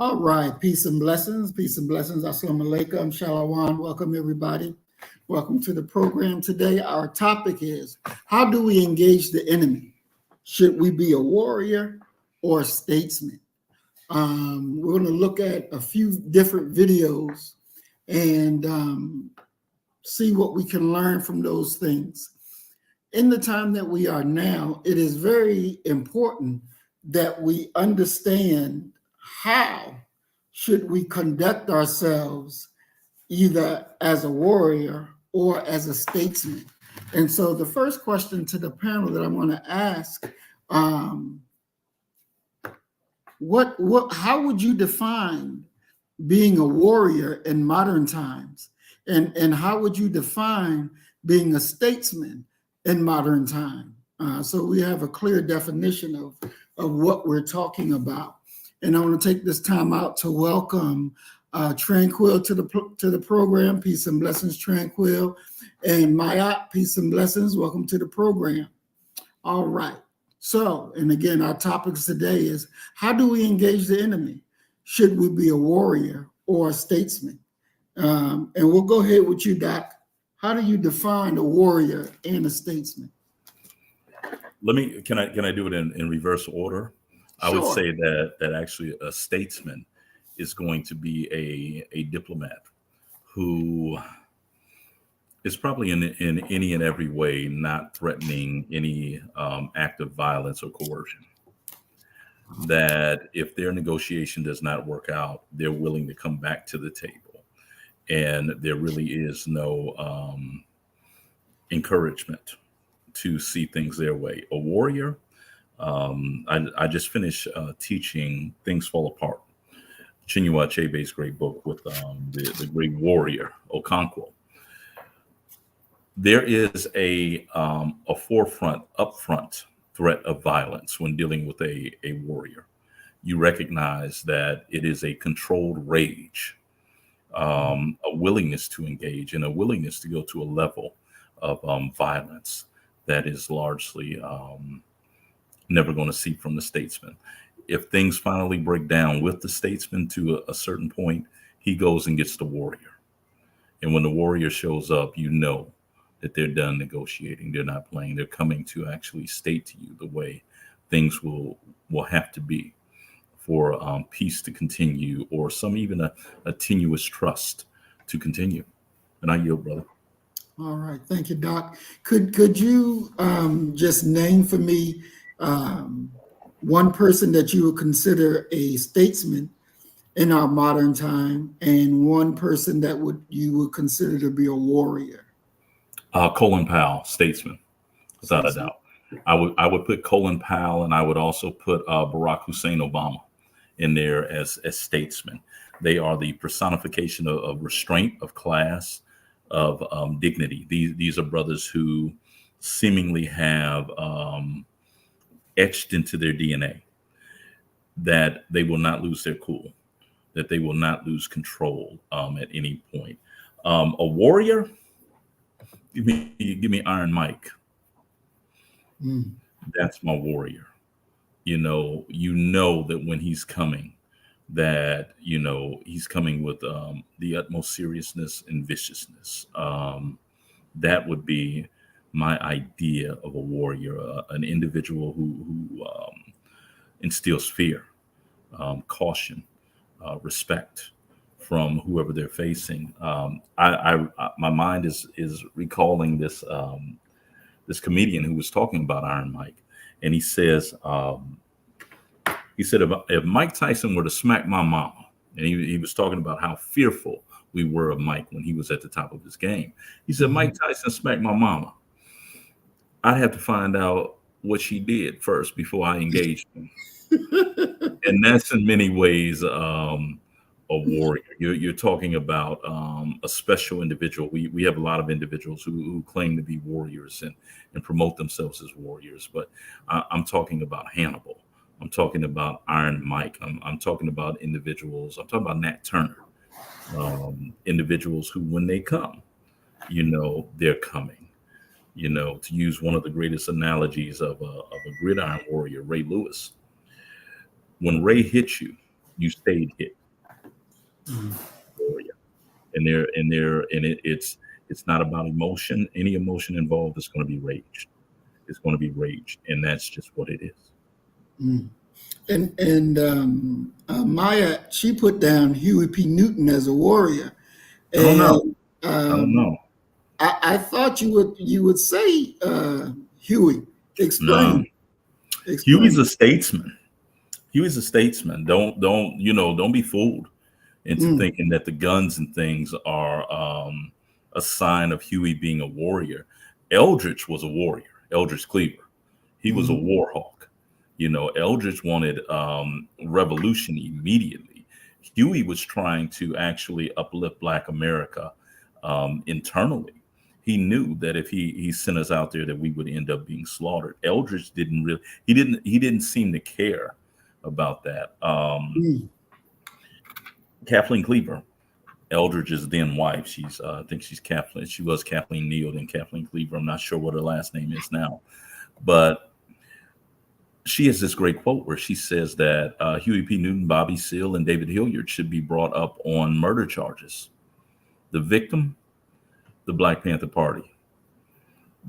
All right, peace and blessings, peace and blessings. Assalamu alaikum, shalom. Welcome, everybody. Welcome to the program today. Our topic is, how do we engage the enemy? Should we be a warrior or a statesman? We're going to look at a few different videos and see what we can learn from those things. In the time that we are now, it is very important that we understand how should we conduct ourselves either as a warrior or as a statesman. And so the first question to the panel that I'm going to ask, how would you define being a warrior in modern times? And how would you define being a statesman in modern time? So we have a clear definition of what we're talking about. And I want to take this time out to welcome Tranquil to the program. Peace and blessings, Tranquil. And Mayat, peace and blessings. Welcome to the program. All right. So, and again, our topics today is, how do we engage the enemy? Should we be a warrior or a statesman? And we'll go ahead with you, Doc. How do you define a warrior and a statesman? Can I do it in reverse order? I would say that actually a statesman is going to be a diplomat who is probably in any and every way not threatening any act of violence or coercion. That if their negotiation does not work out, they're willing to come back to the table. And there really is no encouragement to see things their way. A warrior, I just finished teaching Things Fall Apart, Chinua Achebe's great book with the great warrior, Okonkwo. There is a upfront threat of violence when dealing with a warrior. You recognize that it is a controlled rage, a willingness to engage, and a willingness to go to a level of violence that is largely never going to see from the statesman. If things finally break down with the statesman to a certain point, he goes and gets the warrior. And when the warrior shows up, you know that they're done negotiating. They're not playing. They're coming to actually state to you the way things will have to be for peace to continue, or some even a tenuous trust to continue. And I yield, brother. All right. Thank you, Doc. Could you just name for me one person that you would consider a statesman in our modern time, and one person that you would consider to be a warrior? Colin Powell, statesman, without a doubt. I would put Colin Powell, and I would also put Barack Hussein Obama in there as statesmen. They are the personification of restraint, of class, of dignity. These are brothers who seemingly have etched into their DNA that they will not lose their cool, that they will not lose control at any point. A warrior, give me Iron Mike. That's my warrior. You know that when he's coming, that he's coming with the utmost seriousness and viciousness. That would be my idea of a warrior, an individual who instills fear, caution, respect from whoever they're facing. My mind is recalling this this comedian who was talking about Iron Mike, and he said if Mike Tyson were to smack my mama, and he was talking about how fearful we were of Mike when he was at the top of his game. He said, Mike Tyson smacked my mama, I'd have to find out what she did first before I engaged him. And that's in many ways a warrior. You're talking about a special individual. We have a lot of individuals who claim to be warriors and promote themselves as warriors, but I'm talking about Hannibal. I'm talking about Iron Mike. I'm talking about individuals. I'm talking about Nat Turner. Individuals who, when they come, they're coming. To use one of the greatest analogies of a gridiron warrior, Ray Lewis. When Ray hits you, you stayed hit. Warrior. It's not about emotion. Any emotion involved is going to be rage. It's going to be rage, and that's just what it is. Mm. And Maya, she put down Huey P. Newton as a warrior. I don't know. And I don't know. I thought you would say Huey. No. Explain. Huey's a statesman. Huey's a statesman. Don't be fooled into thinking that the guns and things are a sign of Huey being a warrior. Eldridge was a warrior. Eldridge Cleaver. He was a war hawk. Eldridge wanted revolution immediately. Huey was trying to actually uplift Black America internally. He knew that if he sent us out there, that we would end up being slaughtered. Eldridge he didn't seem to care about that. Kathleen Cleaver, Eldridge's then wife. I think she's Kathleen. She was Kathleen Neal, then Kathleen Cleaver. I'm not sure what her last name is now, but she has this great quote where she says that Huey P. Newton, Bobby Seale, and David Hilliard should be brought up on murder charges. The victim, the Black Panther Party,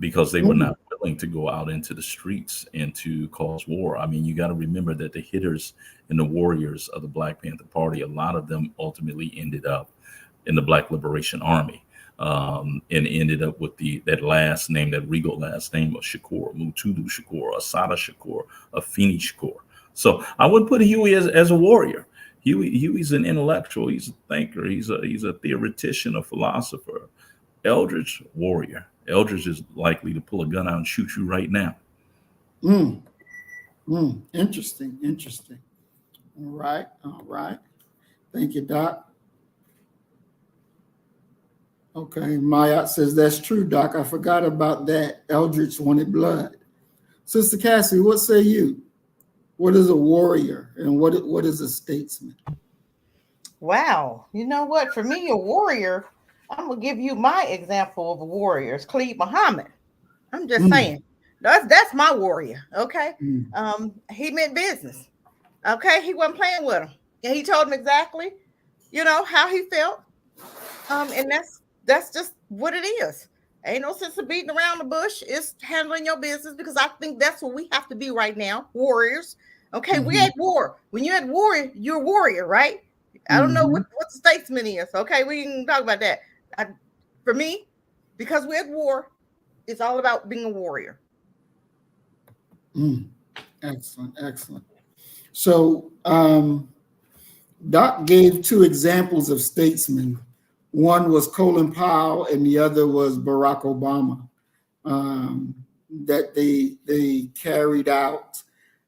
because they were not willing to go out into the streets and to cause war. I mean, you got to remember that the hitters and the warriors of the Black Panther Party, a lot of them ultimately ended up in the Black Liberation Army, and ended up with that last name, that regal last name of Shakur, Mutulu Shakur, Asada Shakur, Afeni Shakur. So I would put Huey as a warrior. Huey's an intellectual. He's a thinker. He's a theoretician, a philosopher. Eldridge, warrior. Eldridge is likely to pull a gun out and shoot you right now. Interesting. All right. Thank you, Doc. Okay, Maya says that's true, Doc. I forgot about that. Eldridge wanted blood. Sister Cassie, what say you? What is a warrior and what is a statesman? Wow. You know what? For me, a warrior, I'm going to give you my example of a warrior. It's Khalid Muhammad. I'm just saying. That's my warrior, okay? He meant business, okay? He wasn't playing with him. And he told him exactly, how he felt. And that's just what it is. Ain't no sense of beating around the bush. It's handling your business, because I think that's what we have to be right now, warriors. Okay, we at war. When you're at war, you're a warrior, right? I don't know what the statesman is. Okay, we can talk about that. For me, because we're at war, it's all about being a warrior. Excellent. So Doc gave two examples of statesmen. One was Colin Powell and the other was Barack Obama, that they carried out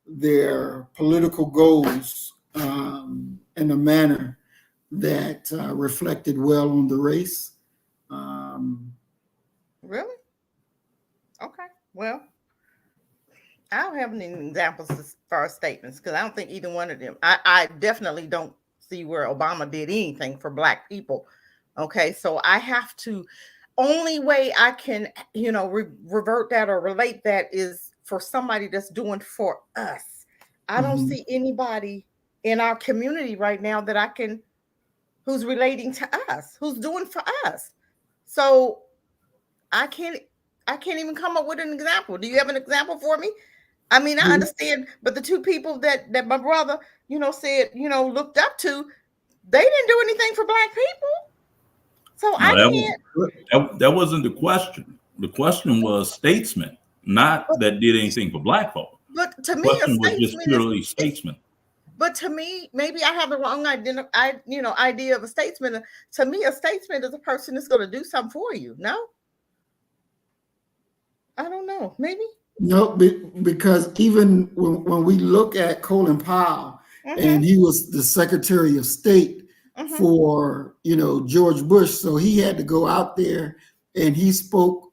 their political goals in a manner that reflected well on the race. Really? Okay. Well, I don't have any examples as far as statements, because I don't think either one of them. I definitely don't see where Obama did anything for Black people. Okay, so I have to, only way I can, revert that or relate that is for somebody that's doing for us. I don't see anybody in our community right now that who's relating to us, who's doing for us. So I can't even come up with an example. Do you have an example for me? I mean, I understand, but the two people that my brother, said, looked up to, they didn't do anything for Black people. So no, I can't. That wasn't the question. The question was statesman, not that did anything for Black folk. But to the me, question was just purely statesman. But to me, maybe I have the wrong idea of a statesman. To me, a statesman is a person that's going to do something for you. No, I don't know. Maybe. No, because even when we look at Colin Powell, and he was the Secretary of State for George Bush, so he had to go out there and he spoke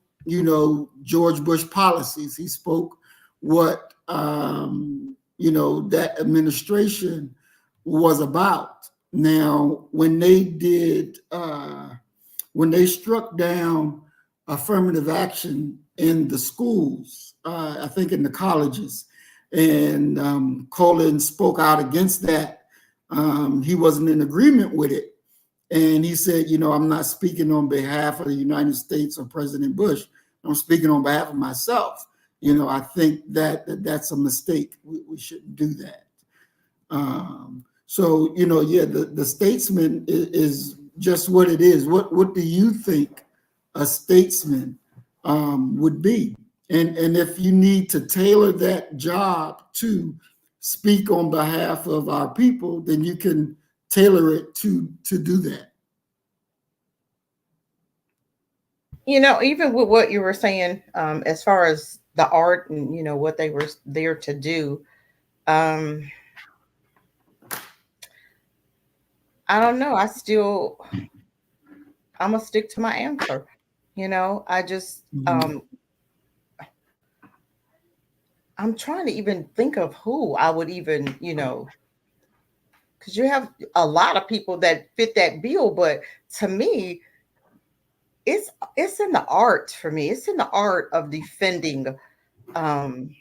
George Bush policies. He spoke what that administration was about. Now, when they struck down affirmative action in the schools, I think in the colleges, and Colin spoke out against that. he wasn't in agreement with it. And he said, I'm not speaking on behalf of the United States or President Bush. I'm speaking on behalf of myself. I think that's a mistake. We shouldn't do that. So, the statesman is just what it is. What do you think a statesman would be? And if you need to tailor that job to speak on behalf of our people, then you can tailor it to do that. Even with what you were saying, as far as the art and what they were there to do, I don't know. I'm gonna stick to my answer. I just I'm trying to even think of who I would even, because you have a lot of people that fit that bill, but to me, it's in the art for me. It's in the art of defending and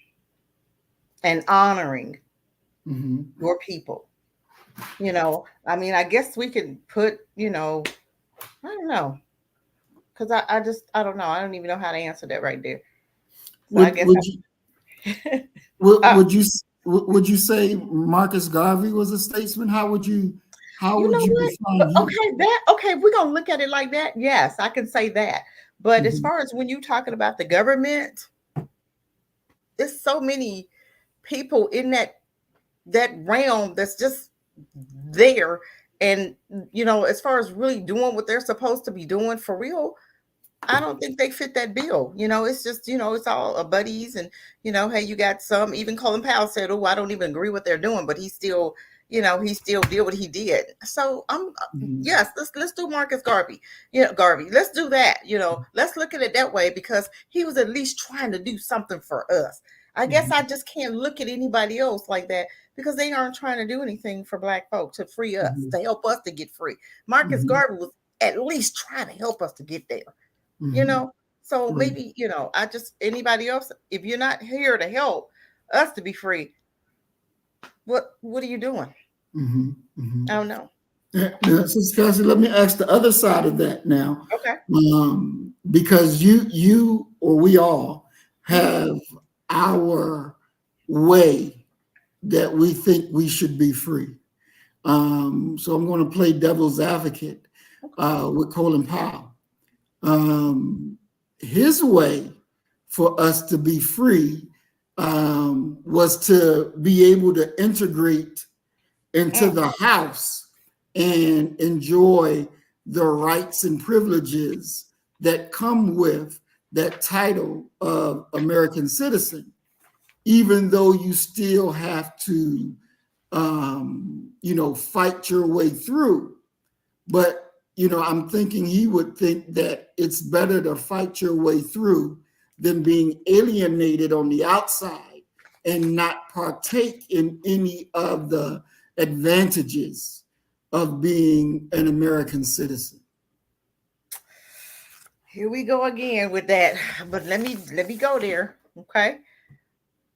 honoring your people. I guess we could put, I don't know. Because I don't know. I don't even know how to answer that right there. So would you say Marcus Garvey was a statesman? How would you define him? Okay, we're gonna look at it like that. Yes, I can say that. But as far as when you're talking about the government, there's so many people in that realm that's just there. And as far as really doing what they're supposed to be doing for real, I don't think they fit that bill. It's just, it's all buddies and, hey, you got some, even Colin Powell said, oh, I don't even agree what they're doing, but he still did what he did. So yes, let's do Marcus Garvey. Garvey, let's do that. Let's look at it that way because he was at least trying to do something for us. I guess I just can't look at anybody else like that because they aren't trying to do anything for Black folks to free us, to help us to get free. Marcus Garvey was at least trying to help us to get there. So maybe, anybody else, if you're not here to help us to be free, what are you doing? I don't know. So Cassie, let me ask the other side of that now. Okay. Because you or we all have our way that we think we should be free. So I'm going to play devil's advocate with Colin Powell. His way for us to be free was to be able to integrate into the house and enjoy the rights and privileges that come with that title of American citizen, even though you still have to, fight your way through. But I'm thinking he would think that it's better to fight your way through than being alienated on the outside and not partake in any of the advantages of being an American citizen. Here we go again with that. But let me go there. Okay.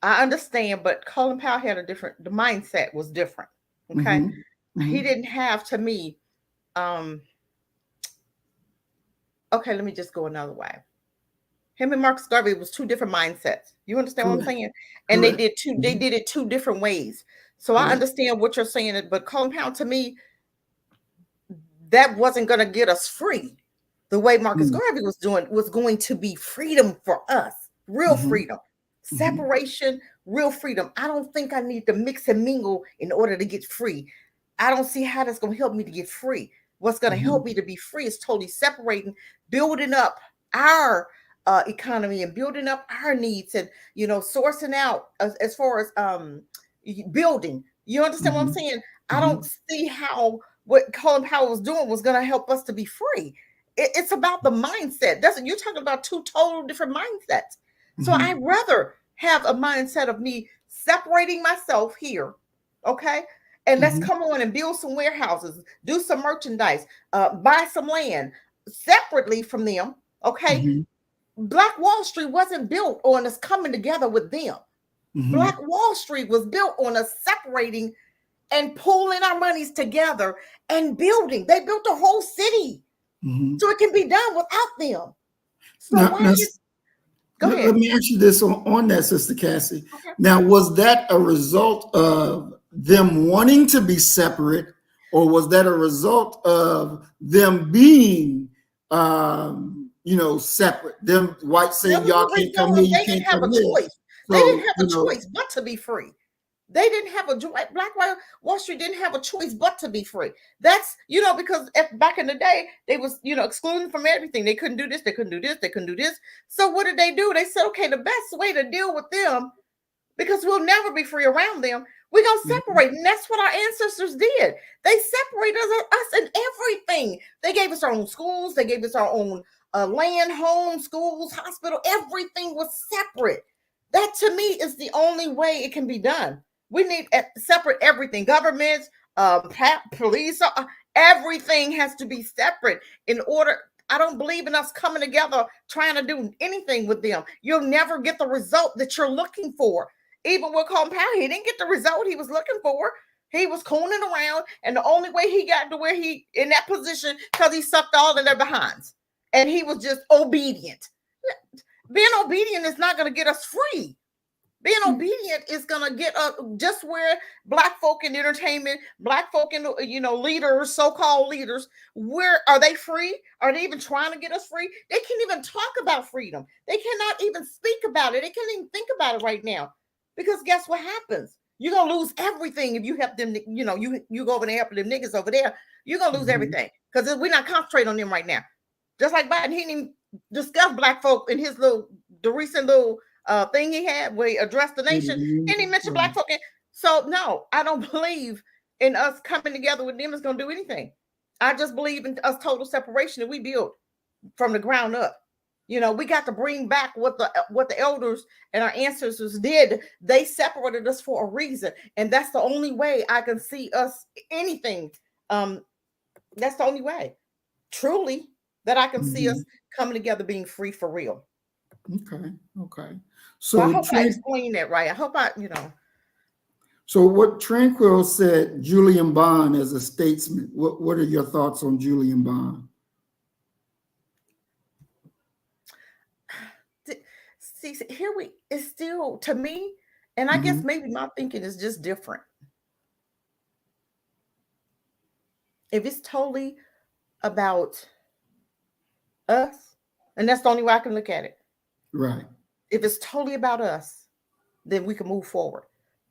I understand, but Colin Powell had the mindset was different. Okay. He didn't have, to me, okay, let me just go another way. Him and Marcus Garvey was two different mindsets. You understand what I'm saying? And they did it two different ways. So I understand what you're saying, but Colin Powell, to me, that wasn't going to get us free. The way Marcus Garvey was doing was going to be freedom for us, real freedom, separation, real freedom. I don't think I need to mix and mingle in order to get free. I don't see how that's going to help me to get free. What's going to help me to be free is totally separating, building up our economy and building up our needs and, sourcing out as far as building. You understand what I'm saying? I don't see how what Colin Powell was doing was going to help us to be free. It's about the mindset. You're talking about two total different mindsets. So I'd rather have a mindset of me separating myself here, okay? And let's come on and build some warehouses, do some merchandise, buy some land separately from them, okay? Black Wall Street wasn't built on us coming together with them. Black Wall Street was built on us separating and pooling our monies together and building. They built a whole city so it can be done without them. So go ahead. Let me ask you this on that, Sister Cassie. Okay. Now, was that a result of them wanting to be separate, or was that a result of them being, separate? Them whites saying, y'all can't come here, you can't come here. They didn't have a choice but to be free. They didn't have Wall Street didn't have a choice but to be free. That's, because back in the day, they was, excluding from everything. They couldn't do this. They couldn't do this. They couldn't do this. So what did they do? They said, okay, the best way to deal with them, because we'll never be free around them, we're going to separate. And that's what our ancestors did. They separated us in everything. They gave us our own schools. They gave us our own land, home, schools, hospital. Everything was separate. That to me is the only way it can be done. We need separate everything. Governments, police, everything has to be separate in order. I don't believe in us coming together trying to do anything with them. You'll never get the result that you're looking for. Even with Colin Powell, he didn't get the result he was looking for. He was cooning around, and the only way he got to where he in that position because he sucked all of their behinds, and he was just obedient. Being obedient is not going to get us free. Being obedient is going to get us just where Black folk in entertainment, Black folk in, leaders, so-called leaders, where are they free? Are they even trying to get us free? They can't even talk about freedom. They cannot even speak about it. They can't even think about it right now. Because guess what happens? You're going to lose everything if you help them, you go over there helping them niggas over there. You're going to lose everything because we're not concentrating on them right now. Just like Biden, he didn't discuss Black folk in his the recent little thing he had where he addressed the nation. He didn't mention Black folk. So no, I don't believe in us coming together with them is going to do anything. I just believe in us total separation that we built from the ground up. We got to bring back what the elders and our ancestors did. They separated us for a reason, and that's the only way I can see us anything. That's the only way, truly, that I can see us coming together, being free for real. Okay. So I hope I explained that right. I hope So what Tranquil said, Julian Bond as a statesman. What are your thoughts on Julian Bond? See, it's still, to me, and I guess maybe my thinking is just different. If it's totally about us, and that's the only way I can look at it. Right. If it's totally about us, then we can move forward.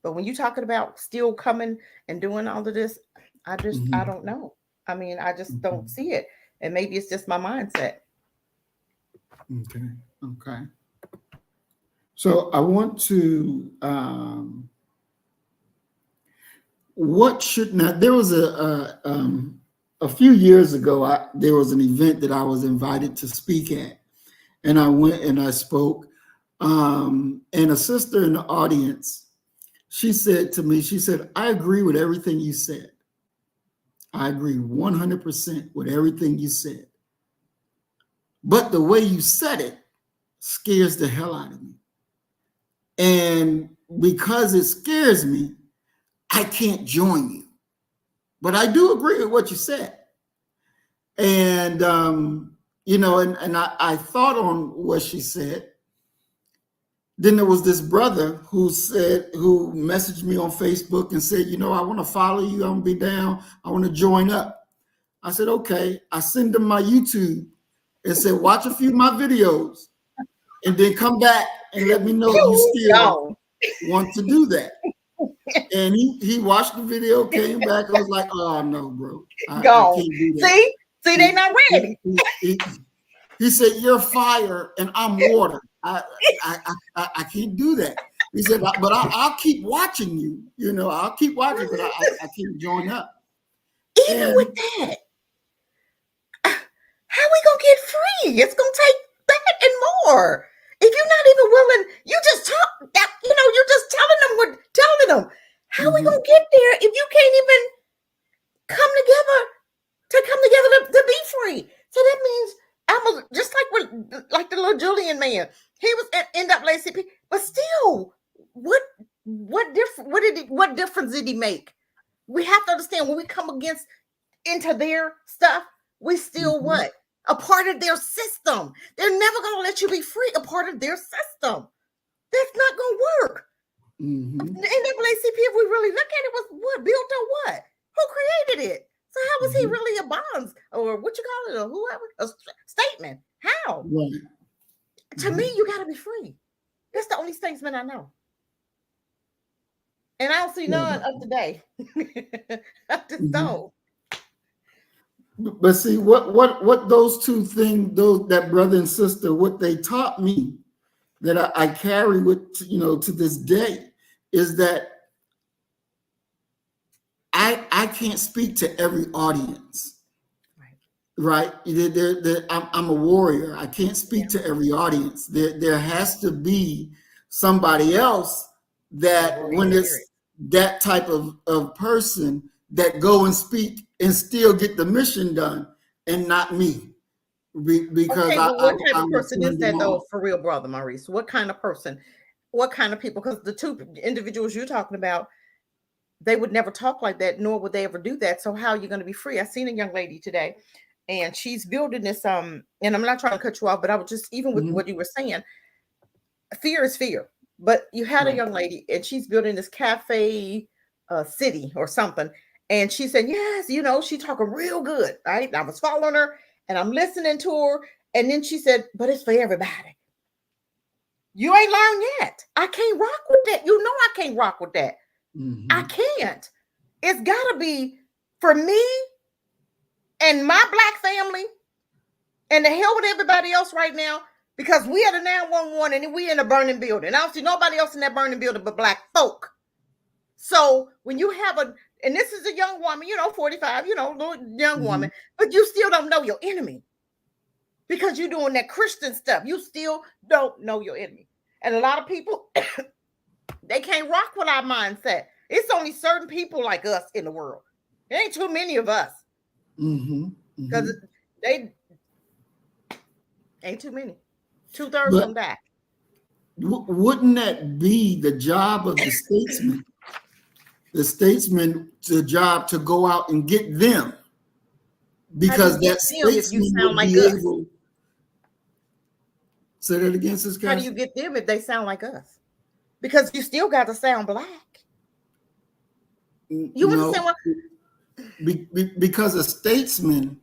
But when you're talking about still coming and doing all of this, I don't know. I mean, I just don't see it. And maybe it's just my mindset. Okay. So I want to, there was a few years ago, there was an event that I was invited to speak at, and I went and I spoke, and a sister in the audience, she said to me, I agree with everything you said. I agree 100% with everything you said. But the way you said it scares the hell out of me. And because it scares me, I can't join you. But I do agree with what you said. And, I thought on what she said. Then there was this brother who messaged me on Facebook and said, I want to follow you. I'm going to be down. I want to join up. I said, okay. I sent him my YouTube and said, watch a few of my videos and then come back and let me know if you still want to do that. And he watched the video, came back, and was like, oh, no, bro. I can't do that. See, they're not ready. He said, you're fire and I'm water. I can't do that. He said, but I'll keep watching you. I'll keep watching, but I can't join up. Even with that, how we going to get free? It's going to take that and more. If you're not even willing, you just talk that, you're just telling them how we going to get there if you can't even come together to be free. So that means just like the little Julian man. He was at NAACP, but still, what difference did he make? We have to understand when we come into their stuff, we still what? A part of their system. They're never going to let you be free, a part of their system. That's not going to work. The NAACP, if we really look at it, was what? Built on what? Who created it? So how was he really a bonds or what you call it, or whoever, a statement? How? Right. To me, you got to be free. That's the only statesman I know. And I don't see none of today. I just don't. But see, what those two things, that brother and sister, what they taught me that I carry with, to this day, is that I can't speak to every audience, right? I'm a warrior. I can't speak to every audience. There has to be somebody else that when it's that type of person that go and speak and still get the mission done, and not me. Because okay, but what type of person is that though, for real, brother Maurice? What kind of person? What kind of people? Because the two individuals you're talking about, they would never talk like that, nor would they ever do that. So how are you going to be free? I seen a young lady today, and she's building this. And I'm not trying to cut you off, but I was just even with what you were saying. Fear is fear. But you had a young lady, and she's building this cafe city or something. And she said, yes, she talking real good, right? I was following her, and I'm listening to her. And then she said, but it's for everybody. You ain't learned yet. I can't rock with that. I can't rock with that. I can't. It's got to be for me and my Black family, and the hell with everybody else right now, because we are the 911 and we in a burning building. I don't see nobody else in that burning building but Black folk. So when you have and this is a young woman, 45, little young woman, but you still don't know your enemy because you're doing that Christian stuff. You still don't know your enemy. And a lot of people, they can't rock with our mindset. It's only certain people like us in the world. There ain't too many of us. Because they ain't too many. 2/3 of them die. Wouldn't that be the job of the statesman? The statesman, the job to go out and get them, because that statesman would be able. Say that again, Sister. How do you get them if they sound like us? Because you still got to sound Black. You understand what? Because a statesman,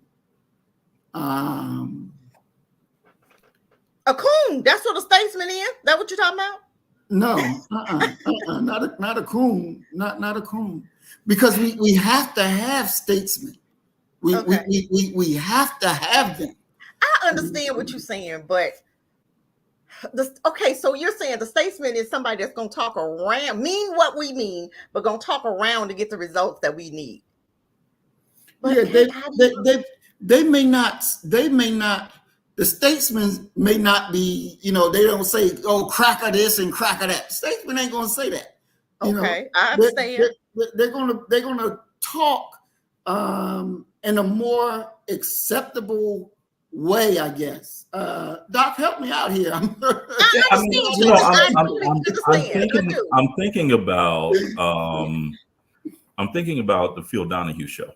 a coon. That's what a statesman is. That what you're talking about? No, not a coon, not a coon. Because we have to have statesmen. We have to have them. I understand what you're saying, but so you're saying the statesman is somebody that's going to talk around, mean what we mean, but going to talk around to get the results that we need. But they may not. The statesmen may not be, they don't say, oh, cracker this and cracker that. Statesmen ain't going to say that. I understand. They're gonna talk in a more acceptable way, I guess. Doc, help me out here. I'm thinking about the Phil Donahue show.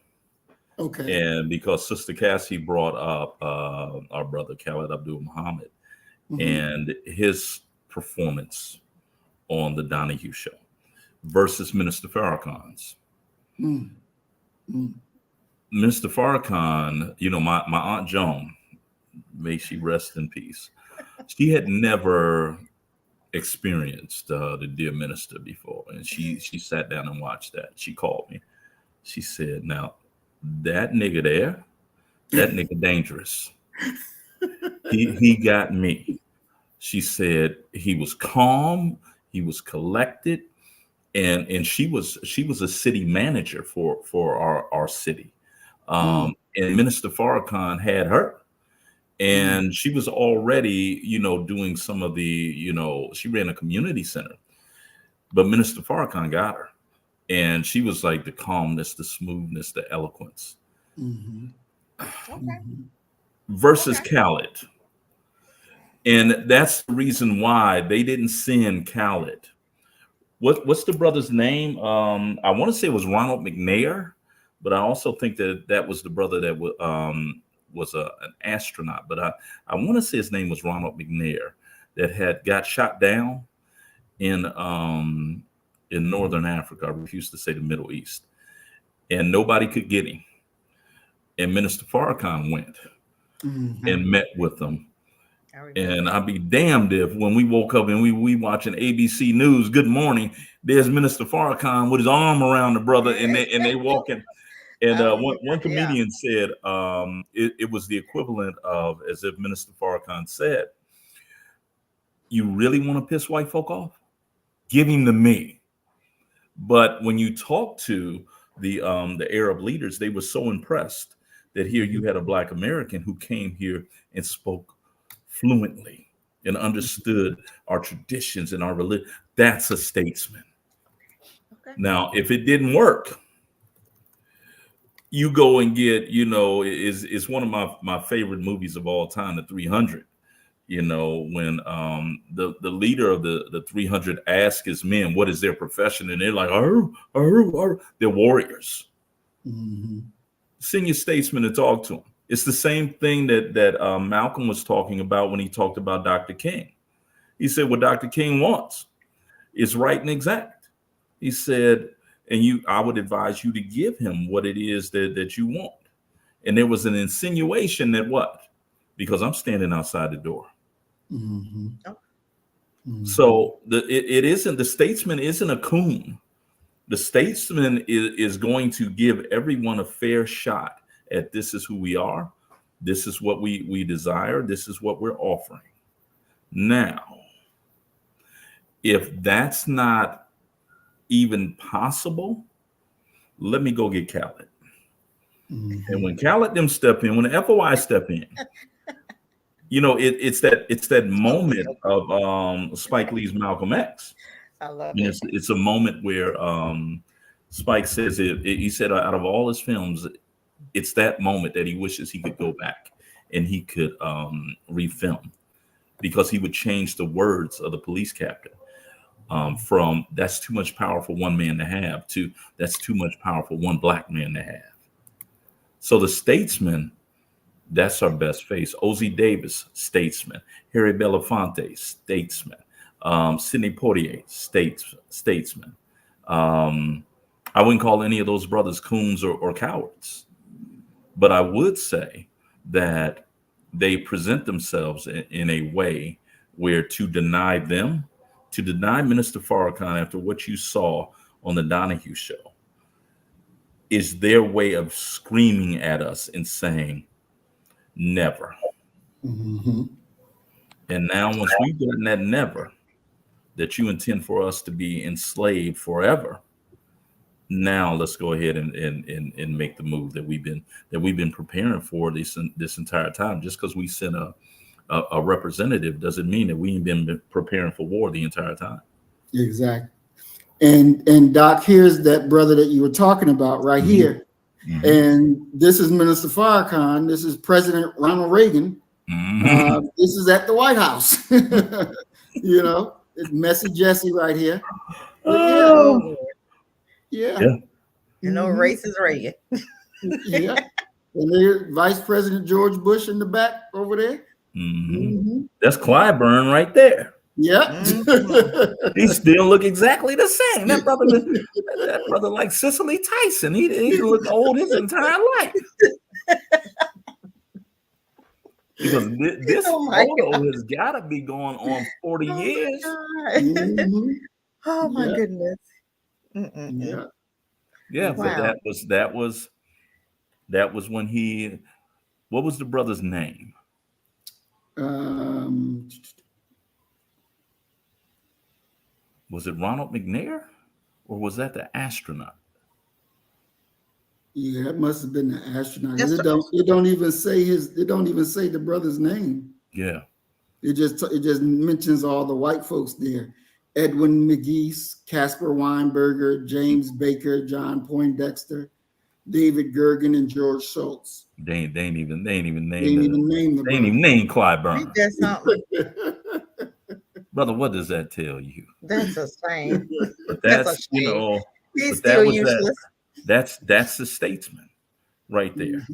Okay. And because Sister Cassie brought up our brother Khaled Abdul Muhammad and his performance on the Donahue show versus Minister Farrakhan's. Minister Farrakhan, my Aunt Joan, may she rest in peace. She had never experienced the Dear Minister before, and she sat down and watched that. She called me. She said, "Now, that nigga there, that nigga dangerous. He got me." She said he was calm, he was collected, and she was a city manager for our city. And Minister Farrakhan had her, and she was already, doing some of the, she ran a community center, but Minister Farrakhan got her. And she was like the calmness, the smoothness, the eloquence. Versus Khaled. And that's the reason why they didn't send Khaled What's the brother's name? I want to say it was Ronald McNair, but I also think that was the brother that was an astronaut. But I want to say his name was Ronald McNair, that got shot down in Northern Africa. I refuse to say the Middle East, and nobody could get him. And Minister Farrakhan went and met with them. And I'd be damned if when we woke up and we watching ABC News, good morning, there's Minister Farrakhan with his arm around the brother, and they walking. And one comedian said it was the equivalent of, as if Minister Farrakhan said, "You really want to piss white folk off? Give him to me." But when you talk to the Arab leaders, they were so impressed that here you had a Black American who came here and spoke fluently and understood our traditions and our religion. That's a statesman. Okay. Now, if it didn't work, you go and get, is one of my favorite movies of all time, The 300. When the leader of the 300 asks his men what is their profession, and they're like, they're warriors. Senior statesmen to talk to them. It's the same thing that Malcolm was talking about when he talked about Dr. King. He said what Dr. King wants is right and exact. He said, and I would advise you to give him what it is that you want. And there was an insinuation that what? Because I'm standing outside the door. So it isn't, the statesman isn't a coon. The statesman is going to give everyone a fair shot at this is who we are. This is what we desire. This is what we're offering. Now, if that's not even possible, let me go get Khaled. And when Khaled them step in, when the FOI step in, it's that moment of Spike Lee's Malcolm X. I love it. It's a moment where Spike says he said out of all his films, it's that moment that he wishes he could go back and he could refilm, because he would change the words of the police captain from "that's too much power for one man to have" to "that's too much power for one Black man to have." So the statesman, that's our best face. Ozzie Davis, statesman. Harry Belafonte, statesman. Sidney Poitier, statesman. I wouldn't call any of those brothers coons or cowards. But I would say that they present themselves in a way where to deny Minister Farrakhan after what you saw on the Donahue show is their way of screaming at us and saying, never. And now once we've gotten that never, that you intend for us to be enslaved forever, now let's go ahead and make the move that we've been preparing for this entire time. Just because we sent a representative doesn't mean that we ain't been preparing for war the entire time. Exactly. And Doc, here's that brother that you were talking about right here. And this is Minister Farrakhan. This is President Ronald Reagan. This is at the White House. It's Messy Jesse right here. Yeah. Racist Reagan. Yeah. And there's Vice President George Bush in the back over there. That's Clyburn right there. Yeah. He still look exactly the same. That brother like Cicely Tyson. He looked old his entire life. Because this photo has got to be going on 40 years. Oh my goodness. Yeah. Wow. But that was when he. What was the brother's name? Was it Ronald McNair, or was that the astronaut? Yeah, it must have been the astronaut. It don't even say the brother's name. Yeah. It just mentions all the white folks there. Edwin McGeese, Casper Weinberger, James Baker, John Poindexter, David Gergen, and George Schultz. They ain't even named name Clyburn. Brother, what does that tell you? That's a shame. But That's a that's, you shame. know, He's but still that was useless. that's the statesman right there,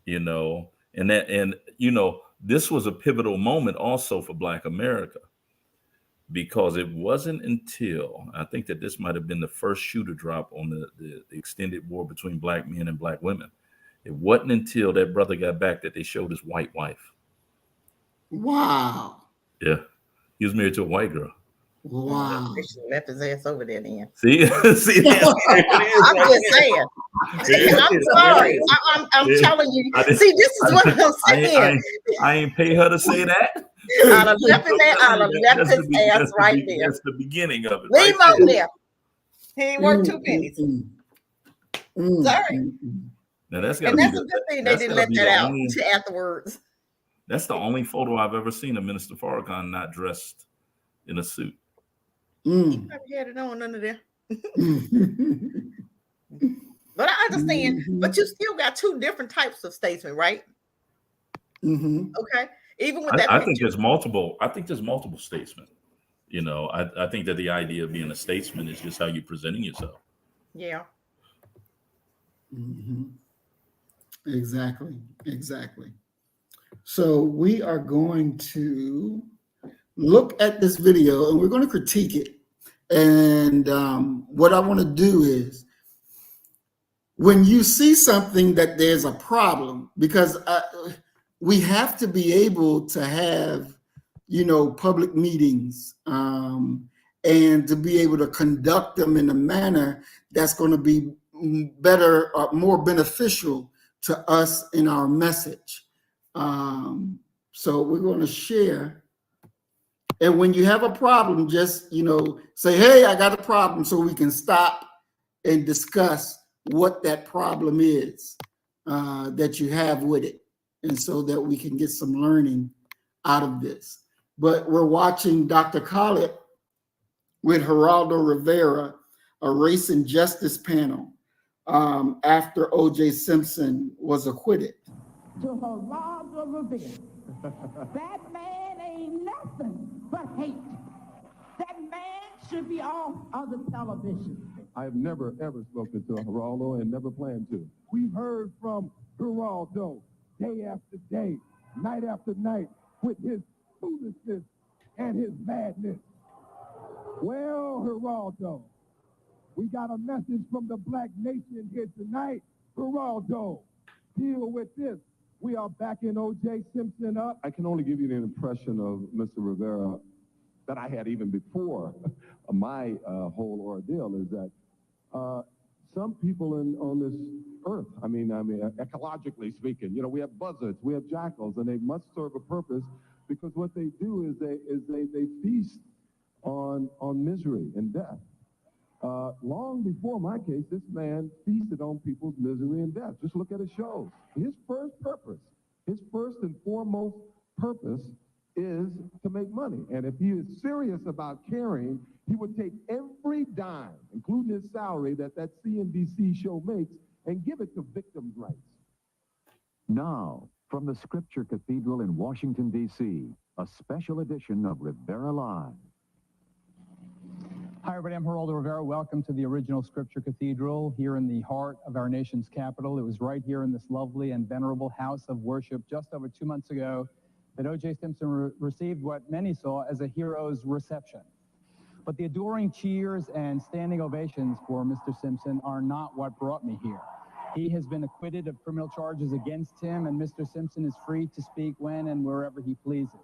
you know, and you know, this was a pivotal moment also for Black America, because it wasn't until, I think that this might have been the first shoe to drop on the extended war between Black men and Black women. It wasn't until that brother got back that they showed his white wife. Wow. Yeah, he was married to a white girl. Wow. They should have left his ass over there then. See, see, I'm just saying. I'm sorry. I'm telling you. See, this is what I'm saying. I ain't pay her to say that. I'd have left his ass right there. That's the beginning of it. Leave him right over there. He ain't worth 2 pennies. Sorry. Now that's And that's a good thing they didn't let that out afterwards. That's the only photo I've ever seen of Minister Farrakhan not dressed in a suit. He probably had it on under there. But I understand. But you still got 2 different types of statesmen, right? Okay. Even with that, I think there's multiple. I think there's multiple statesmen. You know, I think that the idea of being a statesman is just how you're presenting yourself. Yeah. Exactly. So we are going to look at this video and we're going to critique it. And what I want to do is, when you see something that there's a problem, because we have to be able to have, you know, public meetings and to be able to conduct them in a manner that's going to be better or more beneficial to us in our message. So we're going to share. And when you have a problem, just, you know, say, hey, I got a problem, so we can stop and discuss what that problem is that you have with it, and so that we can get some learning out of this. But we're watching Dr. Khaled with Geraldo Rivera, a race and justice panel after O.J. Simpson was acquitted. To Geraldo Rivera, that man ain't nothing but hate. That man should be off of the television. I've never, ever spoken to Geraldo and never plan to. We've heard from Geraldo day after day, night after night, with his foolishness and his madness. Well, Geraldo, we got a message from the Black nation here tonight. Geraldo, deal with this. We are backing O.J. Simpson up. I can only give you the impression of Mr. Rivera that I had even before my whole ordeal, is that some people on this earth, I mean, ecologically speaking, you know, we have buzzards, we have jackals, and they must serve a purpose, because what they do is they feast on misery and death. Long before my case, this man feasted on people's misery and death. Just look at his shows. His first purpose, his first and foremost purpose, is to make money. And if he is serious about caring, he would take every dime, including his salary, that CNBC show makes, and give it to victims' rights. Now, from the Scripture Cathedral in Washington, D.C., a special edition of Rivera Live. Hi, everybody. I'm Geraldo Rivera. Welcome to the original Scripture Cathedral here in the heart of our nation's capital. It was right here in this lovely and venerable house of worship just over 2 months ago that O.J. Simpson received what many saw as a hero's reception. But the adoring cheers and standing ovations for Mr. Simpson are not what brought me here. He has been acquitted of criminal charges against him, and Mr. Simpson is free to speak when and wherever he pleases.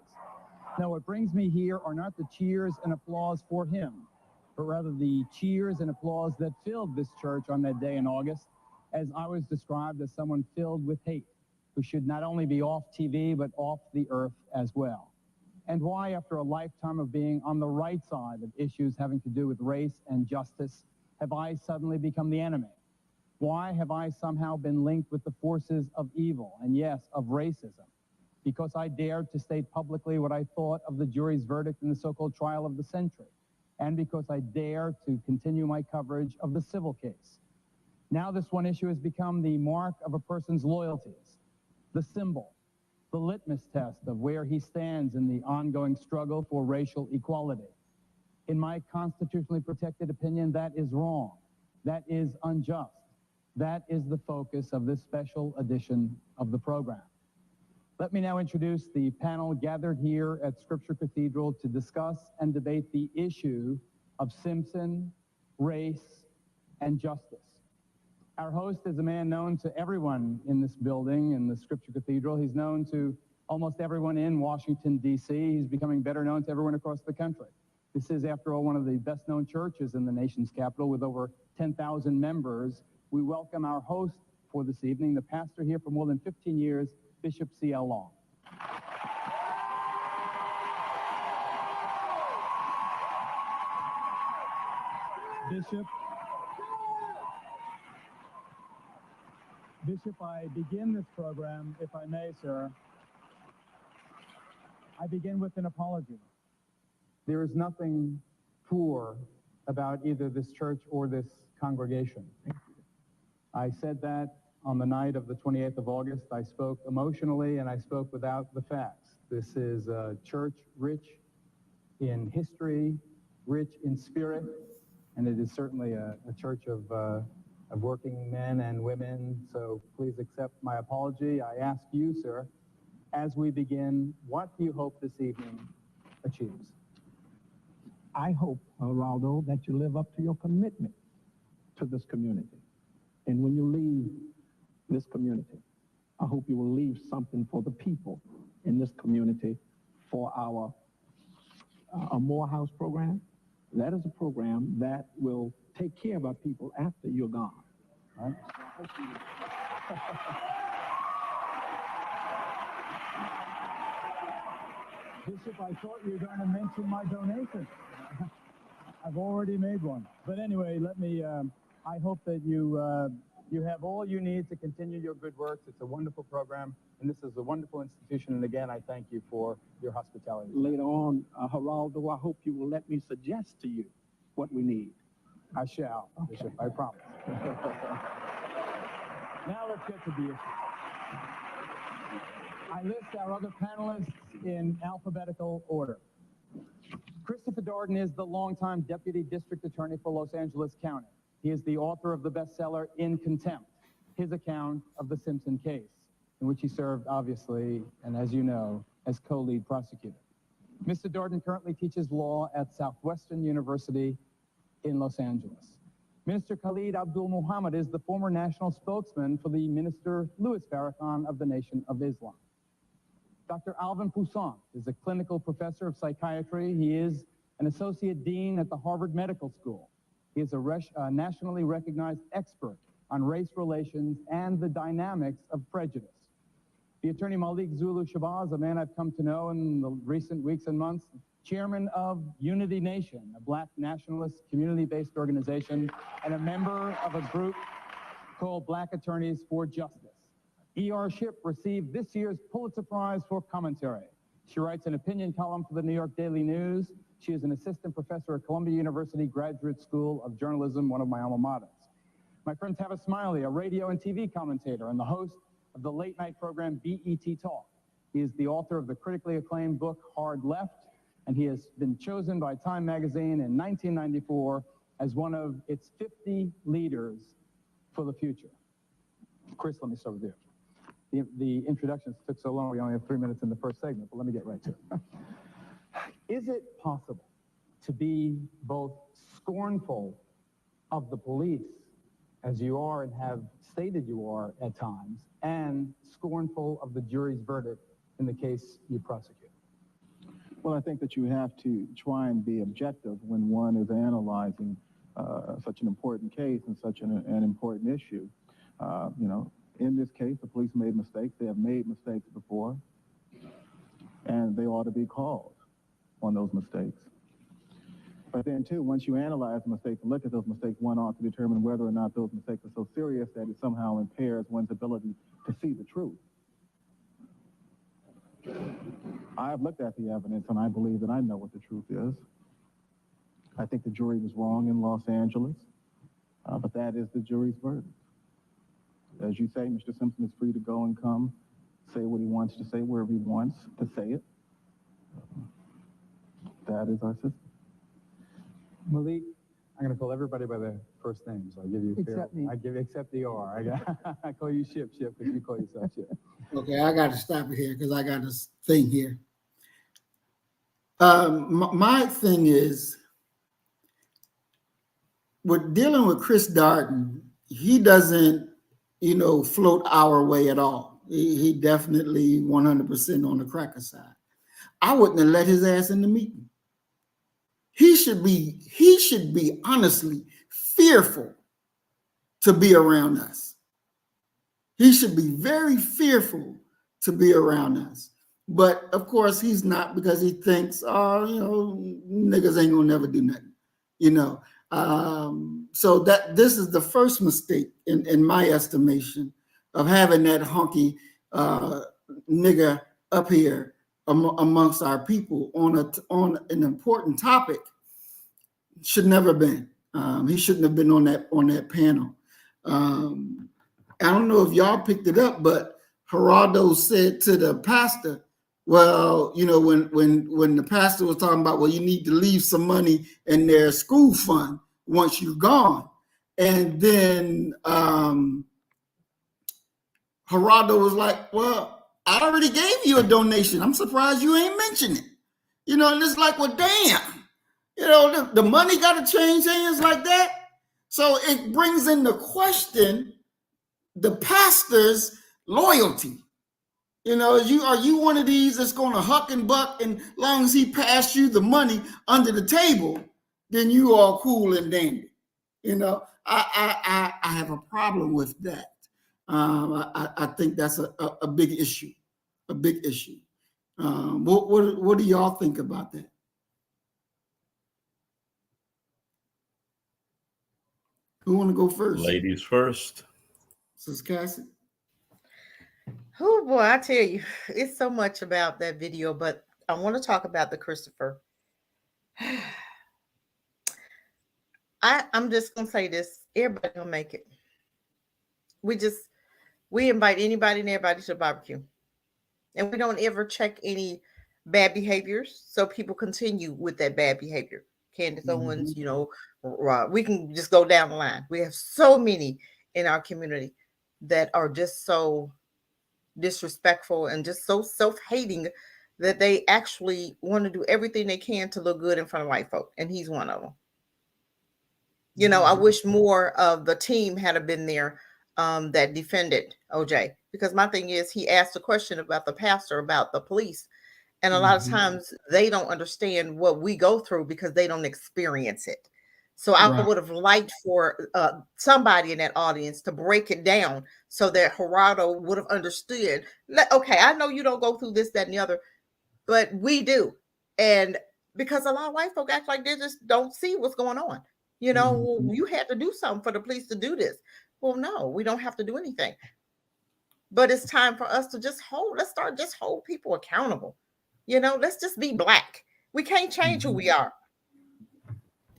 Now, what brings me here are not the cheers and applause for him, but rather the cheers and applause that filled this church on that day in August, as I was described as someone filled with hate, who should not only be off TV, but off the earth as well. And why, after a lifetime of being on the right side of issues having to do with race and justice, have I suddenly become the enemy? Why have I somehow been linked with the forces of evil, and yes, of racism? Because I dared to state publicly what I thought of the jury's verdict in the so-called trial of the century, and because I dare to continue my coverage of the civil case. Now this one issue has become the mark of a person's loyalties, the symbol, the litmus test of where he stands in the ongoing struggle for racial equality. In my constitutionally protected opinion, that is wrong. That is unjust. That is the focus of this special edition of the program. Let me now introduce the panel gathered here at Scripture Cathedral to discuss and debate the issue of Simpson, race, and justice. Our host is a man known to everyone in this building, in the Scripture Cathedral. He's known to almost everyone in Washington, D.C. He's becoming better known to everyone across the country. This is, after all, one of the best-known churches in the nation's capital with over 10,000 members. We welcome our host for this evening, the pastor here for more than 15 years, Bishop C.L. Long. Bishop, I begin this program, if I may, sir. I begin with an apology. There is nothing poor about either this church or this congregation. I said that on the night of the 28th of August. I spoke emotionally and I spoke without the facts. This is a church rich in history, rich in spirit, and it is certainly a church of working men and women. So please accept my apology. I ask you, sir, as we begin, what do you hope this evening achieves? I hope, Geraldo, that you live up to your commitment to this community. And when you leave this community, I hope you will leave something for the people in this community for our Morehouse program. That is a program that will take care of our people after you're gone. Right? Bishop, I thought you were going to mention my donation. I've already made one. But anyway, I hope that you have all you need to continue your good works. It's a wonderful program, and this is a wonderful institution. And again, I thank you for your hospitality. Later on, Geraldo, I hope you will let me suggest to you what we need. I shall, Bishop, I promise. Now let's get to the issue. I list our other panelists in alphabetical order. Christopher Darden is the longtime Deputy District Attorney for Los Angeles County. He is the author of the bestseller In Contempt, his account of the Simpson case, in which he served, obviously, and as you know, as co-lead prosecutor. Mr. Darden currently teaches law at Southwestern University in Los Angeles. Minister Khalid Abdul Muhammad is the former national spokesman for the Minister Louis Farrakhan of the Nation of Islam. Dr. Alvin Poussaint is a clinical professor of psychiatry. He is an associate dean at the Harvard Medical School. He is a nationally recognized expert on race relations and the dynamics of prejudice. The attorney Malik Zulu Shabazz, a man I've come to know in the recent weeks and months, chairman of Unity Nation, a black nationalist community-based organization, and a member of a group called Black Attorneys for Justice. E.R. Shipp received this year's Pulitzer Prize for commentary. She writes an opinion column for the New York Daily News. She is an assistant professor at Columbia University Graduate School of Journalism, one of my alma maters. My friend Tavis Smiley, a radio and TV commentator and the host of the late-night program BET Talk. He is the author of the critically acclaimed book Hard Left, and he has been chosen by Time magazine in 1994 as one of its 50 leaders for the future. Chris, let me start with you. The introductions took so long, we only have 3 minutes in the first segment, but let me get right to it. Is it possible to be both scornful of the police, as you are and have stated you are at times, and scornful of the jury's verdict in the case you prosecute? Well, I think that you have to try and be objective when one is analyzing such an important case and such an important issue. In this case, the police made mistakes. They have made mistakes before, and they ought to be called on those mistakes. But then, too, once you analyze the mistakes and look at those mistakes, one ought to determine whether or not those mistakes are so serious that it somehow impairs one's ability to see the truth. I've looked at the evidence, and I believe that I know what the truth is. I think the jury was wrong in Los Angeles, but that is the jury's verdict. As you say, Mr. Simpson is free to go and come, say what he wants to say, wherever he wants to say it. That is our system. Malik, I'm going to call everybody by their first names. I'll give you Except me. I give except the R. I call you Ship because you call yourself Ship. Okay, I got to stop it here because I got this thing here. My thing is, with dealing with Chris Darden, he doesn't, float our way at all. He definitely 100% on the cracker side. I wouldn't have let his ass in the meeting. He should be honestly fearful to be around us. He should be very fearful to be around us. But of course he's not, because he thinks, niggas ain't gonna never do nothing, so that this is the first mistake in my estimation of having that honky nigga up here amongst our people on an important topic. Should never been. He shouldn't have been on that panel. I don't know if y'all picked it up, but Geraldo said to the pastor, well, when the pastor was talking about, well, you need to leave some money in their school fund once you're gone. And then Geraldo was like, well, I already gave you a donation. I'm surprised you ain't mentioned it. And it's like, well, damn, the money got to change hands like that. So it brings into question the pastor's loyalty. Are you one of these that's going to huck and buck, and as long as he passed you the money under the table, then you all cool and dandy? I have a problem with that. I think that's a big issue, What do y'all think about that? Who want to go first? Ladies first. This is Cassie. Oh boy, I tell you, it's so much about that video, but I want to talk about the Christopher. I'm just gonna say this: everybody gonna make it. We invite anybody and everybody to the barbecue, and we don't ever check any bad behaviors, so people continue with that bad behavior. Candace Owens, we can just go down the line. We have so many in our community that are just so disrespectful and just so self-hating that they actually want to do everything they can to look good in front of white folk, and he's one of them. I wish more of the team had been there that defended OJ, because my thing is, he asked a question about the pastor, about the police, and a lot of times they don't understand what we go through because they don't experience it. So I would have liked for somebody in that audience to break it down so that Geraldo would have understood. Okay, I know you don't go through this, that, and the other, but we do. And because a lot of white folk act like they just don't see what's going on. Well, you had to do something for the police to do this. Well, no, we don't have to do anything. But it's time for us to let's start just hold people accountable. Let's just be black. We can't change who we are.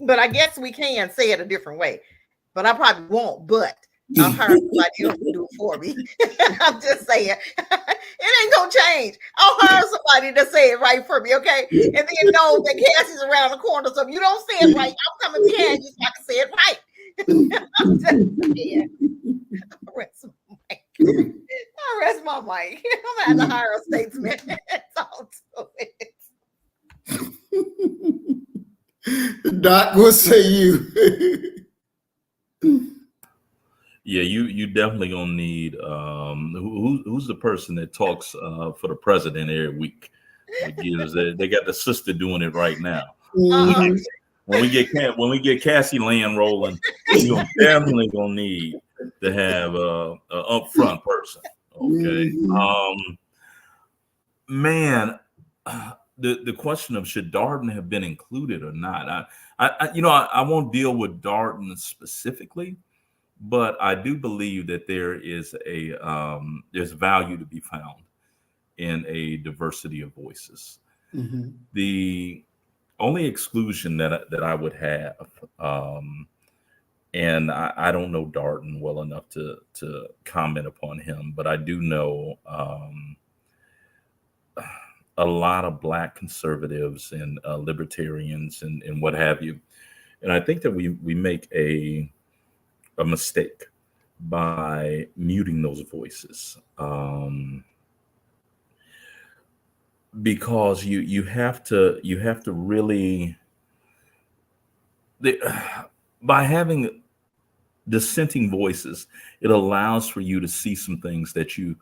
But I guess we can say it a different way. But I probably won't, but I'll hire somebody else to do it for me. I'm just saying. It ain't gonna change. I'll hire somebody to say it right for me, okay? And then know that Cassie's around the corner. So if you don't say it right, I'm coming behind you so I can say it right. I'm just saying. I rest my mic. I'm gonna have to hire a statesman. Talk to it. Doc, what say you? Yeah, you definitely gonna need who's the person that talks for the president every week? They got the sister doing it right now. When we get Cassie Land rolling, you're definitely gonna need to have a upfront person. Okay, man. The question of should Darden have been included or not? I won't deal with Darden specifically, but I do believe that there is there's value to be found in a diversity of voices. The only exclusion that I would have, and I don't know Darden well enough to comment upon him, but I do know a lot of Black conservatives and libertarians and what have you. And I think that we make a mistake by muting those voices, because you have to really, by having dissenting voices, it allows for you to see some things that you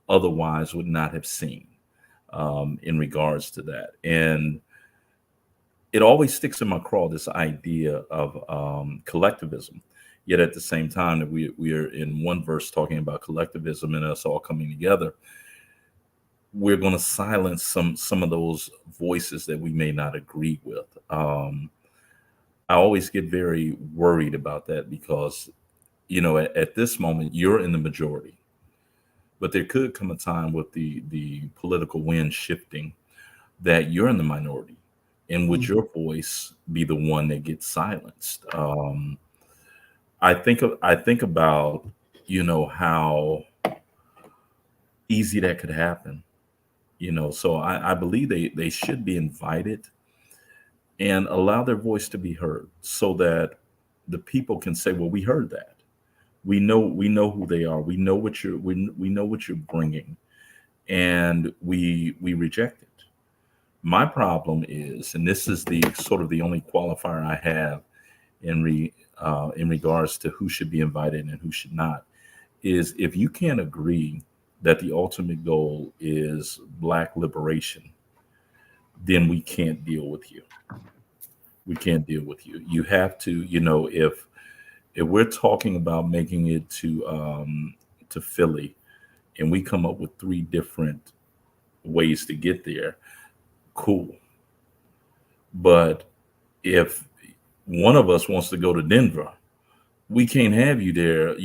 otherwise would not have seen, in regards to that. And it always sticks in my craw, this idea of collectivism. Yet at the same time that we are in one verse talking about collectivism and us all coming together, we're going to silence some of those voices that we may not agree with. I always get very worried about that because, at this moment, you're in the majority. But there could come a time with the political wind shifting that you're in the minority, and would your voice be the one that gets silenced? I think about, how easy that could happen. So I believe they should be invited and allow their voice to be heard, so that the people can say, well, we heard that. We know who they are. We know what you're bringing, and we reject it. My problem is, and this is the sort of the only qualifier I have in regards to who should be invited and who should not, is if you can't agree that the ultimate goal is Black liberation, then we can't deal with you. We can't deal with you. You have to, if we're talking about making it to Philly, and we come up with 3 different ways to get there, cool. But if one of us wants to go to Denver, we can't have you there,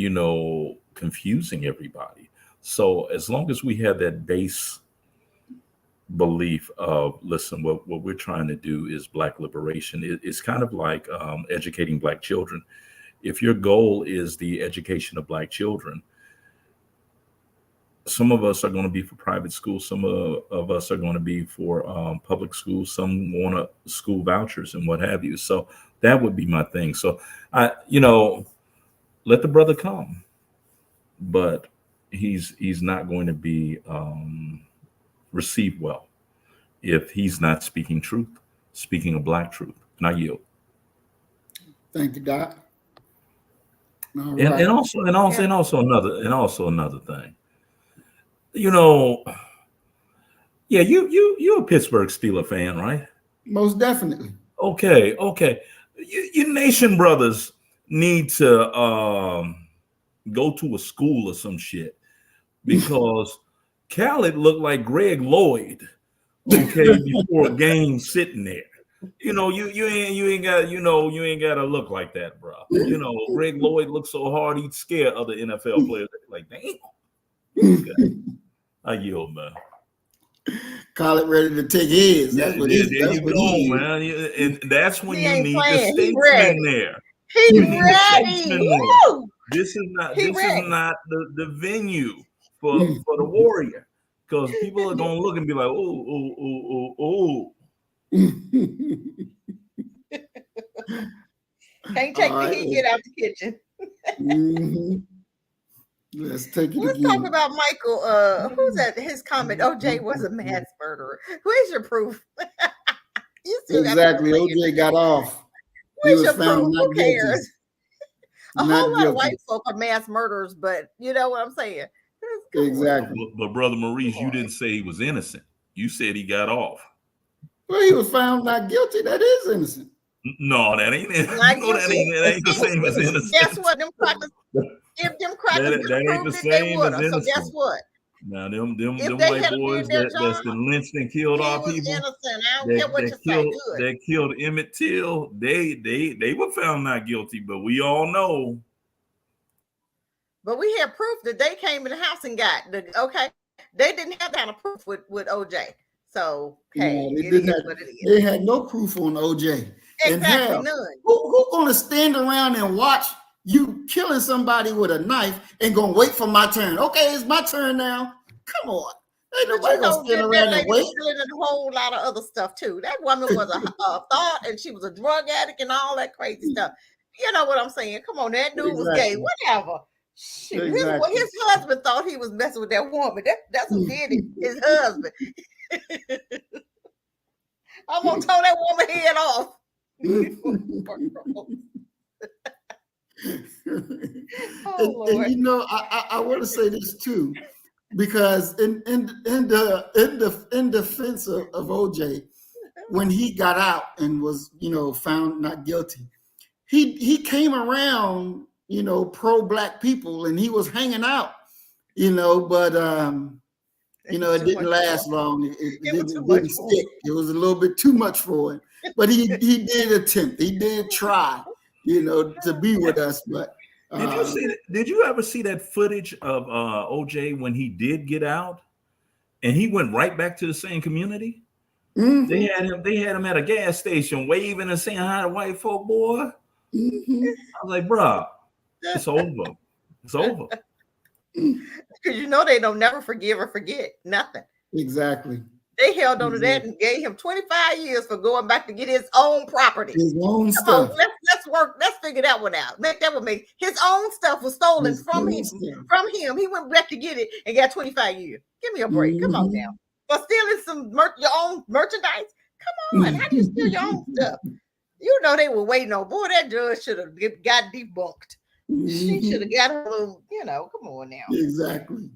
confusing everybody. So as long as we have that base belief of, listen, what we're trying to do is Black liberation. It's kind of like educating Black children. If your goal is the education of Black children, some of us are going to be for private schools. Some of us are going to be for public schools. Some want school vouchers and what have you. So that would be my thing. So let the brother come, but he's not going to be received well if he's not speaking truth, speaking of Black truth. And I yield. Thank you, Doc. All And, right. and also another thing. Yeah, you're a Pittsburgh Steelers fan, right? Most definitely. Okay. You Nation brothers need to go to a school or some shit, because Khaled looked like Greg Lloyd, before a game sitting there. You ain't got to look like that, bro. Greg Lloyd looks so hard he'd scare other NFL players. Like, damn. Okay. I yield, man. Call it ready to take heads. That's what there that's you what go, man. And that's when He you ain't need playing. the He statesman ready. there. He You need the ready. statesman there. Woo! This is not He this ready. is not the venue for the Warrior, because people are gonna look and be like, oh. Can't take All the right. heat, get out the kitchen. Mhm. Let's take it Let's again. talk about Michael. Who's that? His comment, OJ was a mass murderer. Where's your proof? You still got Exactly. people saying, OJ got off. He where's was your found proof? not Who guilty. cares? A Not whole lot of guilty. white folk are mass murderers, but you know what I'm saying? Come on. Exactly. But Brother Maurice, you didn't say he was innocent. You said he got off. Well, he was found not guilty. That is innocent. No, that ain't it. Not That ain't the same as innocent. Guess what? Them crackers, if them crackers That ain't proved the it, they same would as have. So guess innocent. what? Now them If they white had boys did their that's job, been lynched and he killed our was people, innocent. I don't care what you say. Good. that killed Emmett Till, they were found not guilty, but we all know. But we had proof that they came in the house and got the okay. They didn't have that kind of proof with OJ. So hey, No, they it didn't is have- what it is. They had no proof on OJ. And Exactly hell, none. who gonna stand around and watch you killing somebody with a knife and gonna wait for my turn? Okay, it's my turn now. Come on. Ain't But nobody you gonna know, stand that around and lady wait. was dealing in a whole lot of other stuff too. That woman was a thought, and she was a drug addict and all that crazy stuff. You know what I'm saying? Come on, that dude was gay, Exactly. whatever. Shoot, Exactly. his husband thought he was messing with that woman. That's who did it. His husband. I'm gonna tow that woman head off. Oh, And Lord. you know, I want to say this too, because in defense of OJ, when he got out and was, you know, found not guilty, he came around, you know, pro-black people, and he was hanging out, you know, but you know, it Too didn't much last for long. It was too Didn't much for stick. It was a little bit too much for him. But he did attempt. He did try, you know, to be with us. But Did you see that? Did you ever see that footage of OJ when he did get out, and he went right back to the same community? mhm, They had him at a gas station waving and saying hi to white folk, boy. mhm. I was like, bruh, it's over. It's over. because you know they don't never forgive or forget nothing. Exactly. They held on to that and gave him 25 years for going back to get his own property. His own Come stuff. on, let's work. Let's figure that one out. Make that one make his own stuff was stolen His from own him. stuff. From him, he went back to get it and got 25 years. Give me a break. Come on now. For stealing some your own merchandise. Come on, how do you steal your own stuff? You know they were waiting on. Boy, that judge should have got debunked. She should have got her little. You know, come on now. Exactly.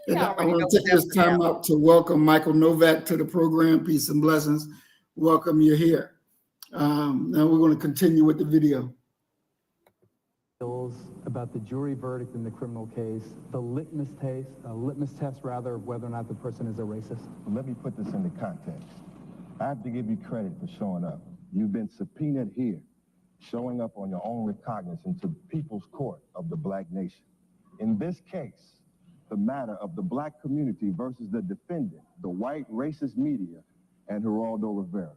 You And I already know want to what take that this was time about. out to welcome Michael Novak to the program. Peace and blessings. Welcome, you're here. Now we're going to continue with the video. About the jury verdict in the criminal case, the litmus test rather, of whether or not the person is a racist. Let me put this into context. I have to give you credit for showing up. You've been subpoenaed here, showing up on your own recognizance to the People's Court of the Black Nation. In this case, the matter of the Black community versus the defendant, the white racist media, and Geraldo Rivera.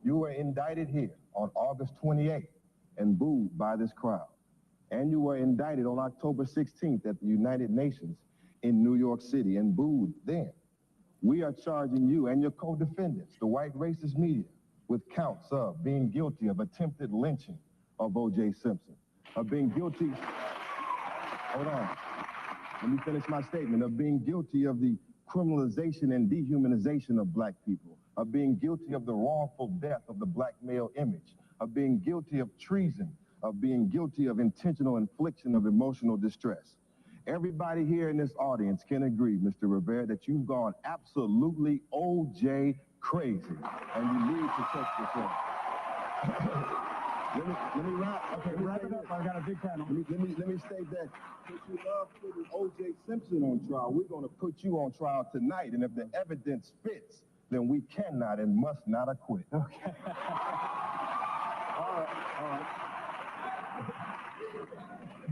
You were indicted here on August 28th and booed by this crowd. And you were indicted on October 16th at the United Nations in New York City and booed then. We are charging you and your co-defendants, the white racist media, with counts of being guilty of attempted lynching of O.J. Simpson, of being guilty, hold on, let me finish my statement, of being guilty of the criminalization and dehumanization of black people, of being guilty of the wrongful death of the black male image, of being guilty of treason, of being guilty of intentional infliction of emotional distress. Everybody here in this audience can agree, Mr. Rivera, that you've gone absolutely OJ crazy, and you need to check yourself. let me wrap it up. I got a big panel. Let me state that since you love putting OJ Simpson on trial, we're going to put you on trial tonight, and if the evidence fits, then we cannot and must not acquit. Okay. All right.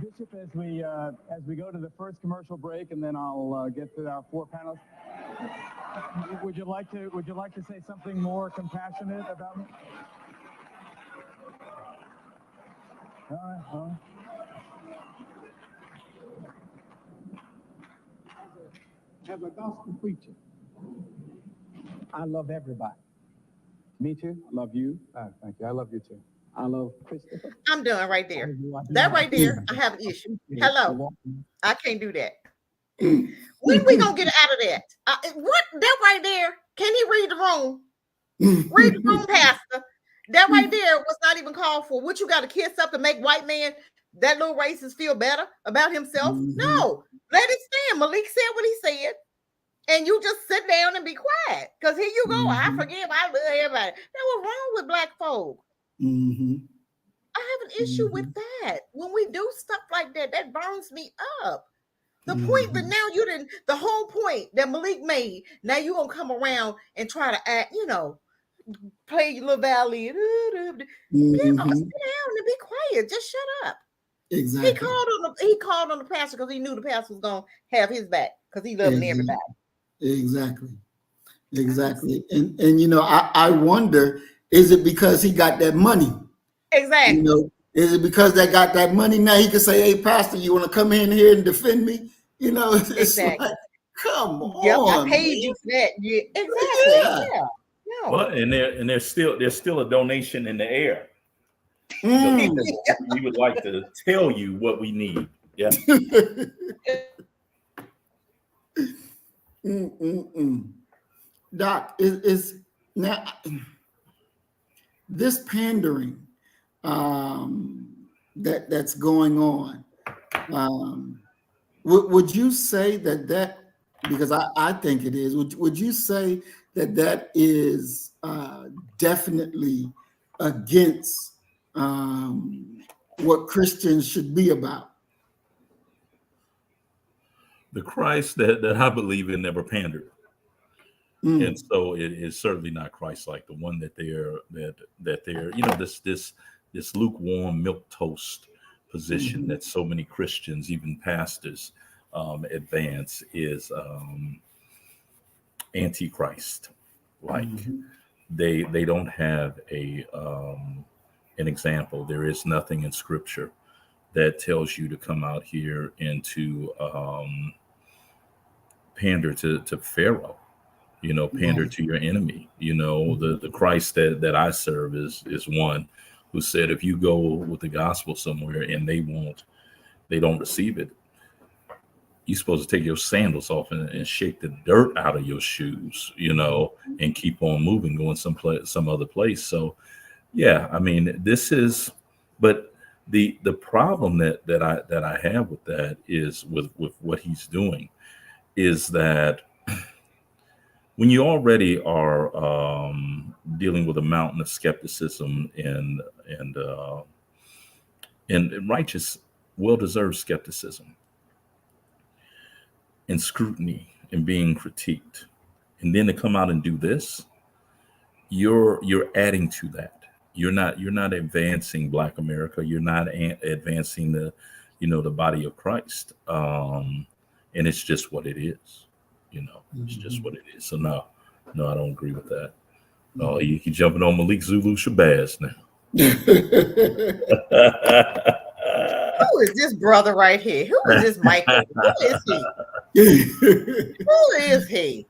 Bishop, as we go to the first commercial break, and then I'll get to our four panelists. Would you like to say something more compassionate about me? All right. As a gospel preacher, I love everybody. Me too. I love you. Thank you. I love you too. I love Christopher. I'm done right there. That right there, I have an issue. Hello. I can't do that. When we gonna get out of that? What that right there? Can he read the room? Read the room, Pastor. That right there was not even called for. What you got to kiss up to make white man, that little racist, feel better about himself? No, let it stand. Malik said what he said, and you just sit down and be quiet. Because here you go. I forgive. I love everybody. That was wrong with black folk. I have an issue with that. When we do stuff like that, that burns me up. The point that now you didn't, the whole point that Malik made, now you're going to come around and try to act, play your little valley. Sit down and be quiet. Just shut up. Exactly. He called on the pastor because he knew the pastor was going to have his back because he loved everybody. Exactly. And I wonder, is it because he got that money? Exactly. Is it because they got that money? Now he can say, "Hey, pastor, you want to come in here and defend me?" It's exactly. like, Come Yep, I on, paid man. you for that. Yeah, exactly. Yeah. Yeah. No. Well, and there's still a donation in the air. Mm. We would like to tell you what we need. Yeah. Doc, is now this pandering that's going on. Would you say that because I think it is? Would you say that is definitely against what Christians should be about? The Christ that I believe in never pandered. And so it is certainly not Christ-like. The one that they're this lukewarm milk toast position that so many Christians, even pastors, advance is antichrist. Like they don't have an example. There is nothing in Scripture that tells you to come out here and to pander to Pharaoh. Pander to your enemy. The Christ that I serve is one who said, if you go with the gospel somewhere and they don't receive it, you're supposed to take your sandals off and shake the dirt out of your shoes, and keep on moving, going some other place. So, yeah, I mean, but the problem that I have with that is with what he's doing is that when you already are dealing with a mountain of skepticism and righteous, well-deserved skepticism and scrutiny and being critiqued, and then to come out and do this, you're adding to that. You're not advancing Black America. You're not advancing the body of Christ. And it's just what it is. It's just what it is. So no, I don't agree with that. Oh, he jumping on Malik Zulu Shabazz now. Who is this brother right here? Who is this Michael? Who is he? Who is he?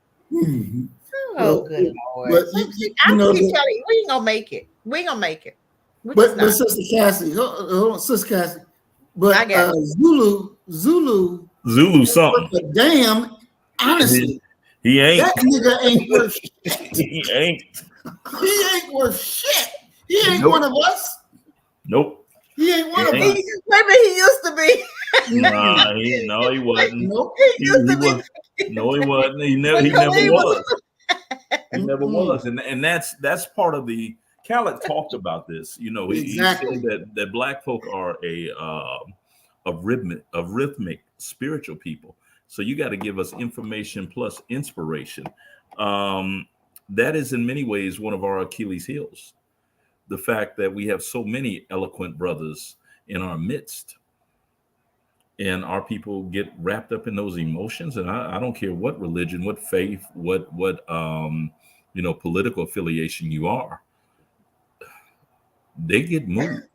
Oh, good Lord. But I keep telling you, we ain't gonna make it. We ain't gonna make it. But Sister Cassie, hold on, Sister Cassie. But I got Zulu something. Damn, honestly, he ain't. That nigga ain't worth shit. He ain't. He ain't worth shit. He ain't one of us. Nope. He ain't one of us. Maybe he used to be. Nah, he wasn't. Nope. He used to be. No, he wasn't. He never was. He never was. And that's part of the Khaled talked about this. He said that Black folk are a rhythmic spiritual people. So you got to give us information plus inspiration. That is in many ways one of our Achilles heels. The fact that we have so many eloquent brothers in our midst, and our people get wrapped up in those emotions. And I don't care what religion, what faith, what political affiliation you are, they get moved.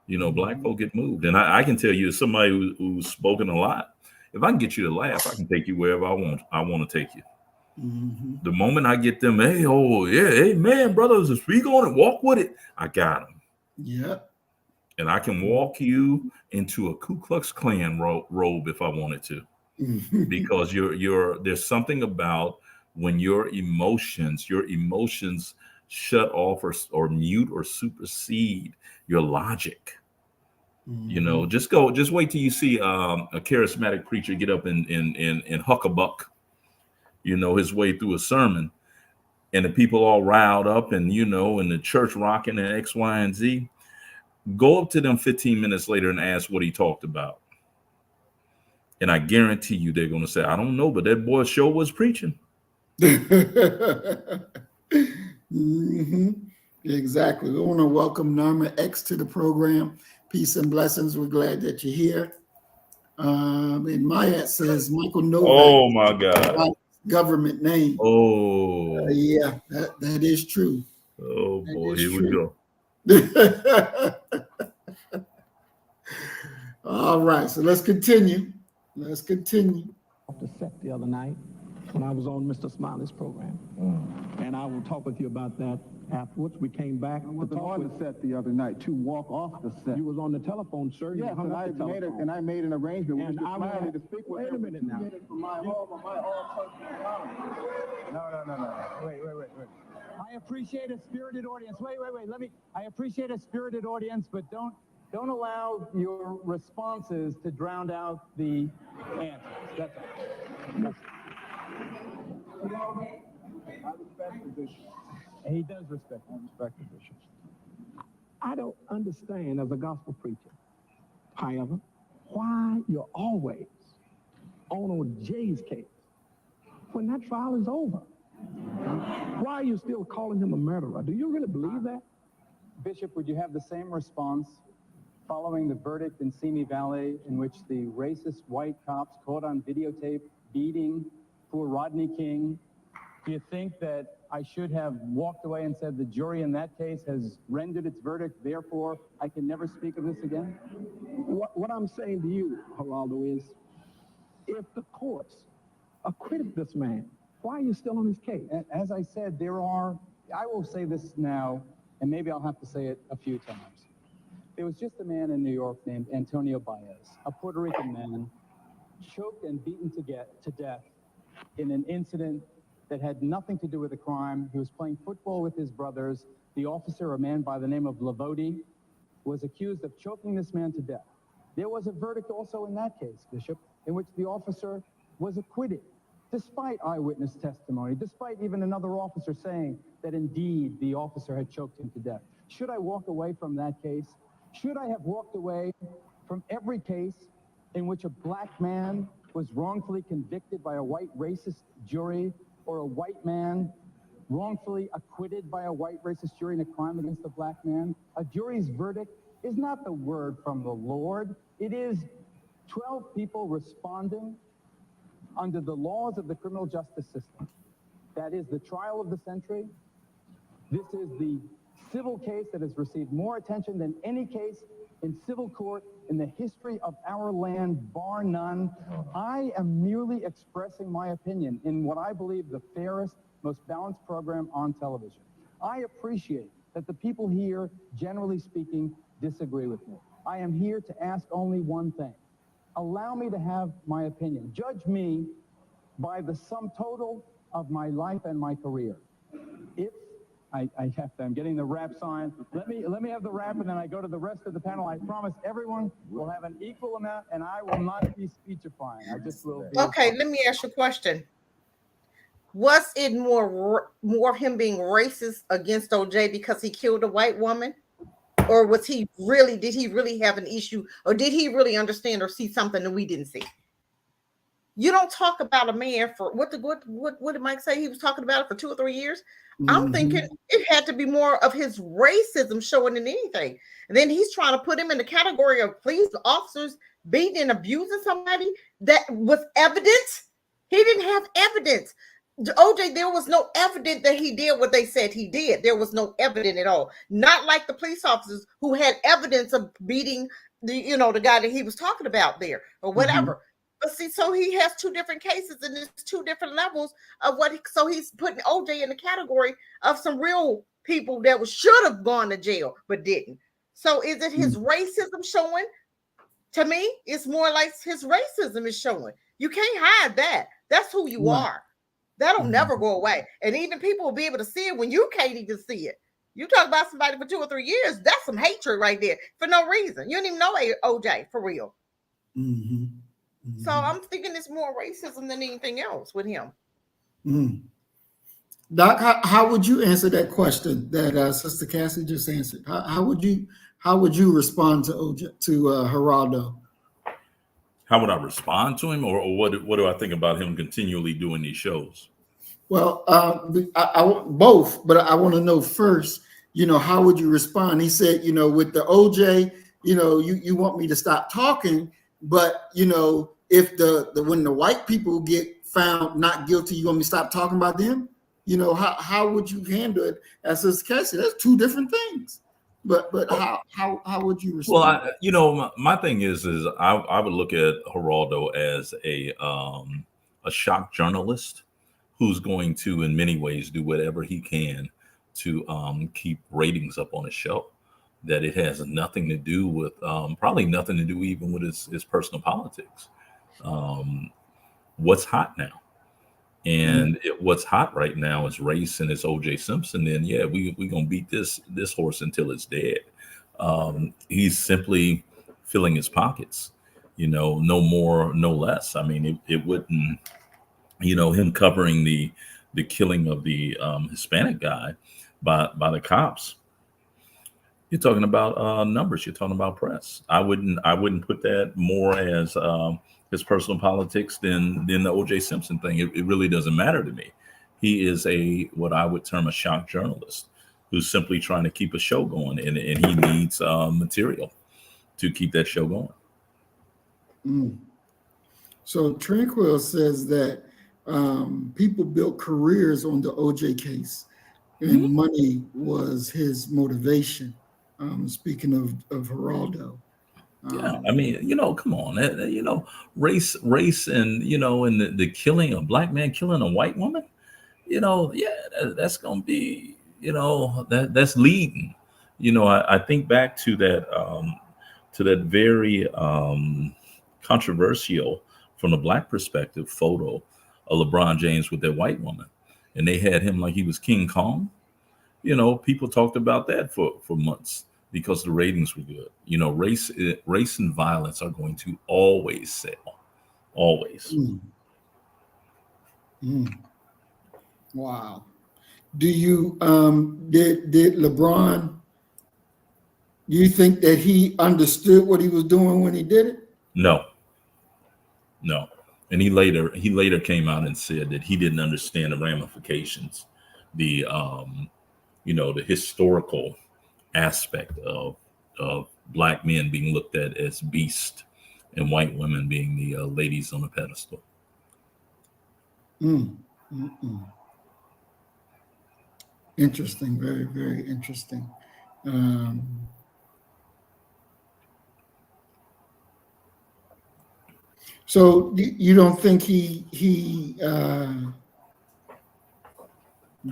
Black folk get moved. And I can tell you, as somebody who's spoken a lot, if I can get you to laugh, I can take you wherever I want to take you. The moment I get them, hey man, brothers, speak on it, walk with it, I got them. Yeah. And I can walk you into a Ku Klux Klan robe if I wanted to, because there's something about when your emotions shut off or mute or supersede your logic. Just wait till you see a charismatic preacher get up and huckabuck, his way through a sermon, and the people all riled up and and the church rocking and X, Y, and Z. Go up to them 15 minutes later and ask what he talked about. And I guarantee you they're going to say, I don't know, but that boy sure was preaching. Exactly. We want to welcome Norma X to the program. Peace and blessings. We're glad that you're here. And Mayat says Michael Novak. Oh my God. Government name. Oh. Yeah, that is true. Oh boy, here we go. All right, so let's continue. off the set the other night when I was on Mr. Smiley's program. And I will talk with you about that afterwards. We came back. I wasn't on the set the other night to walk off the set. You was on the telephone, sir. You Yes, hung and up I the made telephone. and I made an arrangement with And Mr. I Smiley will- to speak with wait him a minute now. from my personal No. Wait. I appreciate a spirited audience. Wait. I appreciate a spirited audience, but don't allow your responses to drown out the answers. That's all. I respect the bishop. And he does respect. I respect the bishop. I don't understand as a gospel preacher, however, why you're always on OJ's case when that trial is over. Why are you still calling him a murderer? Do you really believe that? Bishop, would you have the same response following the verdict in Simi Valley in which the racist white cops caught on videotape beating poor Rodney King? Do you think that I should have walked away and said the jury in that case has rendered its verdict, therefore I can never speak of this again? What I'm saying to you, Geraldo, is if the courts acquitted this man, why are you still on his case? As I said, I will say this now, and maybe I'll have to say it a few times. There was just a man in New York named Antonio Baez, a Puerto Rican man, choked and beaten to death in an incident that had nothing to do with a crime. He was playing football with his brothers. The officer, a man by the name of Lavodi, was accused of choking this man to death. There was a verdict also in that case, Bishop, in which the officer was acquitted, despite eyewitness testimony, despite even another officer saying that indeed the officer had choked him to death. Should I walk away from that case? Should I have walked away from every case in which a black man was wrongfully convicted by a white racist jury, or a white man wrongfully acquitted by a white racist jury in a crime against a black man? A jury's verdict is not the word from the Lord. It is 12 people responding under the laws of the criminal justice system. That is the trial of the century. This is the civil case that has received more attention than any case in civil court in the history of our land, bar none. I am merely expressing my opinion in what I believe the fairest, most balanced program on television. I appreciate that the people here, generally speaking, disagree with me. I am here to ask only one thing. Allow me to have my opinion. Judge me by the sum total of my life and my career. If I'm getting the rap sign. Let me have the rap, and then I go to the rest of the panel. I promise everyone will have an equal amount, and I will not be speechifying. I just will be. Okay, let me ask you a question. Was it more of him being racist against OJ because he killed a white woman? Or did he really have an issue? Or did he really understand or see something that we didn't see? You don't talk about a man for what did Mike say? He was talking about it for 2 or 3 years. Mm-hmm. I'm thinking it had to be more of his racism showing than anything. And then he's trying to put him in the category of police officers beating and abusing somebody that was evidence. He didn't have evidence. OJ, there was no evidence that he did what they said he did. There was no evidence at all. Not like the police officers who had evidence of beating the guy that he was talking about there or whatever. Mm-hmm. But see, so he has 2 different cases and there's 2 different levels of so he's putting OJ in the category of some real people that should have gone to jail but didn't. So is it his racism showing? To me, it's more like his racism is showing. You can't hide that. That's who you are. That'll never go away. And even people will be able to see it when you can't even see it. You talk about somebody for 2 or 3 years, that's some hatred right there for no reason. You don't even know OJ for real. Mm-hmm. So I'm thinking it's more racism than anything else with him. Doc, how would you answer that question that Sister Cassie just answered? How would you respond to Geraldo? How would I respond to him, or what do I think about him continually doing these shows? Well, I both, but I want to know first, how would you respond? He said, with the OJ, you want me to stop talking, but if when the white people get found not guilty, you want me to stop talking about them? How would you handle it? As Sister Cassie, that's 2 different things. But how would you respond? Well, my thing is I would look at Geraldo as a shock journalist who's going to, in many ways, do whatever he can to keep ratings up on his show. That it has nothing to do with, probably nothing to do even with his personal politics. What's hot now? And what's hot right now is race and it's O.J. Simpson. Then yeah, we gonna beat this horse until it's dead. He's simply filling his pockets, no more, no less. I mean, it wouldn't, him covering the killing of the Hispanic guy by the cops. You're talking about numbers. You're talking about press. I wouldn't put that more as his personal politics than the O.J. Simpson thing. It really doesn't matter to me. He is what I would term a shock journalist who's simply trying to keep a show going, and he needs material to keep that show going. So Tranquil says that people built careers on the O.J. case, and money was his motivation. Speaking of Geraldo. Yeah, I mean, come on, race, and and the killing, a black man killing a white woman, that's gonna be, that's leading. I think back to that very controversial, from the black perspective, photo of LeBron James with that white woman, and they had him like he was King Kong. People talked about that for months because the ratings were good. Race and violence are going to always sell, always. Wow. Do you did LeBron? Do you think that he understood what he was doing when he did it? No. And he later came out and said that he didn't understand the ramifications, the the historical aspect of black men being looked at as beasts and white women being the ladies on a pedestal. Interesting, very, very interesting. So you don't think he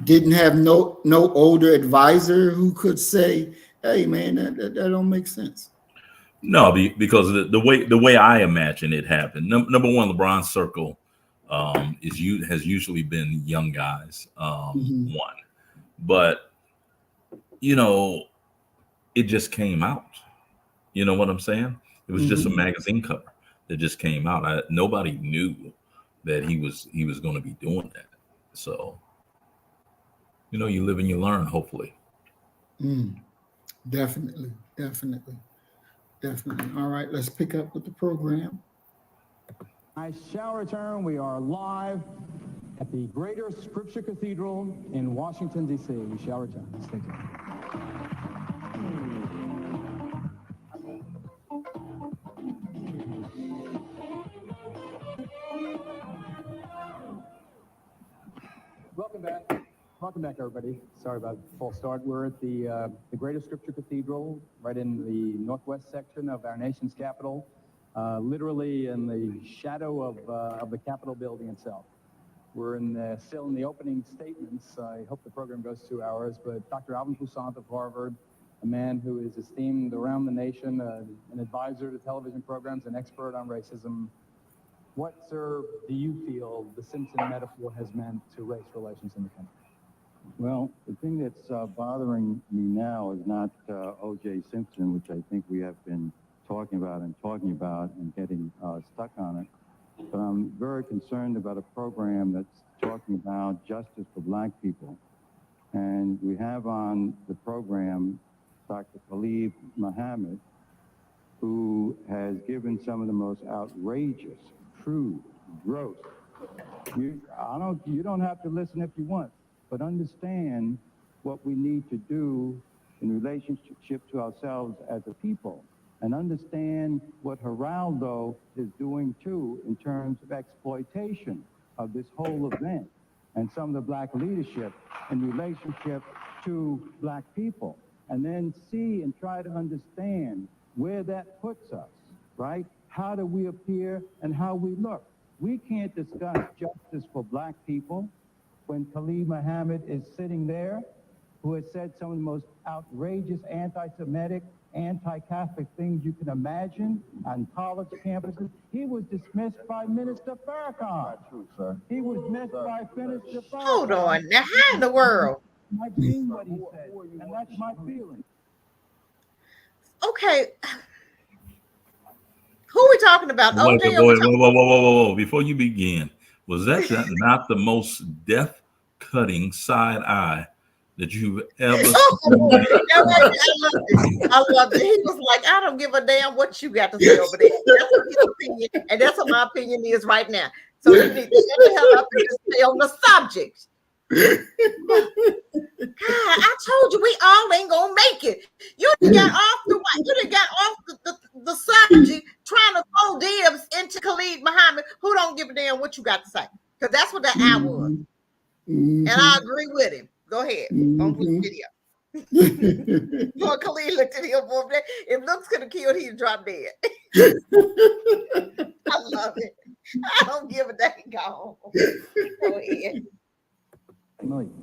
didn't have no older advisor who could say, "Hey, man, that don't make sense"? No, because the way I imagine it happened. Number one, LeBron's circle has usually been young guys. One, but it just came out. You know what I'm saying? It was just a magazine cover that just came out. Nobody knew that he was going to be doing that. So, you live and you learn, hopefully. Definitely. All right, let's pick up with the program. I shall return. We are live at the Greater Scripture Cathedral in Washington, D.C. We shall return. Stay tuned. Welcome back, everybody. Sorry about the false start. We're at the Greater Scripture Cathedral, right in the northwest section of our nation's capital, literally in the shadow of the Capitol building itself. We're still in the opening statements. I hope the program goes 2 hours, but Dr. Alvin Toussaint of Harvard, a man who is esteemed around the nation, an advisor to television programs, an expert on racism. What, sir, do you feel the Simpson metaphor has meant to race relations in the country? Well, the thing that's bothering me now is not O.J. Simpson, which I think we have been talking about and getting stuck on it. But I'm very concerned about a program that's talking about justice for black people. And we have on the program Dr. Khalid Muhammad, who has given some of the most outrageous, crude, gross. You don't have to listen if you want, but understand what we need to do in relationship to ourselves as a people, and understand what Geraldo is doing too in terms of exploitation of this whole event and some of the black leadership in relationship to black people, and then see and try to understand where that puts us, right? How do we appear and how we look? We can't discuss justice for black people when Khalid Muhammad is sitting there, who has said some of the most outrageous anti-Semitic, anti-Catholic things you can imagine on college campuses. He was dismissed by Minister Farrakhan. Not true, sir. He was dismissed by Minister Farrakhan. Hold on. Now, how in the world? I've seen what he said, and that's my feeling. Okay. Who we talking about? Wait, OJ? whoa. Before you begin, was that not the most death-cutting side eye that you've ever seen? I loved it. He was like, I don't give a damn what you got to say over there. That's what his opinion, and that's what my opinion is right now. So you need to shut the hell up and just stay on the subject. God, I told you we all ain't gonna make it. You done got off the the subject trying to throw dibs into Khalid Muhammad, who don't give a damn what you got to say. Because that's what that eye was. And I agree with him. Go ahead. On the video. Boy, Khalid looked at him over there. If looks could have killed, he'd drop dead. I love it. I don't give a dang gone. Go ahead.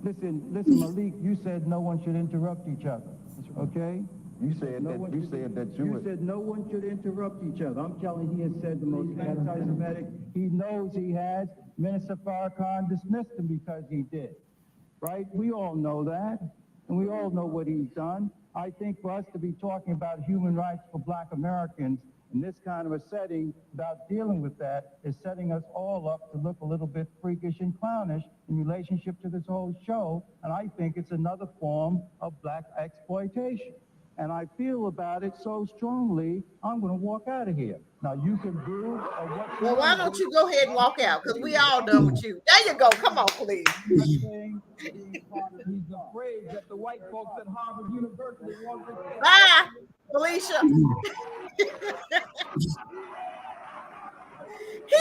Listen, Malik, you said no one should interrupt each other, okay? You said that You said no one should interrupt each other. I'm telling you, he has said the most anti-Semitic. He knows he has. Minister Farrakhan dismissed him because he did, right? We all know that, and we all know what he's done. I think for us to be talking about human rights for black Americans in this kind of a setting about dealing with that is setting us all up to look a little bit freakish and clownish in relationship to this whole show, and I think it's another form of black exploitation. And I feel about it so strongly, I'm going to walk out of here. Now, you can do what you Well, why don't you go ahead and walk out? Because we all done with you. There you go. Come on, please. He's afraid that the white folks at Harvard University want to... Bye, Felicia. He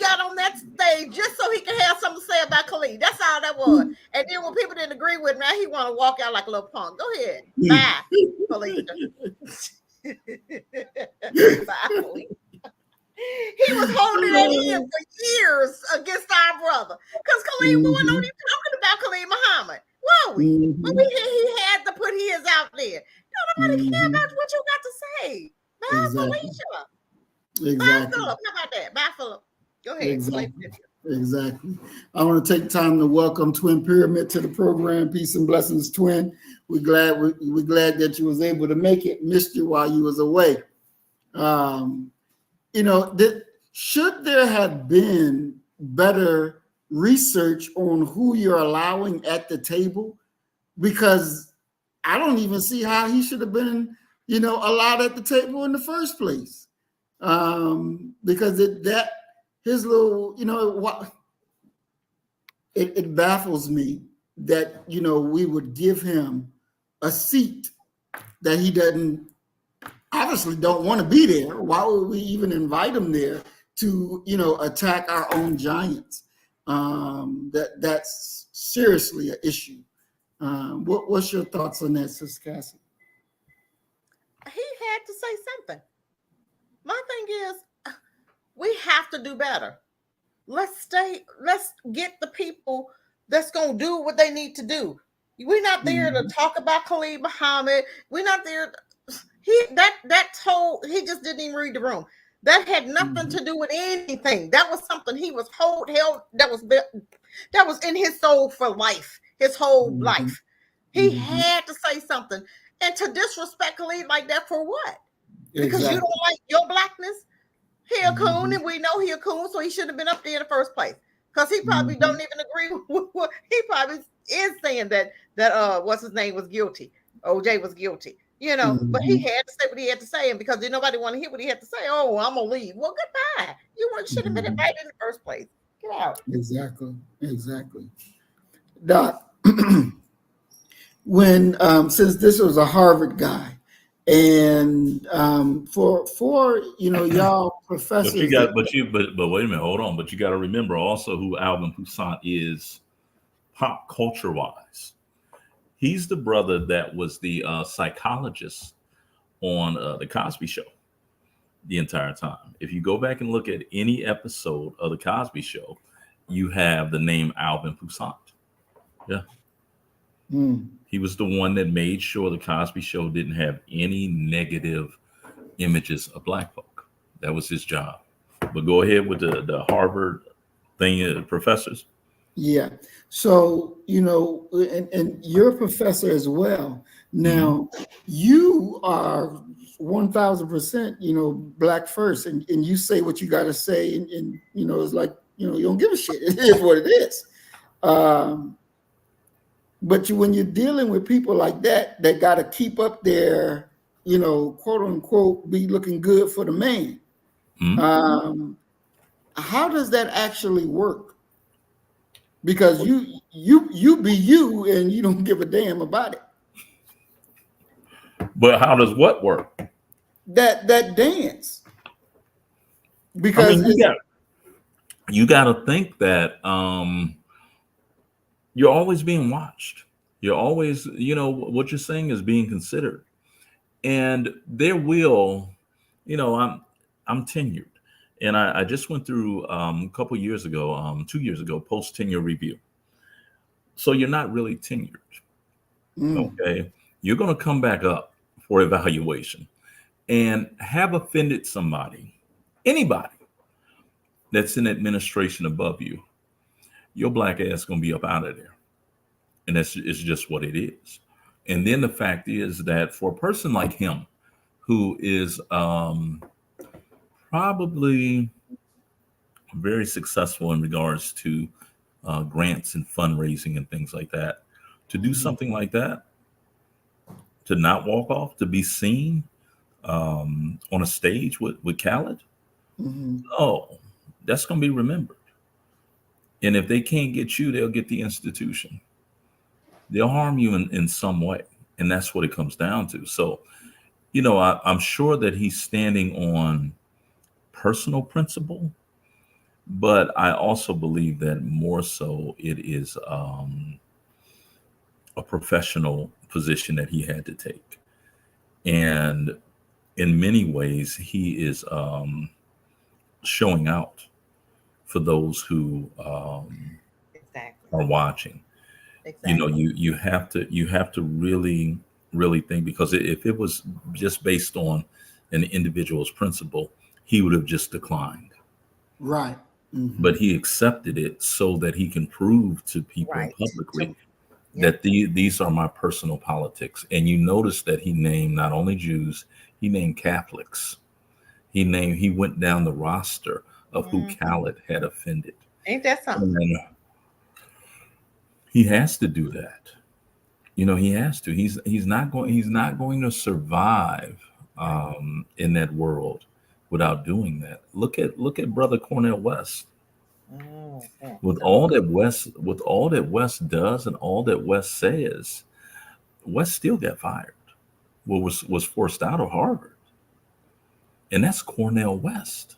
got on that stage just so he could have something to say about Khalid. That's all that was. And then when people didn't agree with him, now he want to walk out like a little punk. Go ahead. Bye, Felicia. Bye, Felicia. He was holding it in for years against our brother. Because Khalid, we weren't even talking about Khalid Muhammad. Were we? But he had to put his out there. Nobody care about what you got to say. Bye, Felicia. Exactly. Bye, Philip. How about that? Bye, Philip. Go ahead. Exactly. I want to take time to welcome Twin Pyramid to the program. Peace and blessings, Twin. We're glad that you was able to make it. Missed you while you was away. Should there have been better research on who you're allowing at the table? Because I don't even see how he should have been, allowed at the table in the first place. Because his little, it baffles me that, we would give him a seat that he obviously don't want to be there. Why would we even invite him there to, attack our own giants? That's seriously an issue. What's your thoughts on that, Sister Cassie? He had to say something. My thing is, we have to do better. Let's get the people that's going to do what they need to do. We're not there to talk about Khalid Muhammad. We're not there. He just didn't even read the room. That had nothing to do with anything. That was something he was held that was in his soul for life, his whole life. He had to say something. And to disrespect Khalid like that for what? Because you don't like your blackness? He a coon, and we know he a coon, so he shouldn't have been up there in the first place. Because he probably don't even agree with what he probably is saying that what's his name was guilty. OJ was guilty. But he had to say what he had to say, and because did nobody want to hear what he had to say, I'm gonna leave. Well, goodbye. You should have been invited in the first place. Get out. Exactly. Doc, when since this was a Harvard guy, and for y'all professors, but wait a minute, hold on. But you got to remember also who Alvin Toussaint is, pop culture wise. He's the brother that was the psychologist on the Cosby Show. the entire time. If you go back and look at any episode of the Cosby Show, you have the name Alvin Toussaint. Yeah. Mm. He was the one that made sure the Cosby Show didn't have any negative images of black folk. That was his job. But go ahead with the Harvard thing, professors. Yeah. So, and you're a professor as well. Now, you are 1000%, black first, and you say what you got to say. And, it's like, you don't give a shit. It is what it is. But when you're dealing with people like that got to keep up their, quote unquote, be looking good for the man. Mm-hmm. How does that actually work? Because you be you and you don't give a damn about it. But how does what work? That dance. Because you got to think that you're always being watched. You're always, what you're saying is being considered. And there will, I'm tenured. And I just went through a couple years ago, 2 years ago, post-tenure review. So you're not really tenured. Okay. You're going to come back up for evaluation and have offended somebody, anybody that's in administration above you. Your black ass going to be up out of there. And it's just what it is. And then the fact is that for a person like him, who is probably very successful in regards to grants and fundraising and things like that, to do something like that, to not walk off, to be seen on a stage with Khaled, oh, that's going to be remembered. And if they can't get you, they'll get the institution. They'll harm you in some way. And that's what it comes down to. So, I'm sure that he's standing on personal principle, but I also believe that more so it is a professional position that he had to take. And in many ways, he is showing out for those who Exactly. are watching. Exactly. You have to really think, because if it was just based on an individual's principle, he would have just declined. Right. But he accepted it so that he can prove to people publicly that these are my personal politics. And you notice that he named not only Jews, he named Catholics. He went down the roster of who Khaled had offended. Ain't that something? And he has to do that. He has to. He's not going to survive in that world without doing that. Look at Brother Cornel West. With all that West does and all that West says, West still got fired. Was forced out of Harvard. And that's Cornel West.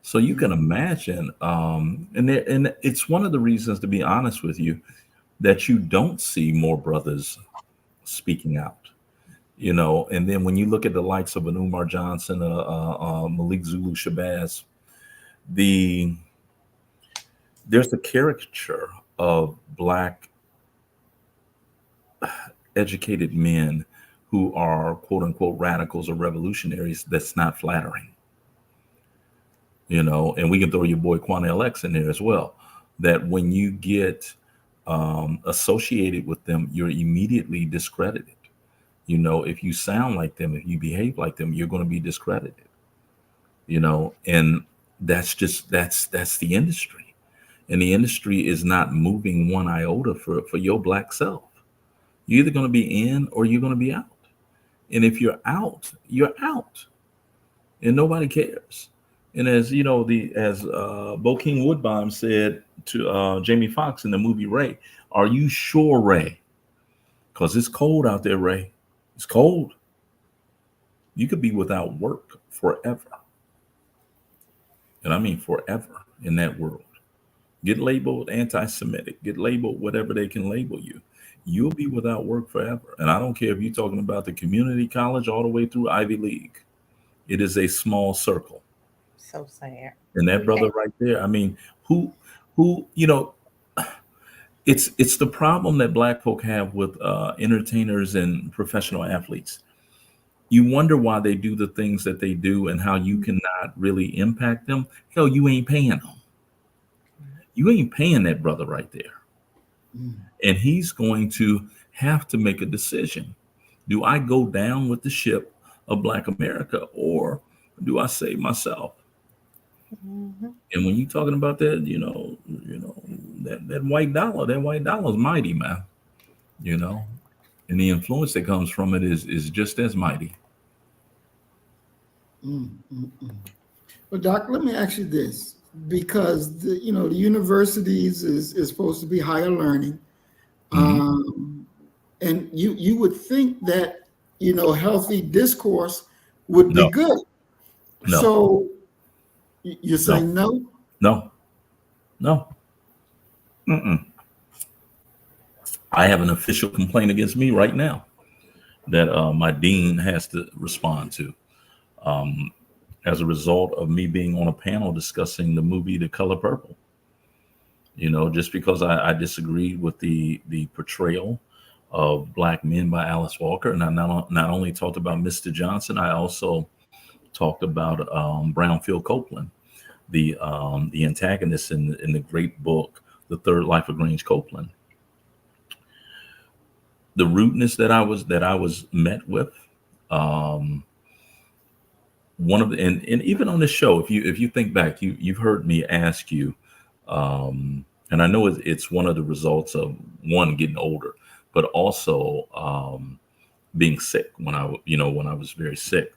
So you can imagine, and it's one of the reasons, to be honest with you, that you don't see more brothers speaking out. And then when you look at the likes of an Umar Johnson, Malik Zulu Shabazz, there's a caricature of black educated men who are quote unquote radicals or revolutionaries that's not flattering. And we can throw your boy Quanell X in there as well, that when you get associated with them, you're immediately discredited. If you sound like them, if you behave like them, you're going to be discredited. And that's the industry. And the industry is not moving one iota for your black self. You're either going to be in or you're going to be out. And if you're out, you're out. And nobody cares. And as Bokeem Woodbine said to Jamie Foxx in the movie Ray, are you sure, Ray? Because it's cold out there, Ray. It's cold. You could be without work forever. And I mean forever in that world. Get labeled anti-Semitic, get labeled whatever they can label you. You'll be without work forever. And I don't care if you're talking about the community college all the way through Ivy League. It is a small circle. So sad. And that brother right there, I mean, who, you know, it's the problem that black folk have with entertainers and professional athletes. You wonder why they do the things that they do and how you cannot really impact them. Hell, you ain't paying them. You ain't paying that brother right there. And he's going to have to make a decision. Do I go down with the ship of Black America, or do I save myself? Mm-hmm. And when you're talking about that, that white dollar is mighty, man. You know, and the influence that comes from it is just as mighty. Well, Doc, let me ask you this, because the universities is supposed to be higher learning, and you would think that healthy discourse would be good. No. So you're saying no? No. Mm-mm. I have an official complaint against me right now that my dean has to respond to, as a result of me being on a panel discussing the movie The Color Purple. Just because I disagreed with the portrayal of Black men by Alice Walker, and I not only talked about Mr. Johnson, I also talked about Brownfield Copeland, the antagonist in the great book The Third Life of Grange Copeland. The rudeness that I was met with, one of the, and even on this show, if you think back, you've heard me ask you, and I know it's one of the results of one, getting older, but also being sick when I was very sick.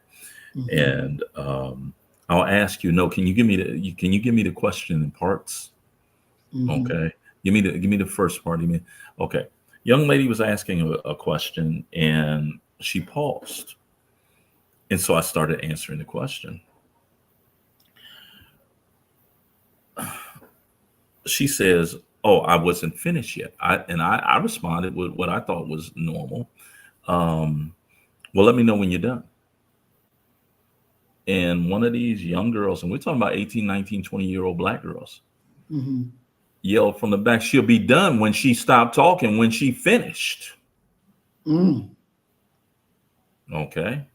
And I'll ask you, can you give me the question in parts? Okay, give me the first part. Okay, young lady was asking a question and she paused, and so I started answering the question. She says, "Oh, I wasn't finished yet." I responded with what I thought was normal. Well, let me know when you're done. And one of these young girls, and we're talking about 18, 19, 20-year-old Black girls, yelled from the back, "She'll be done when she stopped talking, when she finished." Okay.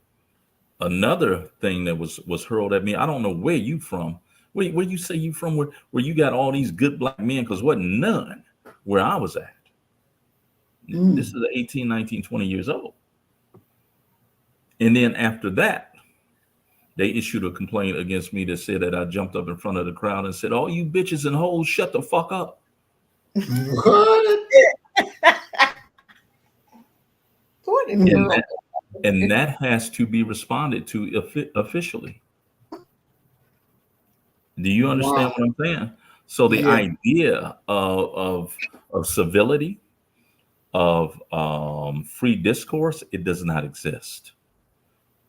Another thing that was hurled at me, I don't know where you from. Where you say you from, where you got all these good Black men, because wasn't none where I was at. This is 18, 19, 20 years old. And then after that, they issued a complaint against me that said that I jumped up in front of the crowd and said, "All you bitches and hoes, shut the fuck up." What? And that has to be responded to officially. Do you understand what I'm saying? So the idea of civility, of free discourse, it does not exist.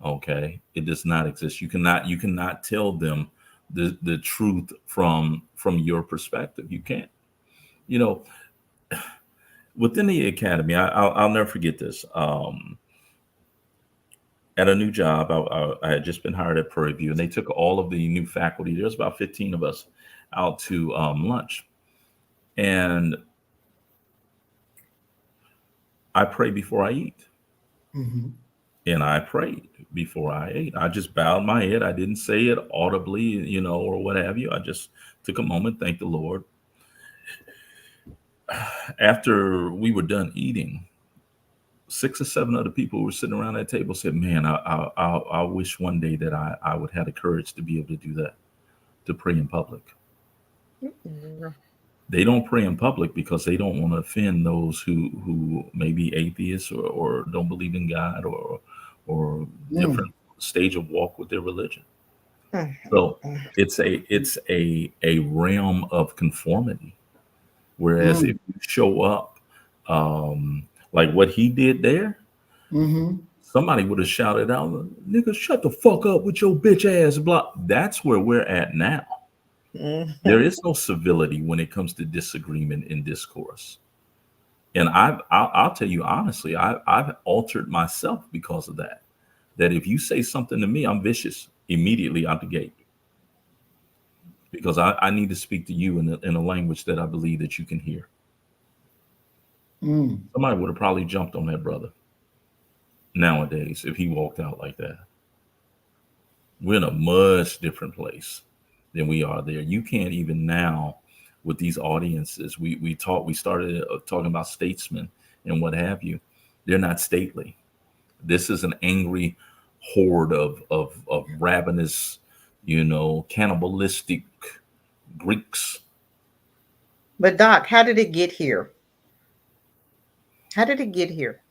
Okay, it does not exist. You cannot tell them the truth from your perspective. You can't. Within the academy, I'll never forget this. At a new job, I had just been hired at Prairie View, and they took all of the new faculty. There's about 15 of us out to lunch, and I pray before I eat. And I prayed before I ate. I just bowed my head. I didn't say it audibly, or what have you. I just took a moment, thanked the Lord. After we were done eating, 6 or 7 other people who were sitting around that table said, "Man, I wish one day that I would have the courage to be able to do that, to pray in public." They don't pray in public because they don't want to offend those who may be atheists or don't believe in God or different stage of walk with their religion. So it's a realm of conformity. Whereas if you show up like what he did there, somebody would have shouted out, "Nigga, shut the fuck up with your bitch ass blah." That's where we're at now. There is no civility when it comes to disagreement in discourse. And I'll tell you honestly, I've altered myself because of that. That if you say something to me, I'm vicious. immediately out the gate, because I need to speak to you in a language that I believe that you can hear. Somebody would have probably jumped on that brother nowadays if he walked out like that. We're in a much different place than we are there. You can't even now with these audiences. We started talking about statesmen and what have you. They're not stately. This is an angry horde of ravenous, cannibalistic Greeks. But Doc, how did it get here? How did it get here?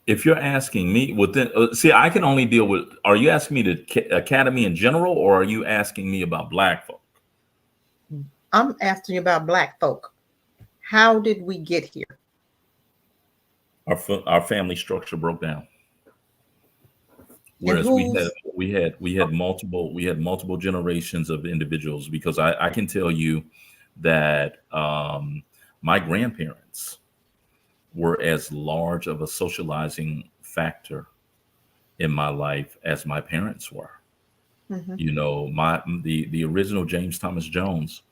If you're asking me within, see, I can only deal with, are you asking me the academy in general, or are you asking me about black folk? I'm asking you about black folk. How did we get here? Our family structure broke down. Whereas we had multiple generations of individuals, because I can tell you that my grandparents were as large of a socializing factor in my life as my parents were. The original James Thomas Jones,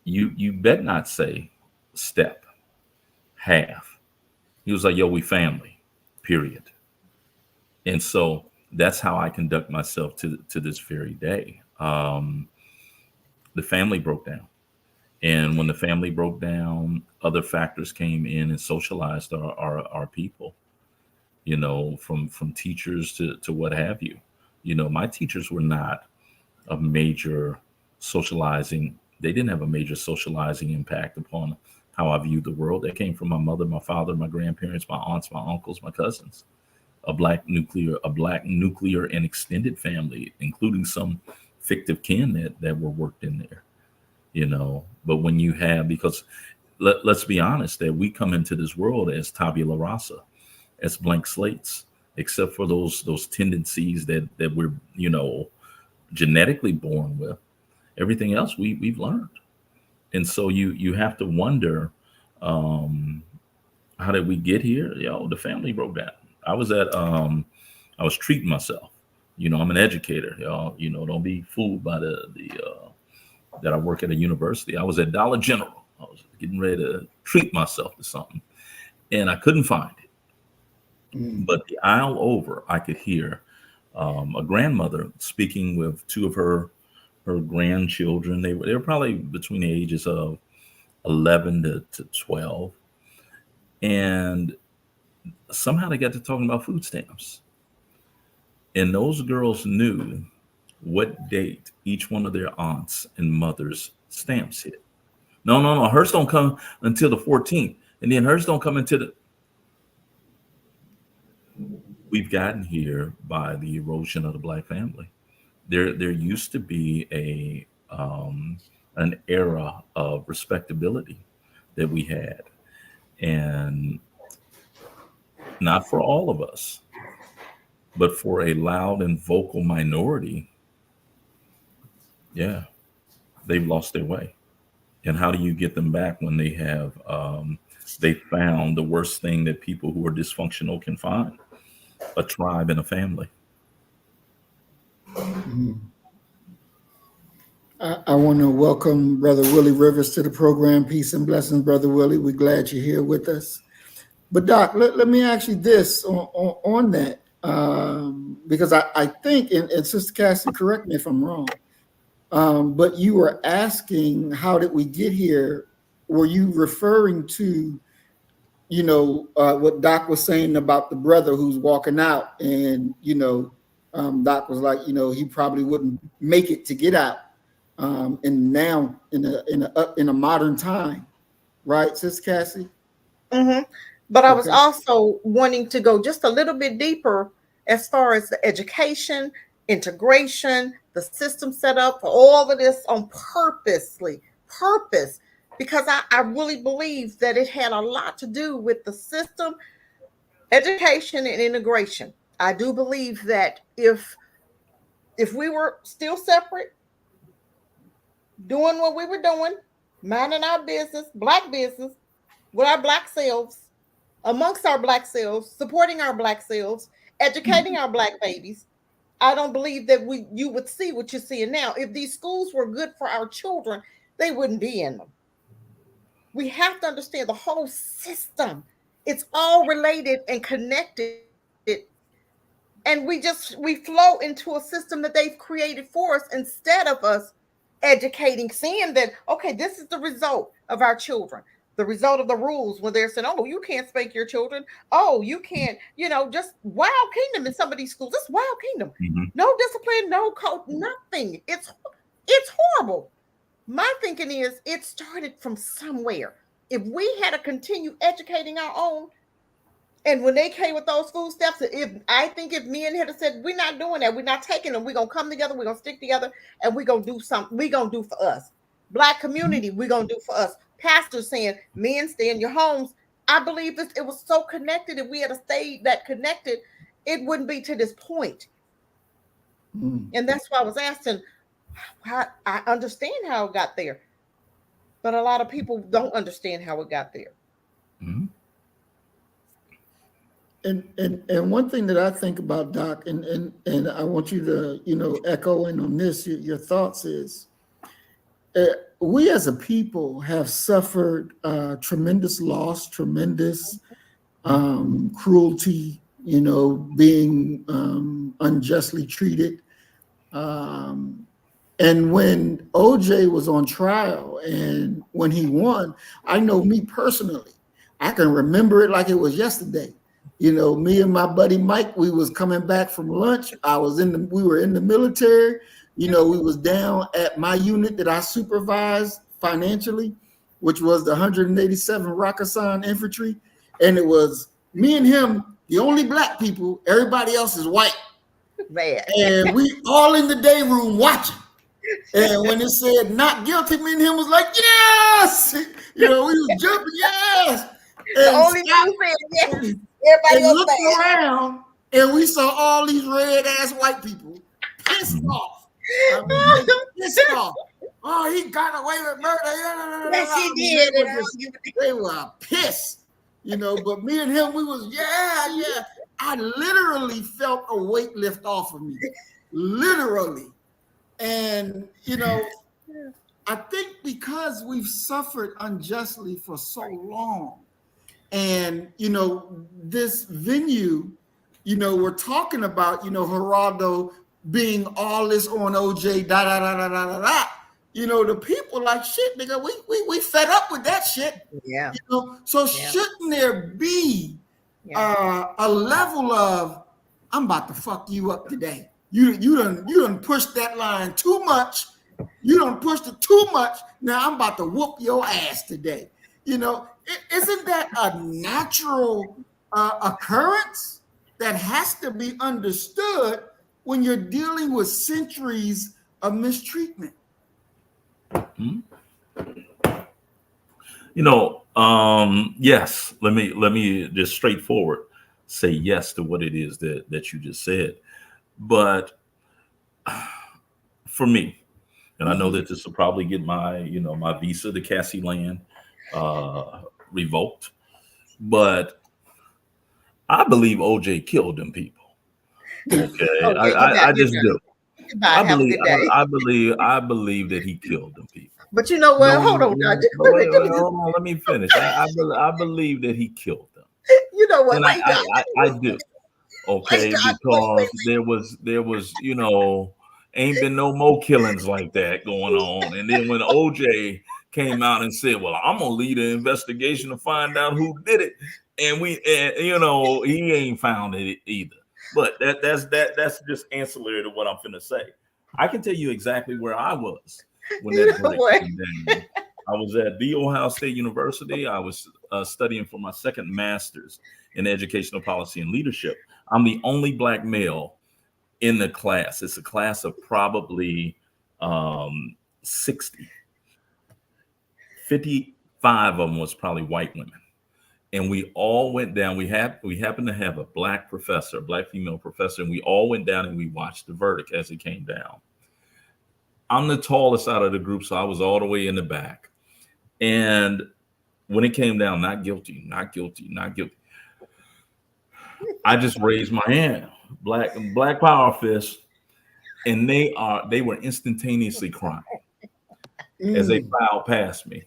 you bet not say step, half. He was like, yo, we family, period. And so that's how I conduct myself to this very day. The family broke down. And when the family broke down, other factors came in and socialized our people, from teachers to what have you. My teachers were not a major socializing. They didn't have a major socializing impact upon how I viewed the world. That came from my mother, my father, my grandparents, my aunts, my uncles, my cousins, a black nuclear and extended family, including some fictive kin that were worked in there. But when you have, because let's be honest, that we come into this world as tabula rasa, as blank slates, except for those tendencies that we're genetically born with. Everything else we've learned. And so you have to wonder, how did we get here? The family broke down. I was treating myself. I'm an educator. Don't be fooled by the that I work at a university. I was at Dollar General. I was getting ready to treat myself to something, and I couldn't find it. But the aisle over, I could hear a grandmother speaking with two of her grandchildren. They were probably between the ages of 11 to 12, and somehow they got to talking about food stamps, and those girls knew what date each one of their aunts and mothers' stamps hit. No, hers don't come until the 14th, and then hers don't come until we've gotten here by the erosion of the black family. There used to be an era of respectability that we had, and not for all of us, but for a loud and vocal minority. Yeah, they've lost their way. And how do you get them back when they have they found the worst thing that people who are dysfunctional can find? A tribe and a family. I want to welcome Brother Willie Rivers to the program. Peace and blessings, Brother Willie. We're glad you're here with us. But Doc, let me ask you this on that, because I think, and Sister Cassie, correct me if I'm wrong, but you were asking, how did we get here? Were you referring to, what Doc was saying about the brother who's walking out, and Doc was like, he probably wouldn't make it to get out, and now in a modern time, right, Sister Cassie? Mm-hmm. But I was also wanting to go just a little bit deeper as far as the education, integration, the system set up for all of this on purpose, because I really believe that it had a lot to do with the system, education, and integration. I do believe that if we were still separate, doing what we were doing, minding our business, black business, with our black selves, amongst our black selves, supporting our black selves, educating our black babies, I don't believe that you would see what you're seeing now. If these schools were good for our children, they wouldn't be in them. We have to understand the whole system. It's all related and connected. And we flow into a system that they've created for us instead of us educating, seeing that, okay, this is the result of our children, the result of the rules when they're saying, oh, you can't spank your children. Oh, you can't, just wild kingdom in some of these schools. It's wild kingdom. Mm-hmm. No discipline, no code, nothing. It's horrible. My thinking is it started from somewhere. If we had to continue educating our own, and when they came with those food steps, if me and him had said, we're not doing that, we're not taking them, we're gonna come together, we're gonna stick together, and we're gonna do something, we're gonna do for us. Black community, we're gonna do for us. Pastors saying, men, stay in your homes. I believe it was so connected. If we had stayed that connected, it wouldn't be to this point. And that's why I was asking, how I understand how it got there, but a lot of people don't understand how it got there. Mm-hmm. And one thing that I think about, Doc, and I want you to echo in on this, your thoughts is, we as a people have suffered tremendous loss, tremendous cruelty, being unjustly treated. And when OJ was on trial and when he won, I know me personally, I can remember it like it was yesterday. Me and my buddy Mike, we was coming back from lunch. We were in the military. We was down at my unit that I supervised financially, which was the 187 Rakkasan Infantry. And it was me and him, the only black people, everybody else is white. Man. And we all in the day room watching. And when it said not guilty, me and him was like, yes! We was jumping, yes! And the only thing said, yes. Everybody and looked around, and we saw all these red-ass white people pissed off. Pissed off. Oh, he got away with murder. Yes, he did. They were pissed, But me and him, we was, yeah. I literally felt a weight lift off of me, literally. And, I think because we've suffered unjustly for so long, and, this venue, we're talking about, Geraldo being all this on OJ, the people like shit, nigga, we fed up with that shit. Yeah. So shouldn't there be a level of, I'm about to fuck you up today. You done pushed that line too much. You done pushed it too much. Now I'm about to whoop your ass today. Isn't that a natural occurrence that has to be understood when you're dealing with centuries of mistreatment? Yes. Let me just straightforward say yes to what it is that you just said. But for me, and I know that this will probably get my visa to Cassie Land revoked, but I believe OJ killed them people. Okay, I just do. I believe that he killed them people. But you know what? Hold on, hold on. Let me finish. I believe that he killed them. You know what? And I do. Okay, because there was ain't been no more killings like that going on. And then when OJ came out and said, well, I'm gonna lead an investigation to find out who did it, and he ain't found it either. But that's just ancillary to what I'm finna say. I can tell you exactly where I was when that verdict came down. I was at The Ohio State University. I was studying for my second master's in educational policy and leadership. I'm the only black male in the class. It's a class of probably 60. 55 of them was probably white women. And we all went down. We happened to have a black professor, a black female professor, and we all went down and we watched the verdict as it came down. I'm the tallest out of the group, so I was all the way in the back. And when it came down, not guilty, not guilty, not guilty, I just raised my hand, black power fist, and they were instantaneously crying as they filed past me.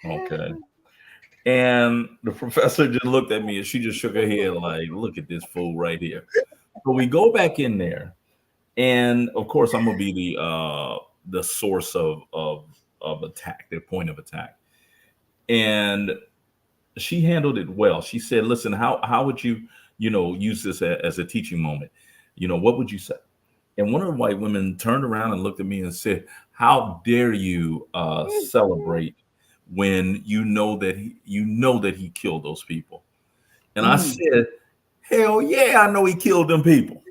Okay. And the professor just looked at me and she just shook her head like, look at this fool right here. So we go back in there, and of course I'm gonna be the source of attack, their point of attack. And she handled it well. She said, listen, how would you, use this as a teaching moment? What would you say? And one of the white women turned around and looked at me and said, how dare you celebrate when you know that he killed those people? And I said, hell yeah, I know he killed them people.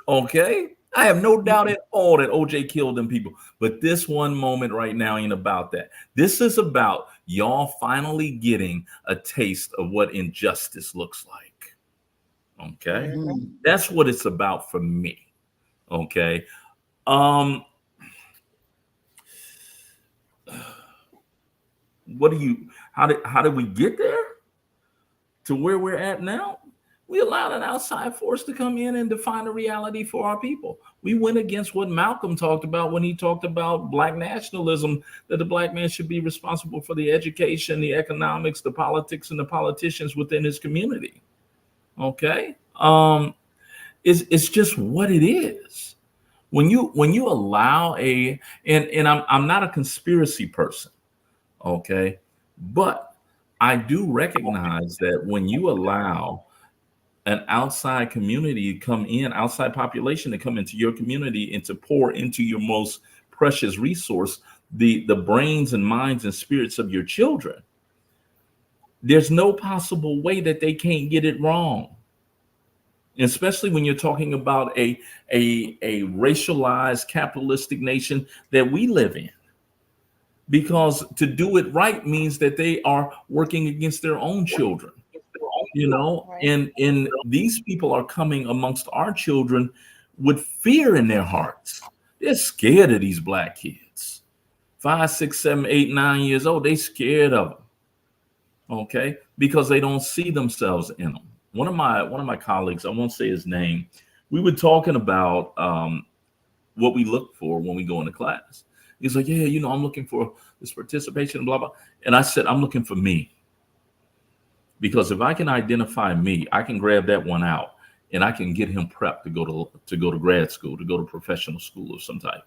Okay. I have no doubt at all that OJ killed them people. But this one moment right now ain't about that. This is about y'all finally getting a taste of what injustice looks like. Okay. That's what it's about for me. Okay. How did we get there to where we're at now? We allowed an outside force to come in and define a reality for our people. We went against what Malcolm talked about when he talked about Black nationalism, that the Black man should be responsible for the education, the economics, the politics, and the politicians within his community. Okay. It's just what it is. When you allow and I'm not a conspiracy person, okay, but I do recognize that when you allow an outside community outside population to come into your community and to pour into your most precious resource, the brains and minds and spirits of your children, there's no possible way that they can't get it wrong. Especially when you're talking about a racialized capitalistic nation that we live in. Because to do it right means that they are working against their own children. And these people are coming amongst our children with fear in their hearts. They're scared of these Black kids. 5, 6, 7, 8, 9 years old, they scared of them. Okay, because they don't see themselves in them. One of my colleagues, I won't say his name, we were talking about what we look for when we go into class. He's like, yeah, I'm looking for this participation, blah blah. And I said, I'm looking for me. Because if I can identify me, I can grab that one out and I can get him prepped to go to grad school, to go to professional school of some type.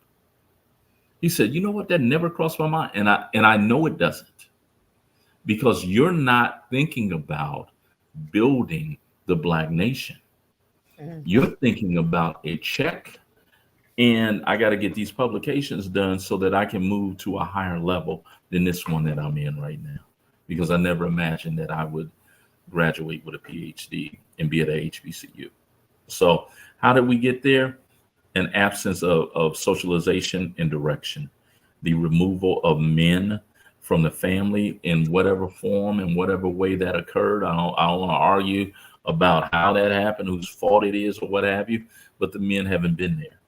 He said, you know what? That never crossed my mind. And I know it doesn't, because you're not thinking about building the Black nation. You're thinking about a check, and I got to get these publications done so that I can move to a higher level than this one that I'm in right now. Because I never imagined that I would graduate with a PhD and be at a HBCU. So how did we get there? An absence of socialization and direction, the removal of men from the family in whatever form and whatever way that occurred. I don't want to argue about how that happened, whose fault it is or what have you, but the men haven't been there.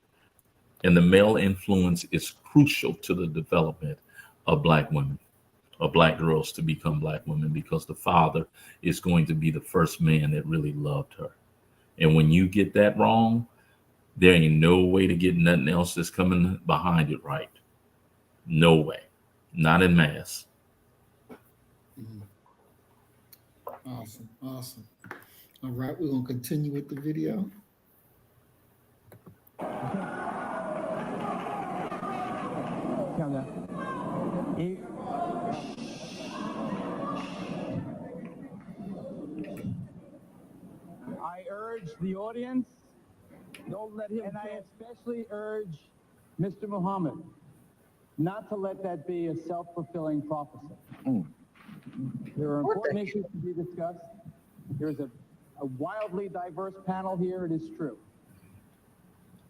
And the male influence is crucial to the development of Black women, of Black girls to become Black women, because the father is going to be the first man that really loved her. And when you get that wrong, there ain't no way to get nothing else that's coming behind it right. No way. Not in mass. Awesome. All right, we're going to continue with the video. I urge the audience, Don't let him. and I especially urge Mr. Muhammad not to let that be a self-fulfilling prophecy. There are important issues to be discussed. There's a wildly diverse panel here, it is true.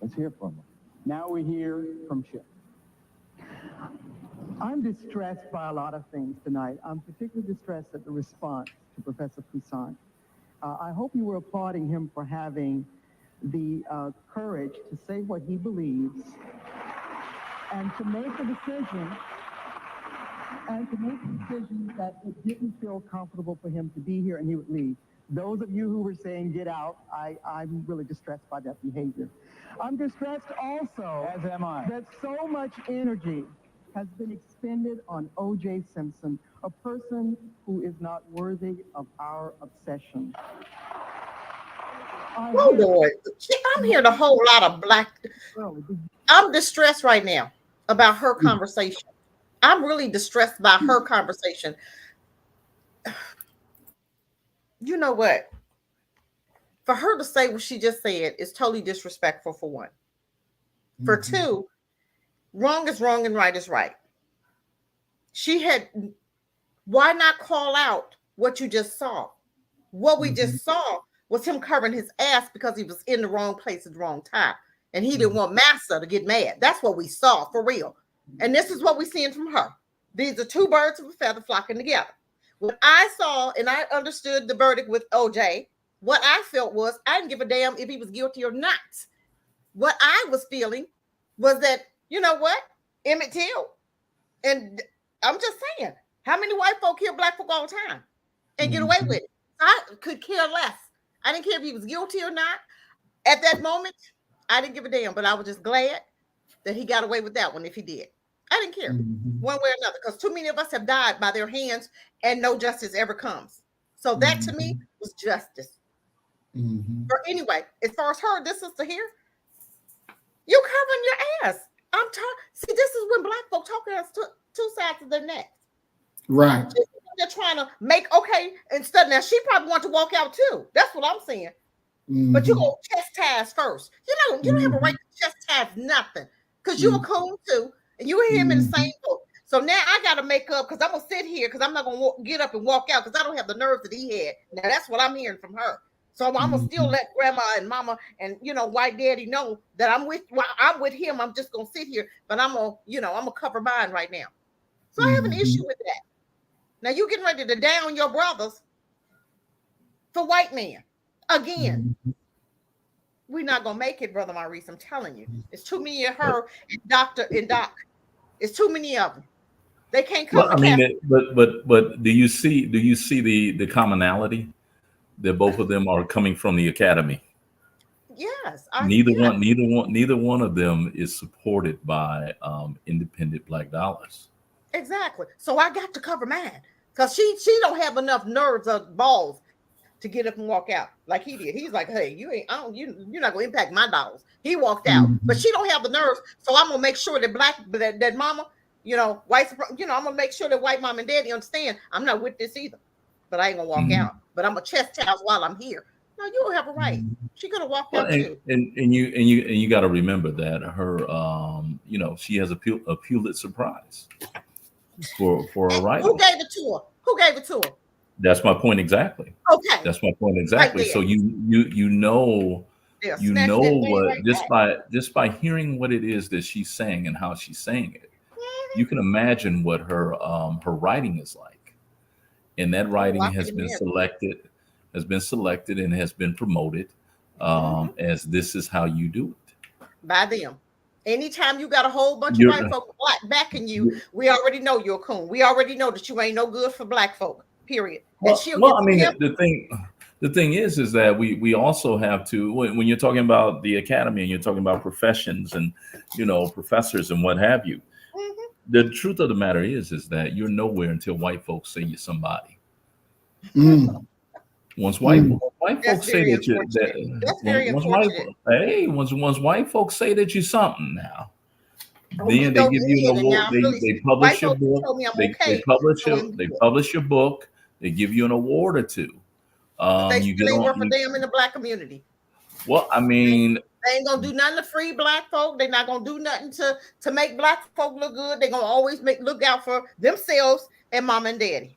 Let's hear from him. Now we hear from Chip. I'm distressed by a lot of things tonight. I'm particularly distressed at the response to Professor Poussin. I hope you were applauding him for having the courage to say what he believes and to make a decision that it didn't feel comfortable for him to be here and he would leave. those of you who were saying get out, I'm really distressed by that behavior. I'm distressed also, As am I. that so much energy has been expended on O.J. Simpson, a person who is not worthy of our obsession. Oh Lord, I'm hearing a whole lot of I'm distressed right now about her conversation. I'm really distressed by her conversation. You know what? For her to say what she just said is totally disrespectful, for one. For two, wrong is wrong and right is right. Why not call out what you just saw? What we just saw was him covering his ass because he was in the wrong place at the wrong time. And he didn't want Massa to get mad. That's what we saw, for real. And this is what we're seeing from her. These are two birds of a feather flocking together. What I saw, and I understood the verdict with OJ, what I felt was I didn't give a damn if he was guilty or not. What I was feeling was that, you know what? Emmett Till. And I'm just saying, how many white folk kill black folk all the time and get away with it? I could care less. I didn't care if he was guilty or not. At that moment, I didn't give a damn, but I was just glad that he got away with that one if he did. I didn't care one way or another, because too many of us have died by their hands and no justice ever comes. So that to me was justice. But anyway, as far as her, this sister here, you covering your ass. See, this is when black folk talking us two sides of their neck. Right. They're trying to make instead. Now she probably want to walk out too. That's what I'm saying. But you go chastise first. You don't have a right to chastise nothing, because you're a coon too, and you hear him in the same boat. So now I got to make up, because I'm gonna sit here, because I'm not gonna get up and walk out, because I don't have the nerves that he had. Now that's what I'm hearing from her. So I'm gonna still let grandma and mama and white daddy know that I'm with him. I'm just gonna sit here, but I'm gonna cover mine right now. So I have an issue with that. Now you getting ready to down your brothers for white men again. We're not gonna make it, Brother Maurice. I'm telling you, it's too many of her and Doc. It's too many of them. They can't come. Well, I mean, but do you see the commonality that both of them are coming from the academy? Yes. Neither one of them is supported by independent black dollars. Exactly. So I got to cover mine, because she don't have enough nerves or balls to get up and walk out like he did. He's like, hey, you're not gonna impact my dollars. He walked out, but she don't have the nerves. So I'm gonna make sure that that mama, white, I'm gonna make sure that white mom and daddy understand I'm not with this either. But I ain't gonna walk out. But I'm a chastise while I'm here. No, you don't have a right. She could have walked out too. And you got to remember that her, she has a Pulitzer Prize for her writing. Who gave it to her? That's my point exactly. Okay. That's my point exactly. Right, so you know what, just by hearing what it is that she's saying and how she's saying it, you can imagine what her writing is like. And that writing has been selected and has been promoted as this is how you do it. By them. Anytime you got a whole bunch of white folk backing you, we already know you're a coon. We already know that you ain't no good for black folk, period. Well, I mean, the thing is that we also have to, when you're talking about the academy and you're talking about professions and, professors and what have you, the truth of the matter is that you're nowhere until white folks say you're somebody. Once white folks say once white folks say that you're something now, then they give you an award. They publish your book. They publish your book. They give you an award or two. They still work for them in the black community. Well, I mean, they ain't gonna do nothing to free black folk. They're not gonna do nothing to make black folk look good. They're gonna always look out for themselves and mom and daddy.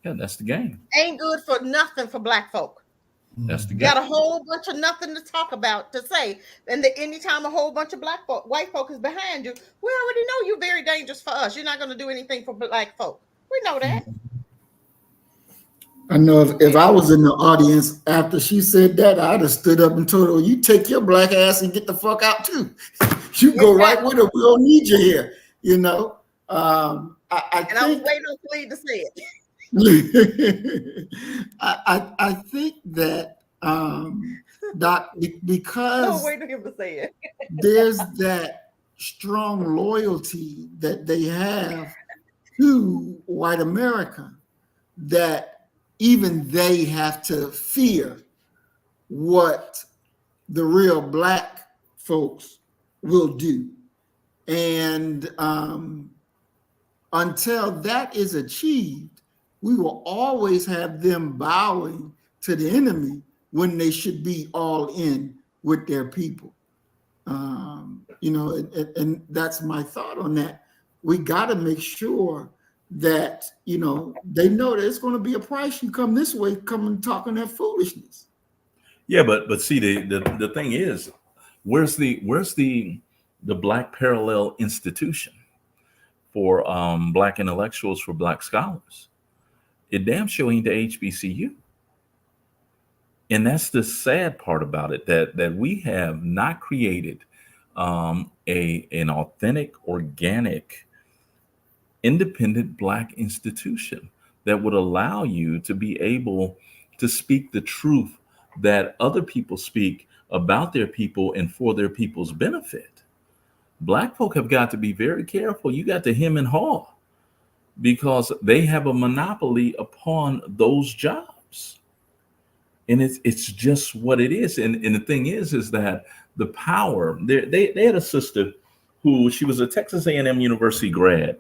Yeah, that's the game. Ain't good for nothing for black folk. That's the game. Got a whole bunch of nothing to talk about, to say. And anytime a whole bunch of white folk is behind you, we already know you're very dangerous for us. You're not going to do anything for black folk. We know that. I know if I was in the audience after she said that, I'd have stood up and told her, you take your black ass and get the fuck out too. You go right with her. We don't need you here. I was waiting on Khalid to say it. I think that Doc, No, because wait for him to say it. there's that strong loyalty that they have to white America, that even they have to fear what the real black folks will do. And until that is achieved, we will always have them bowing to the enemy when they should be all in with their people. And that's my thought on that. We got to make sure that, they know that it's going to be a price. You come this way, come and talking that foolishness. Yeah, but see, the thing is, where's the Black Parallel Institution for Black intellectuals, for Black scholars? It damn sure ain't the HBCU. And that's the sad part about it, that we have not created an authentic, organic, independent Black institution that would allow you to be able to speak the truth that other people speak about their people and for their people's benefit. Black folk have got to be very careful. You got to hem and haw, because they have a monopoly upon those jobs. And it's just what it is. And the thing is that the power, they had a sister who, she was a Texas A&M University grad.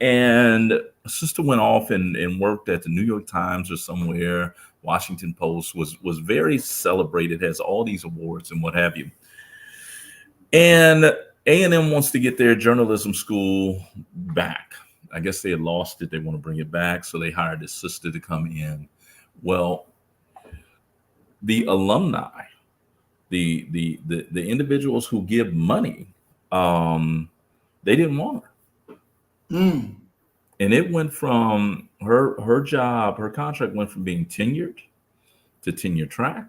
And a sister went off and worked at the New York Times or somewhere, Washington Post, was very celebrated, has all these awards and what have you. And A&M wants to get their journalism school back. I guess they had lost it. They want to bring it back. So they hired this sister to come in. Well, the alumni, the individuals who give money, they didn't want her. And it went from her job, her contract went from being tenured to tenure track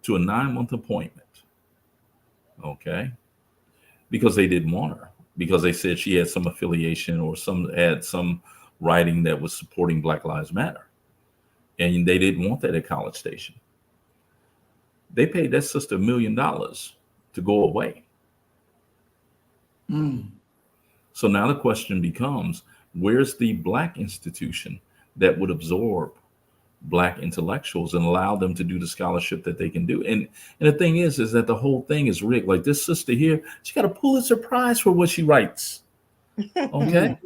to a 9-month appointment. Okay. Because they didn't want her, because they said she had some affiliation or had some writing that was supporting Black Lives Matter. And they didn't want that at College Station. They paid that sister $1 million to go away. So now the question becomes, where's the Black institution that would absorb Black intellectuals and allow them to do the scholarship that they can do? And the thing is that the whole thing is rigged. Like this sister here, she got a Pulitzer Prize for what she writes. Okay.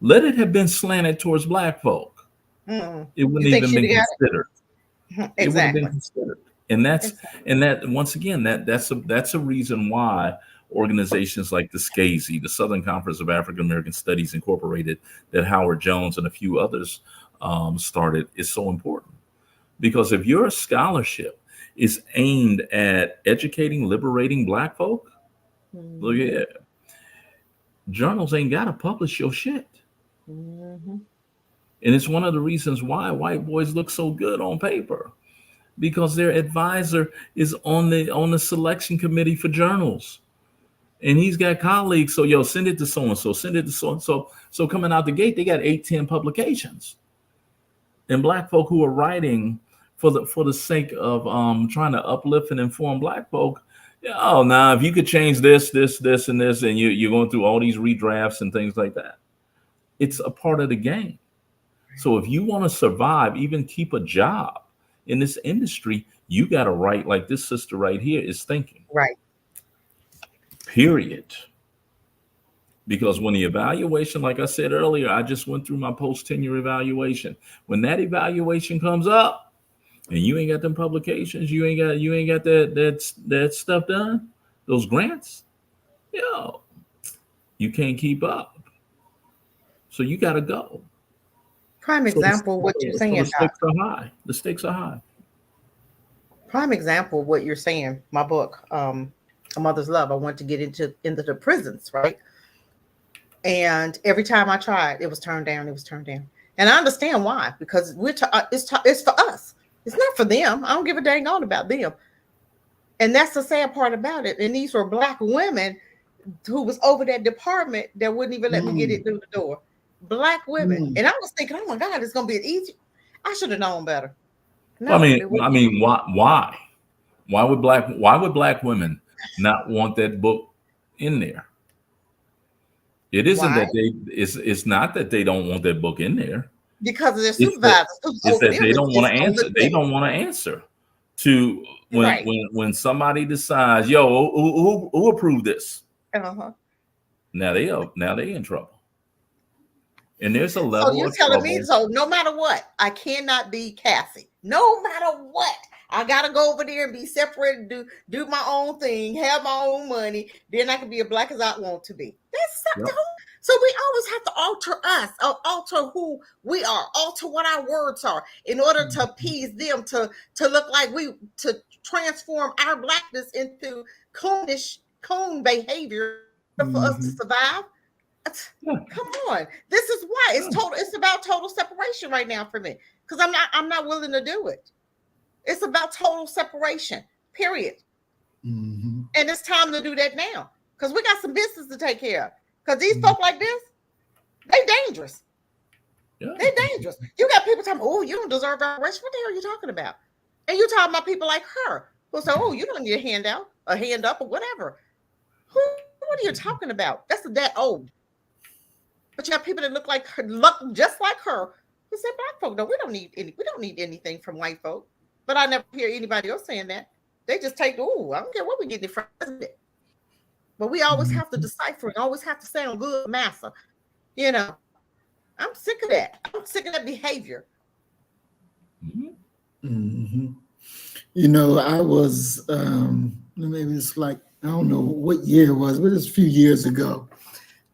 Let it have been slanted towards Black folk. It wouldn't even been considered. Exactly. It would have been considered. And that once again, that's a reason why organizations like the SCASI, the Southern Conference of African American Studies Incorporated, that Howard Jones and a few others started, is so important. Because if your scholarship is aimed at educating, liberating Black folk, look at it. Journals ain't got to publish your shit. And it's one of the reasons why white boys look so good on paper, because their advisor is on the selection committee for journals. And he's got colleagues. So, send it to so-and-so, send it to so-and-so. So coming out the gate, they got 8-10 publications. And Black folk who are writing for the sake of trying to uplift and inform Black folk, if you could change this, and this, and you're going through all these redrafts and things like that. It's a part of the game. So if you want to survive, even keep a job in this industry, you got to write like this sister right here is thinking. Right. Period. Because when the evaluation, like I said earlier, I just went through my post-tenure evaluation. When that evaluation comes up and you ain't got them publications, you ain't got that stuff done, those grants, you can't keep up. So you got to go. Prime example of what you're saying. The stakes are high. The stakes are high. Prime example of what you're saying. My book, A Mother's Love. I want to get into the prisons, right? And every time I tried, it was turned down. It was turned down. And I understand why, because it's for us. It's not for them. I don't give a dang on about them. And that's the sad part about it. And these were Black women who was over that department that wouldn't even let me get it through the door. black women. And I was thinking, oh my God, it's gonna be easy. I should have known better. No, I mean, why? Why would black women not want that book in there? It isn't that it's not that they don't want that book in there. Because of their supervisors. It's that they don't want to answer. They don't want to answer to when somebody decides, yo, who approved this? Now they in trouble. And there's a level. So you're telling me, so no matter what, I cannot be Cassie. No matter what, I gotta go over there and be separated, do my own thing, have my own money. Then I can be as black as I want to be. That's so we always have to alter us, alter who we are, alter what our words are, in order to appease them, to look like to transform our blackness into coon behavior for us to survive. Come on, this is why it's about total separation right now for me, because I'm not willing to do it. It's about total separation, period. And it's time to do that now, because we got some business to take care of. Because these folk like this, they dangerous. They're dangerous. You got people talking, oh, you don't deserve reparations. What the hell are you talking about? And you're talking about people like her who say, oh, you don't need a handout, a hand up, or whatever. What are you talking about? That's that old. But you have people that look just like her who say, black folk, no, we don't need anything from white folk. But I never hear anybody else saying that. They just take, oh, I don't care what we get from it. But we always have to decipher and always have to sound good, massa. You know, I'm sick of that. I'm sick of that behavior. You know, I was, maybe it's like, I don't know what year it was, but it's a few years ago.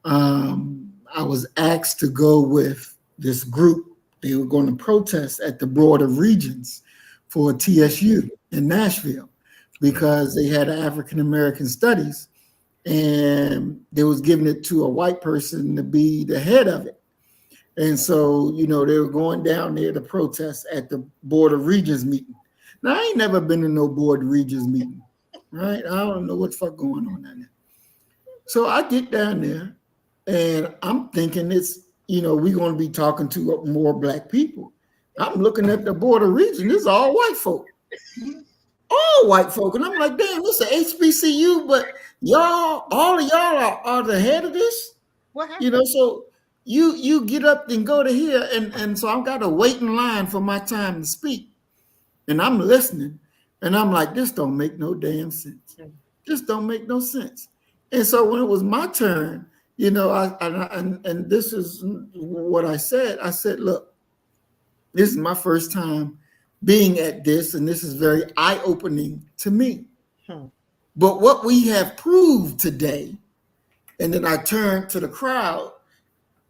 I was asked to go with this group. They were going to protest at the Board of Regents for TSU in Nashville because they had African-American studies. And they was giving it to a white person to be the head of it. And so, you know, they were going down there to protest at the Board of Regents meeting. Now, I ain't never been to no Board of Regents meeting, right? I don't know what the fuck going on down there. So I get down there and I'm thinking it's, you know, we're going to be talking to more black people. I'm looking at the Board of Regents, it's all white folk. All white folk. And I'm like, damn, this is a HBCU, but y'all, all of y'all are the head of this. What happened? You know, so you get up and go to here, and so I've got to wait in line for my time to speak. And I'm listening, and I'm like, this don't make no damn sense. This don't make no sense. And so when it was my turn, you know, and this is what I said. I said, look, this is my first time being at this, and this is very eye-opening to me. But what we have proved today, and then I turned to the crowd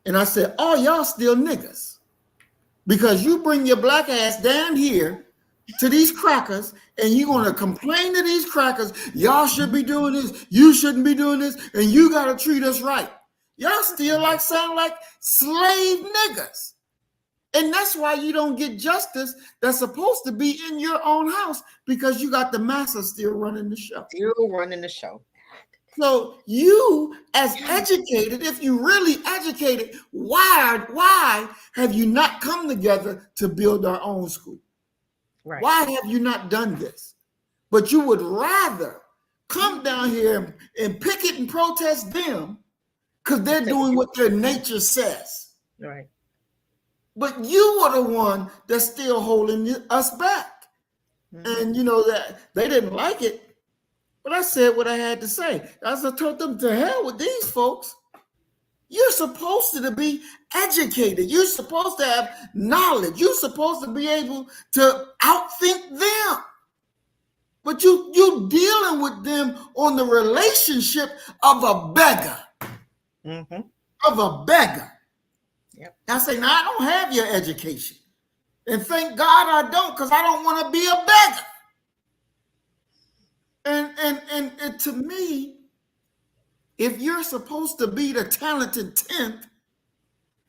and I said, oh, y'all still niggas. Because you bring your black ass down here to these crackers and you're going to complain to these crackers, y'all should be doing this, you shouldn't be doing this, and you got to treat us right. Y'all still sound like slave niggas. And that's why you don't get justice that's supposed to be in your own house, because you got the massa still running the show. So you, as educated, if you really educated, why have you not come together to build our own school? Right. Why have you not done this? But you would rather come down here and picket and protest them because they're doing what their nature says. Right. But you were the one that's still holding us back. And you know that they didn't like it, but I said what I had to say. As I told them, to hell with these folks. You're supposed to be educated. You're supposed to have knowledge. You're supposed to be able to outthink them. But you dealing with them on the relationship of a beggar. Of a beggar. Yep. I say, now I don't have your education. And thank God I don't, because I don't want to be a beggar. And to me, if you're supposed to be the talented 10th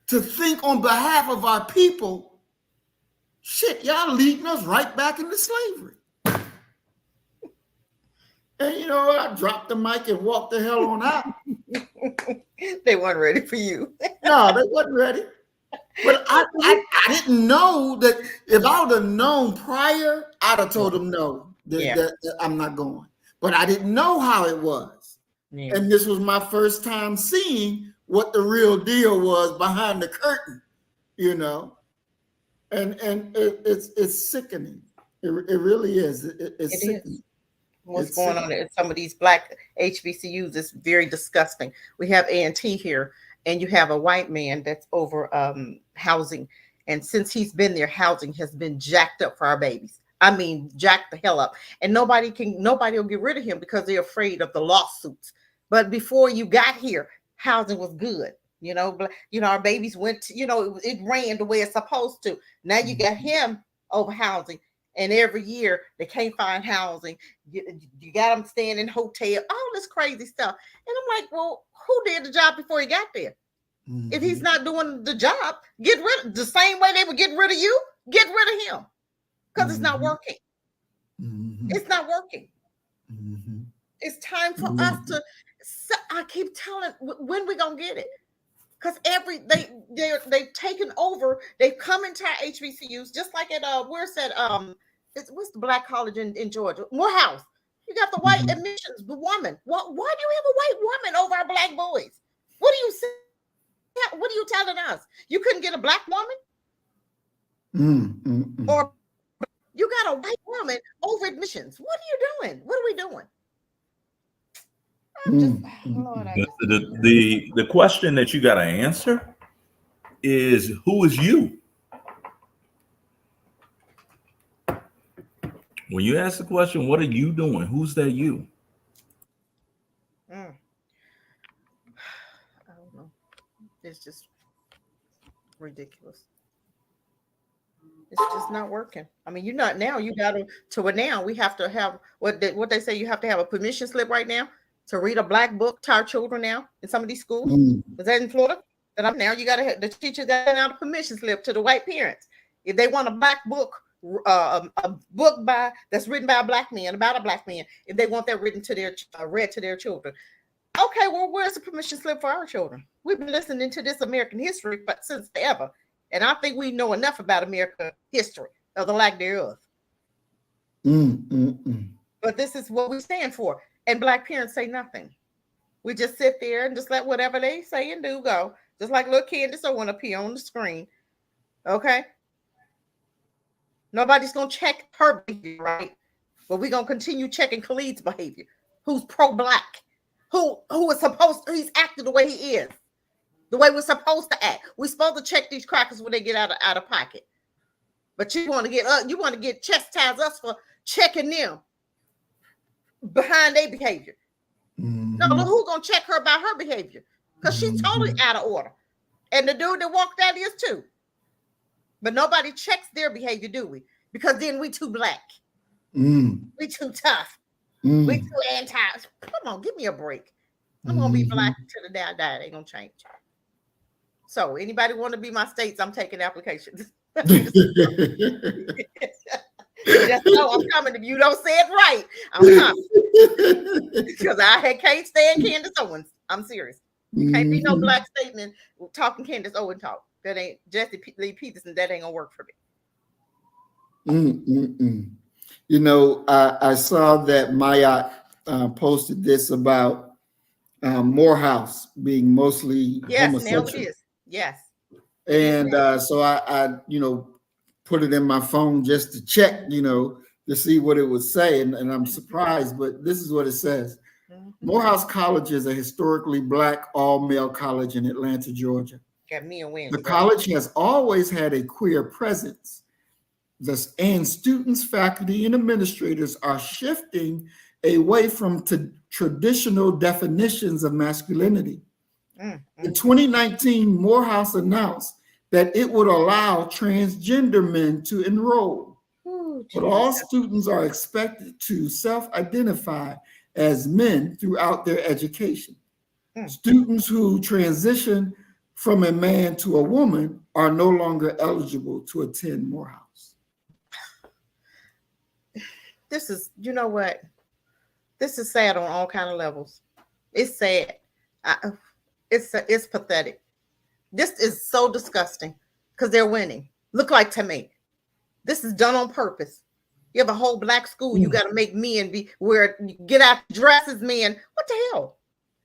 to think on behalf of our people, shit, y'all leading us right back into slavery. And you know, I dropped the mic and walked the hell on out. They weren't ready for you. No, they wasn't ready. But I didn't know that. If I would have known prior, I'd have told them no, that I'm not going. But I didn't know how it was. Yeah. And this was my first time seeing what the real deal was behind the curtain, you know. And it's sickening. It really is. It's sickening. What's going on at some of these black HBCUs is very disgusting. We have A&T here, and you have a white man that's over housing. And since he's been there, housing has been jacked up for our babies. I mean, jacked the hell up. And nobody will get rid of him because they're afraid of the lawsuits. But before you got here, housing was good. You know, our babies went to, it ran the way it's supposed to. Now you got him over housing. And every year they can't find housing. You got them staying in hotel, all this crazy stuff. And I'm like, well, who did the job before he got there? Mm-hmm. If he's not doing the job, get rid of the same way they were getting rid of you, get rid of him. Because it's not working. Mm-hmm. It's not working. Mm-hmm. It's time for us to, I keep telling, when we gonna get it? Because they've taken over, they've come into our HBCUs, just like at where's that what's the black college in Georgia? Morehouse. You got the white admissions, the woman. Why do you have a white woman over our black boys? What do you say? What are you telling us? You couldn't get a black woman? Or you got a white woman over admissions. What are you doing? What are we doing? The question that you got to answer is, who is you? When you ask the question, what are you doing? Who's that you? I don't know. It's just ridiculous. It's just not working. I mean, you're not now. You got to now. We have to have what they say. You have to have a permission slip right now to read a black book to our children now in some of these schools. Is that in Florida? That I'm now. You got to have the teachers got out a permission slip to the white parents if they want a black book. A book that's written by a black man about a black man, if they want that written to their read to their children. Okay, well, where's the permission slip for our children? We've been listening to this American history since ever, and I think we know enough about American history or the lack thereof. But this is what we stand for, and black parents say nothing. We just sit there and just let whatever they say and do go, just like little Candace Owen up here on the screen. Okay. Nobody's going to check her behavior, right? But we're going to continue checking Khalid's behavior, who's pro-black, who is he's acting the way he is, the way we're supposed to act. We're supposed to check these crackers when they get out of pocket. But you want to get chastise us for checking them behind their behavior. No, who's going to check her about her behavior? Because she's totally out of order. And the dude that walked out is too. But nobody checks their behavior, do we? Because then we too black. We too tough. We too anti. Come on, give me a break. I'm going to be black till the day I die. It ain't going to change. So anybody want to be my states, I'm taking applications. Just know I'm coming. If you don't say it right, I'm coming. Because I can't stand Candace Owens. I'm serious. You can't be no black statement talking Candace Owens talk. That ain't Jesse Lee Peterson. That ain't gonna work for me. You know, I saw that Maya posted this about Morehouse being mostly homosexual. Now it is. Yes. And so I put it in my phone just to check, to see what it would say. And I'm surprised, but this is what it says. Morehouse College is a historically black all-male college in Atlanta, Georgia. Got me a win. The college has always had a queer presence. And students, faculty, and administrators are shifting away from traditional definitions of masculinity. In 2019, Morehouse announced that it would allow transgender men to enroll. But all students are expected to self-identify as men throughout their education. Students who transition from a man to a woman are no longer eligible to attend Morehouse. This is, you know what? This is sad on all kind of levels. It's sad. It's pathetic. This is so disgusting because they're winning. Look like to me. This is done on purpose. You have a whole black school. You got to make men get out dressed as men. What the hell?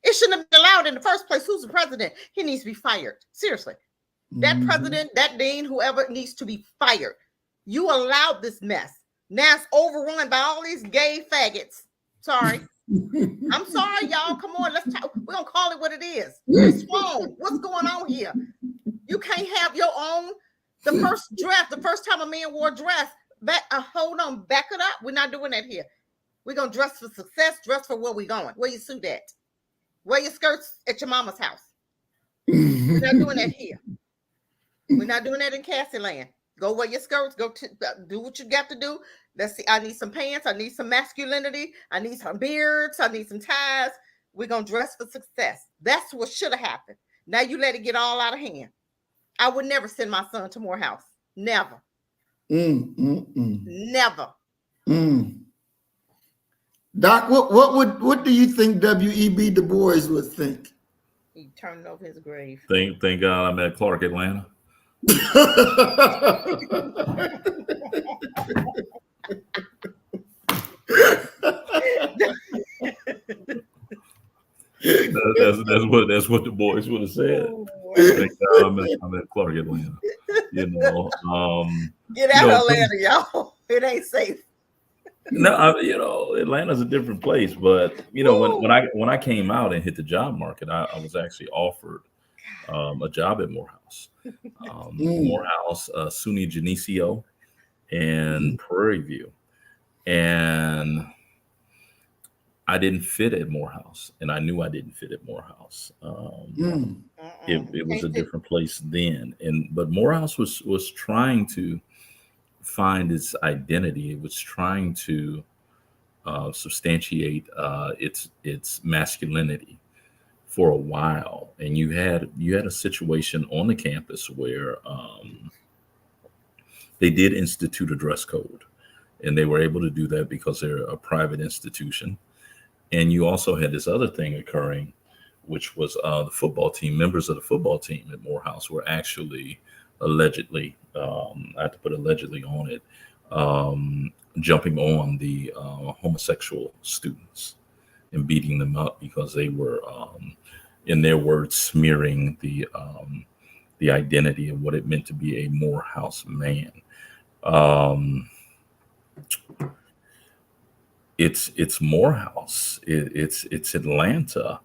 It shouldn't have been allowed in the first place. Who's the president? He needs to be fired. Seriously. That president, that dean, whoever needs to be fired. You allowed this mess. Now it's overrun by all these gay faggots. Sorry. I'm sorry, y'all. Come on, let's talk. We're gonna call it what it is. It's wrong. What's going on here? You can't have your own. The first draft, the first time a man wore a dress. Hold on, back it up. We're not doing that here. We're gonna dress for success, dress for where we're going. Where you suit at? Wear your skirts at your mama's house. We're not doing that here. We're not doing that in Cassie Land. Go wear your skirts. Go do what you got to do. Let's see. I need some pants. I need some masculinity. I need some beards. I need some ties. We're going to dress for success. That's what should have happened. Now you let it get all out of hand. I would never send my son to Morehouse. Never. Never. Doc, what do you think W.E.B. Du Bois would think? He turned over his grave. Thank God I'm at Clark, Atlanta. That's what the boys would have said. Thank God I'm at Clark, Atlanta. You know, get out of Atlanta, y'all. It ain't safe. No, Atlanta's a different place. But when I came out and hit the job market, I was actually offered a job at Morehouse, Morehouse, SUNY Geneseo, and Prairie View, and I didn't fit at Morehouse, and I knew I didn't fit at Morehouse. It was a different place then, but Morehouse was trying to find its identity. It was trying to substantiate its masculinity for a while, and you had a situation on the campus where they did institute a dress code, and they were able to do that because they're a private institution. And you also had this other thing occurring, which was the football team. Members of the football team at Morehouse were actually allegedly, I have to put allegedly on it, jumping on the homosexual students and beating them up because they were, in their words, smearing the identity of what it meant to be a Morehouse man. It's Morehouse. It's Atlanta.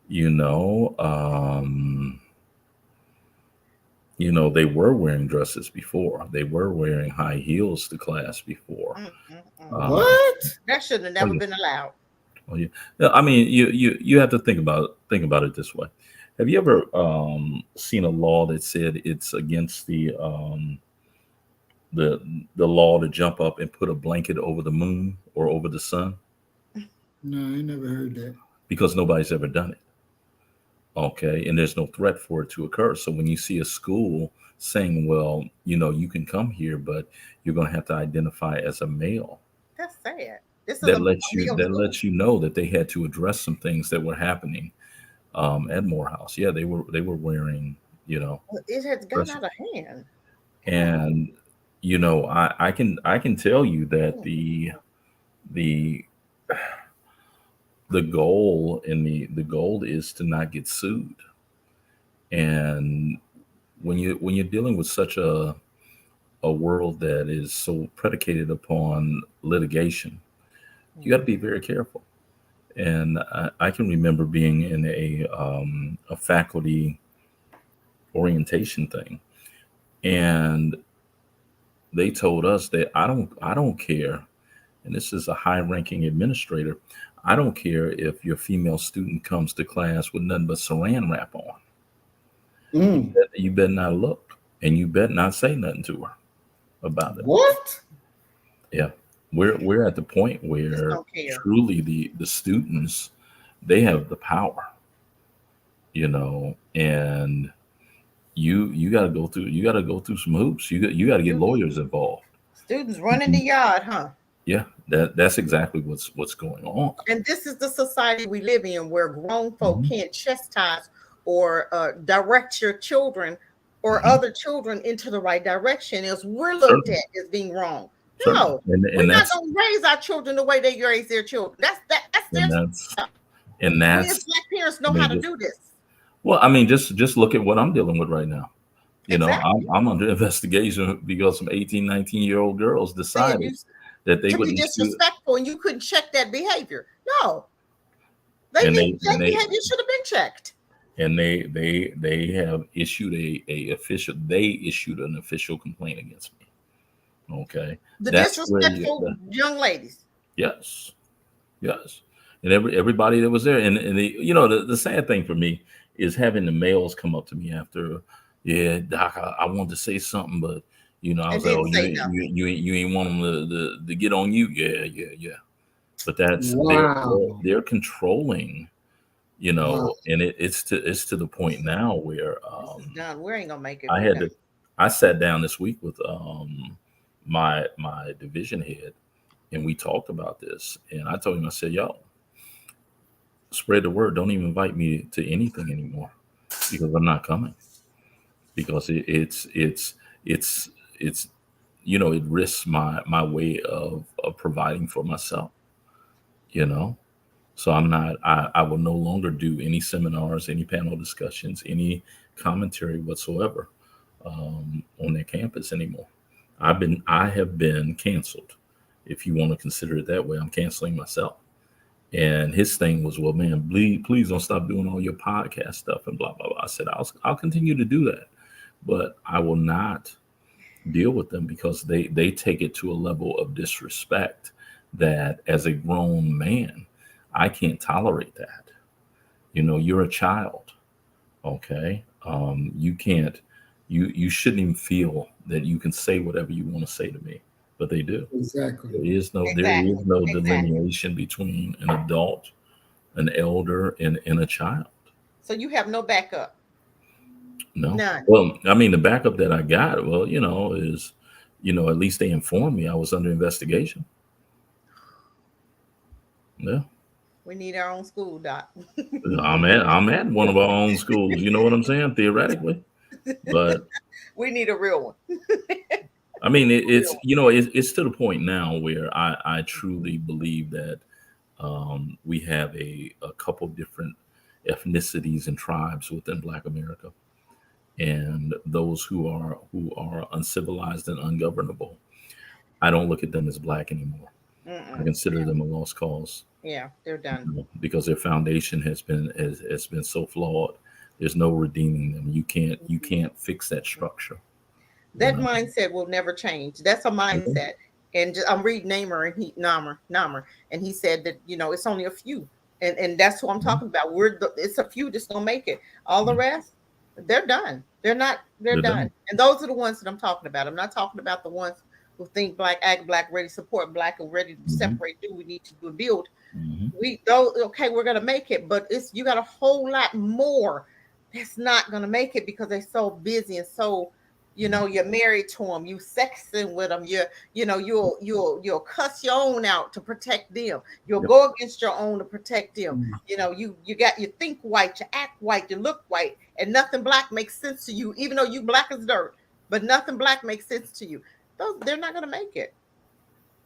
They were wearing dresses before. They were wearing high heels to class before. What? That should have never been allowed. Oh yeah. I mean, you have to think about it this way. Have you ever seen a law that said it's against the law to jump up and put a blanket over the moon or over the sun? No, I never heard that. Because nobody's ever done it. Okay, and there's no threat for it to occur. So when you see a school saying, well, you can come here, but you're going to have to identify as a male. That's sad. That lets you know that they had to address some things that were happening at Morehouse. Yeah, they were wearing, it has gotten out of hand. And I can tell you that the goal is to not get sued. And when you're dealing with such a world that is so predicated upon litigation, you got to be very careful. And I can remember being in a faculty orientation thing, and they told us that I don't care, and this is a high-ranking administrator, I don't care if your female student comes to class with nothing but saran wrap on. You better not look, and you better not say nothing to her about it. What? Yeah, we're at the point where truly the students, they have the power, and you got to go through some hoops. You got to get lawyers involved. Students running the yard, huh? Yeah, that's exactly what's going on. And this is the society we live in, where grown folk can't chastise or direct your children or Mhm. other children into the right direction is we're looked Certainly. at as being wrong. Certainly. No, And we're not that's going to raise our children the way they raise their children. That's their and that's stuff. and We as that's Black parents I know how mean to just do this. well, I mean just look at what I'm dealing with right now. You know, Exactly. I'm under investigation because some 18, 19-year-old girls Saying decided you that they to would be issue disrespectful and you couldn't check that behavior. No, they and need they that behavior should have been checked. and they have issued they issued an official complaint against me. Okay. The That's where disrespectful young ladies. yes. Yes. And everybody that was there. And the sad thing for me is having the males come up to me after, yeah, doc, I wanted to say something, but I And was like, oh, didn't say nothing. you ain't want them to get on you. Yeah. But that's Wow. they're controlling, Wow. and it's to the point now where This is done. We ain't gonna make it. I We're had done. to I sat down this week with my division head, and we talked about this, and I told him, I said, yo, spread the word. Don't even invite me to anything anymore because I'm not coming because it's it risks my way of providing for myself. You know, so I'm not. I will no longer do any seminars, any panel discussions, any commentary whatsoever on their campus anymore. I have been canceled. If you want to consider it that way, I'm canceling myself. And his thing was, well, man, please don't stop doing all your podcast stuff and blah blah blah. I said, I'll continue to do that, but I will not deal with them because they take it to a level of disrespect that as a grown man, I can't tolerate that. You're a child, okay? You can't, you shouldn't even feel that you can say whatever you want to say to me, but they do. Exactly. There is no Exactly. delineation between an adult, an elder, and a child. So you have no backup. No. None. Well, I mean, the backup that I got, well, is, at least they informed me I was under investigation. Yeah. We need our own school, Doc. I'm at one of our own schools. You know what I'm saying? Theoretically, but We need a real one. I mean, A real one. it's to the point now where I truly believe that we have a couple different ethnicities and tribes within Black America, and those who are uncivilized and ungovernable. I don't look at them as Black anymore. I consider them a lost cause. Yeah, they're done. Because their foundation has been so flawed. There's no redeeming them. You can't fix that structure. That mindset will never change. That's a mindset. And I'm reading Namer, and he said that it's only a few, and that's who I'm talking about. It's a few that's gonna make it. All the rest, they're done. They're not. They're done. And those are the ones that I'm talking about. I'm not talking about the ones who think Black, act Black, ready to support Black, and ready to separate. Do we need to build? Okay, we're gonna make it, but you got a whole lot more that's not gonna make it because they're so busy and so. You're married to them. You sexing with them. You'll cuss your own out to protect them. You'll go against your own to protect them. You think white, you act white, you look white, and nothing Black makes sense to you. Even though you Black as dirt, but nothing Black makes sense to you. They're not gonna make it.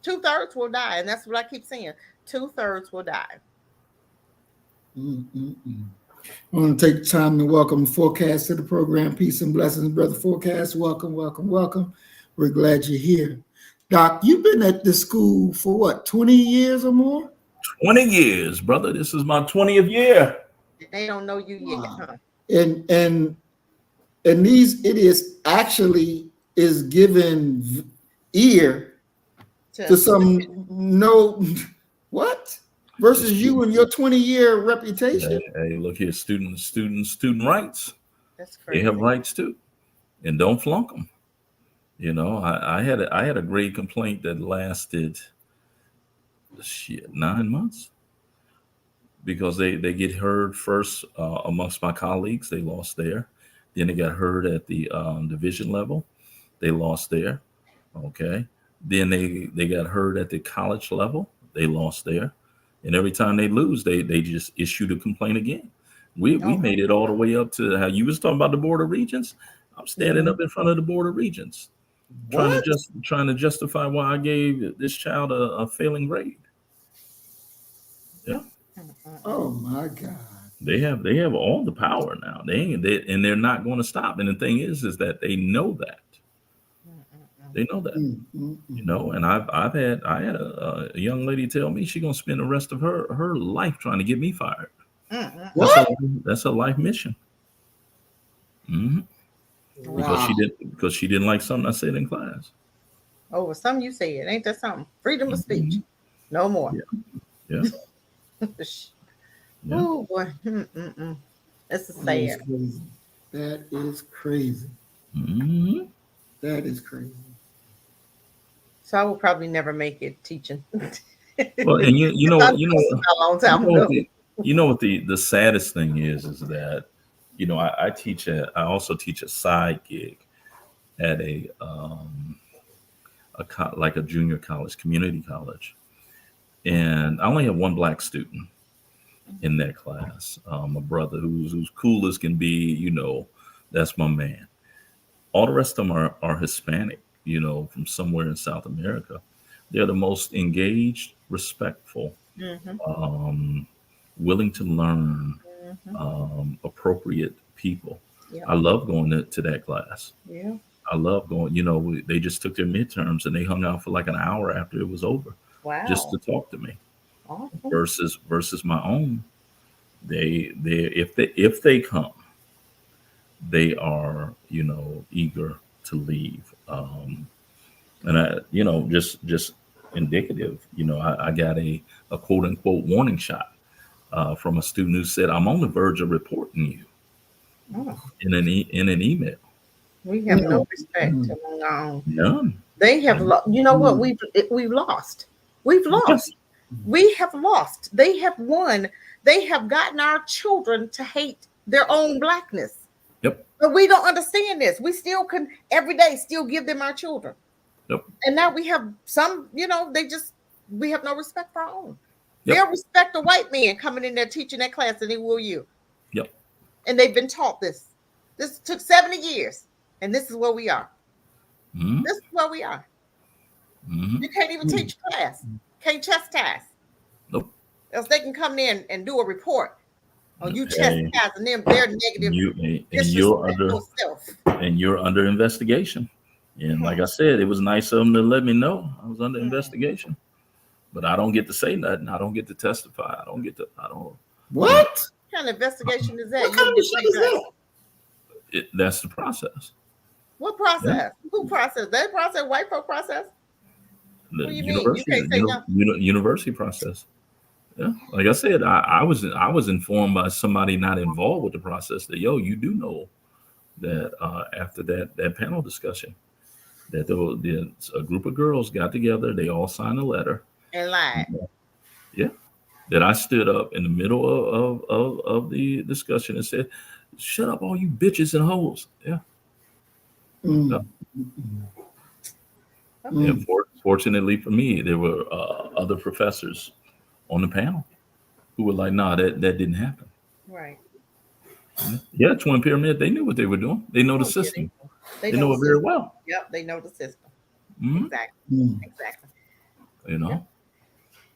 2/3 will die, and that's what I keep saying. 2/3 will die. I want to take time to welcome Forecast to the program. Peace and blessings, Brother Forecast. Welcome. We're glad you're here. Doc, you've been at this school for what, 20 years or more? 20 years, brother. This is my 20th year. They don't know you yet, huh? And these idiots actually is giving ear to some what? Versus you and your 20-year reputation. Hey, look here, student rights. That's crazy. They have rights too, and don't flunk them. I had a grade complaint that lasted 9 months because they get heard first amongst my colleagues. They lost there. Then they got heard at the division level. They lost there. Okay. Then they got heard at the college level. They lost there. And every time they lose, they just issue the complaint again. We made it all the way up to how you was talking about the Board of Regents. I'm standing up in front of the Board of Regents, trying to justify why I gave this child a failing grade. Yeah. Oh my God. They have all the power now. And they're not going to stop. And the thing is that they know that. They know that. You know, and I had a young lady tell me she's gonna spend the rest of her life trying to get me fired. What? That's a life mission. Mm-hmm. Wow. Because she didn't like something I said in class. Oh, well, something you said, ain't that something? Freedom of speech. No more. Yeah. Yeah. Oh boy. This is sad. That is crazy. Mm-hmm. That is crazy. So I will probably never make it teaching. Well, and you know a long time ago. What the saddest thing is that, you know, I also teach a side gig at a junior college, community college, and I only have one black student in that class. A brother who's cool as can be. You know, that's my man. All the rest of them are Hispanic. You know, from somewhere in South America. They're the most engaged, respectful, willing to learn, appropriate people. Yeah. I love going to that class. Yeah. I love going, you know, they just took their midterms and they hung out for like an hour after it was over. Wow. Just to talk to me. Awesome. Versus my own. If they come, they are, you know, eager to leave. And I, you know, just indicative, you know, I got a quote unquote warning shot from a student who said, I'm on the verge of reporting you in an email. We have no respect among our own. None. They have, you know what? We've lost. We've lost. We have lost. They have won. They have gotten our children to hate their own blackness. Yep. But we don't understand this. We still can every day still give them our children. Yep. And now we have some, you know, we have no respect for our own. Yep. They'll respect a white man coming in there teaching that class and they will you. Yep. And they've been taught this. This took 70 years. And this is where we are. Mm-hmm. This is where we are. Mm-hmm. You can't even teach class. Can't chastise. Nope. Else they can come in and do a report. Oh, you chastising them, they're negative. And you're under investigation. And like I said, it was nice of them to let me know I was under investigation. But I don't get to say nothing. I don't get to testify. What kind of investigation is that? What kind of shit is that? That's the process. What process? Yeah. Who process? That process? White folk process? The what do you mean? You can't say nothing. University process. Yeah, like I said, I was informed by somebody not involved with the process that you do know that after that panel discussion that a group of girls got together, they all signed a letter and lied. Yeah, that I stood up in the middle of the discussion and said, "Shut up, all you bitches and hoes." Yeah. And fortunately for me, there were other professors on the panel who were like, "Nah, that didn't happen." Right. Yeah, Twin Pyramid, they knew what they were doing. They know the system. They know it very well. Yep, they know the system. Mm-hmm. Exactly. You know,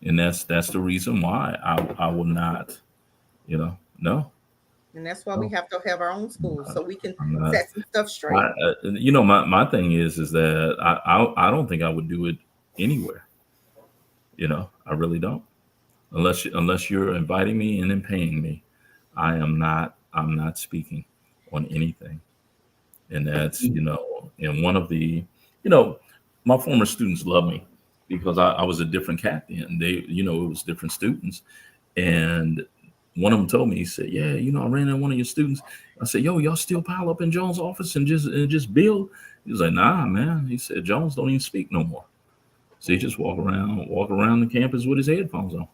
and that's the reason why I will not, no. And that's why we have to have our own schools so we can set some stuff straight. My thing is that I don't think I would do it anywhere. I really don't. Unless you're inviting me and then paying me, I'm not speaking on anything. And that's, and one of the, my former students love me because I was a different captain. They, it was different students. And one of them told me, he said, "Yeah, I ran into one of your students." I said, "Yo, y'all still pile up in Jones' office and just build?" He was like, "Nah, man." He said, "Jones don't even speak no more. So he just walk around the campus with his headphones on."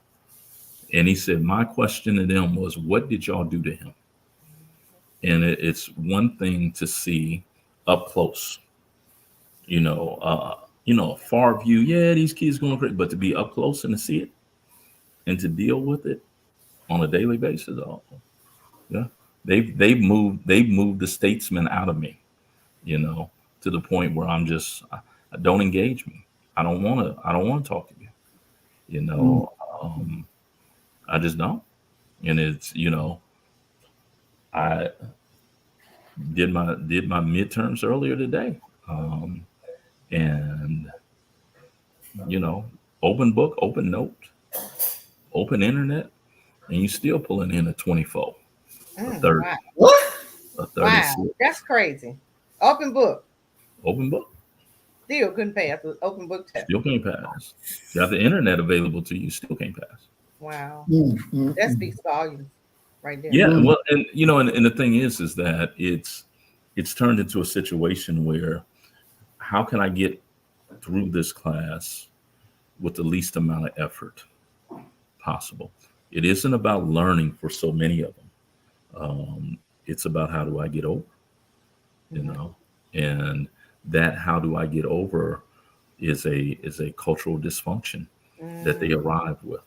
And he said, "My question to them was, what did y'all do to him?" And it's one thing to see up close, a far view. Yeah, these kids going crazy, but to be up close and to see it and to deal with it on a daily basis, Yeah. They've moved the statesman out of me, to the point where I don't engage me. I don't want to talk to you. You know, I just don't. And it's, I did my midterms earlier today. And open book, open note, open internet, and you still pulling in a 24, a 30, Wow. What? a Wow. 36. That's crazy. Open book. Open book. Still couldn't pass the open book test. Still can't pass. Got the internet available to you, still can't pass. Wow. Mm, mm, That mm. speaks volumes right there. Yeah, Mm. well, and the thing is that it's turned into a situation where how can I get through this class with the least amount of effort possible? It isn't about learning for so many of them. It's about how do I get over, and that how do I get over is a cultural dysfunction that they arrive with,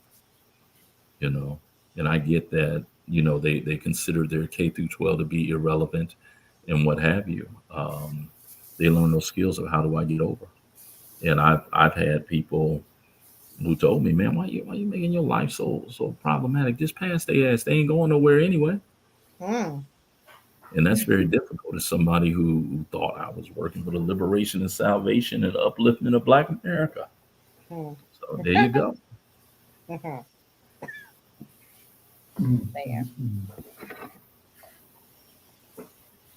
and I get that, they consider their K through 12 to be irrelevant and what have you. They learn those skills of how do I get over. And I've had people who told me, man, why you making your life so problematic? Just pass their ass. They ain't going nowhere anyway. Mm. And that's very difficult as somebody who thought I was working for the liberation and salvation and upliftment of Black America. Mm. So there you go. Mhm. Mm. Man.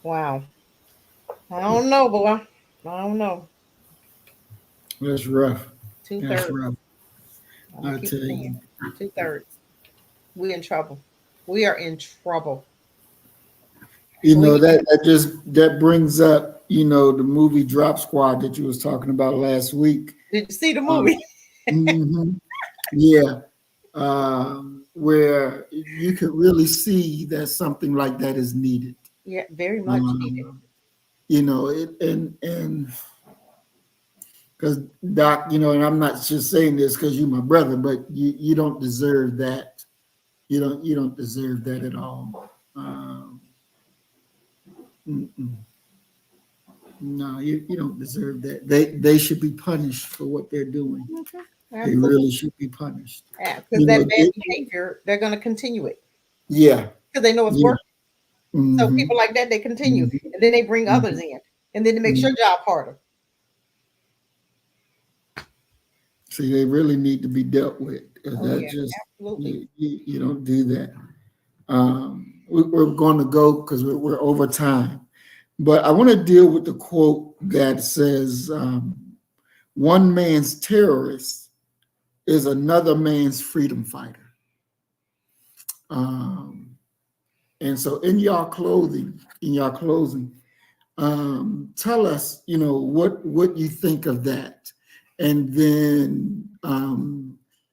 Wow. I don't know, boy. I don't know. That's rough. That's 2/3. rough. I I keep tell you. saying 2/3. We in trouble. We are in trouble. That brings up, the movie Drop Squad that you was talking about last week. Did you see the movie? Mhm. Yeah. Where you could really see that something like that is needed. Yeah, very much needed. And because Doc, and I'm not just saying this because you're my brother, but you don't deserve that. You don't deserve that at all. Mm-mm. No, you don't deserve that. They should be punished for what they're doing. They Absolutely. really should be punished. Yeah, because that bad behavior, they're going to continue it Yeah. because they know it's Yeah. working. So Mhm. people like that, they continue, and then they bring others in, and then it makes your job harder. See, they really need to be dealt with. Yeah, absolutely. You don't do that. We're going to go because we're over time. But I want to deal with the quote that says, one man's terrorist is another man's freedom fighter. And so in your closing, tell us, what you think of that. And then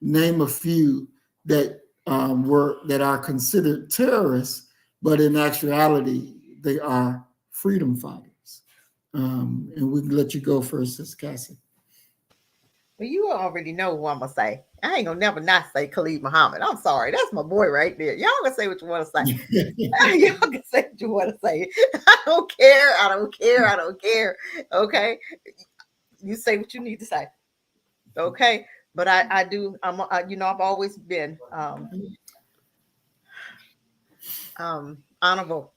name a few that are considered terrorists, but in actuality, they are freedom fighters. And we can let you go first, Sis Cassie. Well, you already know who I'm gonna say. I ain't gonna never not say Khalid Muhammad. I'm sorry, that's my boy right there. Y'all can say what you want to say. Y'all can say what you want to say. I don't care. I don't care. I don't care. Okay, you say what you need to say. Okay, but I do. I've always been honorable.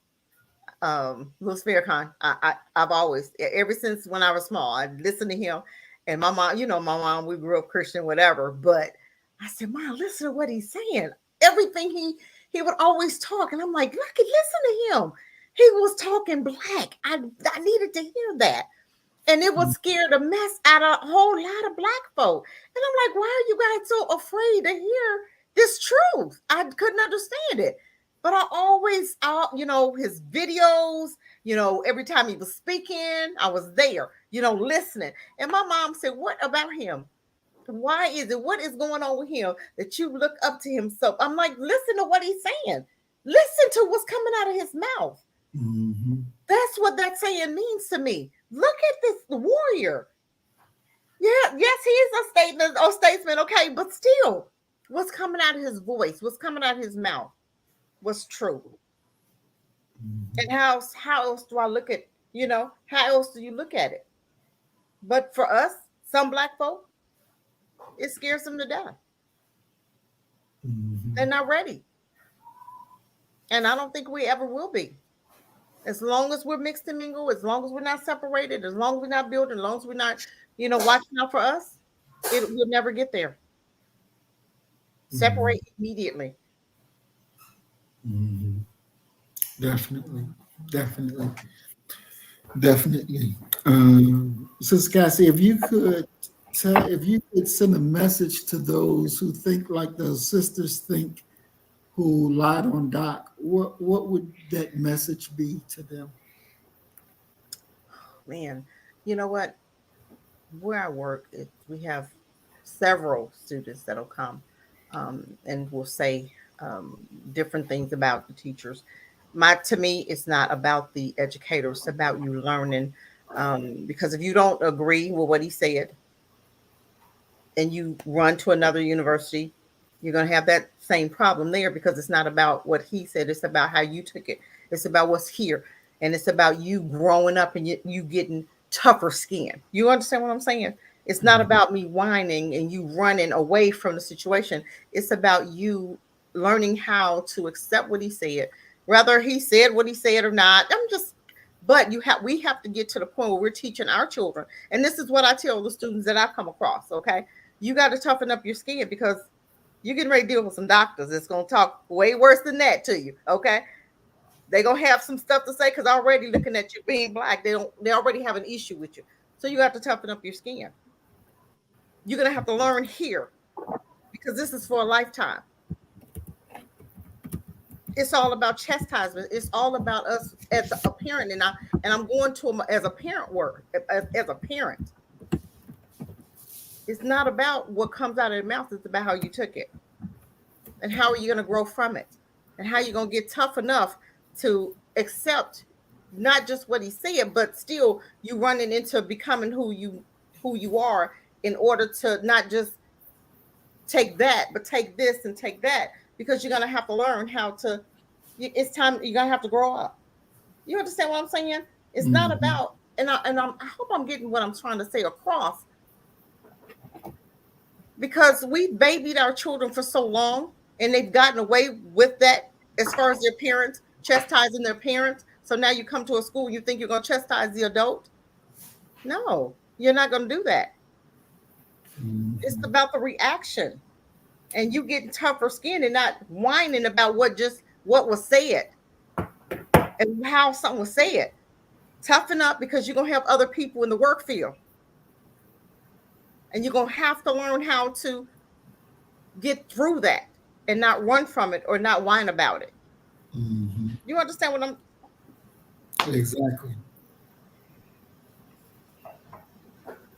Louis Farrakhan. I've always, ever since when I was small, I listened to him, and my mom. My mom. We grew up Christian, whatever. But I said, Mom, listen to what he's saying. Everything he would always talk, and I'm like, look, listen to him. He was talking black. I needed to hear that. And it was scared the mess out of a whole lot of black folk. And I'm like, why are you guys so afraid to hear this truth? I couldn't understand it. But I always, his videos, every time he was speaking, I was there, listening. And my mom said, what about him? Why is it? What is going on with him that you look up to him so? I'm like, listen to what he's saying. Listen to what's coming out of his mouth. Mm-hmm. That's what that saying means to me. Look at this warrior. Yeah, yes, he is a statesman, okay, but still, what's coming out of his voice, what's coming out of his mouth was true. And how else do I look at, how else do you look at it? But for us, some black folk, it scares them to death. They're not ready. And I don't think we ever will be. As long as we're mixed and mingled, as long as we're not separated, as long as we're not building, as long as we're not, watching out for us, we'll never get there. Separate immediately. Definitely, definitely, definitely. Sister Cassie, if you could send a message to those who think like those sisters think who lied on Doc, what would that message be to them? Man, you know what? Where I work, we have several students that'll come and will say different things about the teachers. To me, it's not about the educator; it's about you learning. Because if you don't agree with what he said, and you run to another university, you're going to have that same problem there because it's not about what he said. It's about how you took it. It's about what's here. And it's about you growing up and you getting tougher skin. You understand what I'm saying? It's not about me whining and you running away from the situation. It's about you learning how to accept what he said, whether he said what he said or not. But we have to get to the point where we're teaching our children. And this is what I tell the students that I come across. Okay. You got to toughen up your skin because you're getting ready to deal with some doctors that's going to talk way worse than that to you. Okay. They're going to have some stuff to say because already looking at you being black, they already have an issue with you. So you have to toughen up your skin. You're going to have to learn here because this is for a lifetime. It's all about chastisement. It's all about us as a parent. And I'm going to them as a parent as a parent. It's not about what comes out of your mouth. It's about how you took it. And how are you going to grow from it? And how are you going to get tough enough to accept not just what he said, but still you running into becoming who you are in order to not just take that, but take this and take that, because you're going to have to learn how to, it's time, you're going to have to grow up. You understand what I'm saying? It's not about, I hope I'm getting what I'm trying to say across, because we babied our children for so long and they've gotten away with that as far as their parents, chastising their parents. So now you come to a school, you think you're going to chastise the adult? No, you're not going to do that. It's about the reaction and you getting tougher skin and not whining about what was said and how something was said. Toughen up because you're going to have other people in the work field. And you're going to have to learn how to get through that and not run from it or not whine about it. You understand what I'm... Exactly.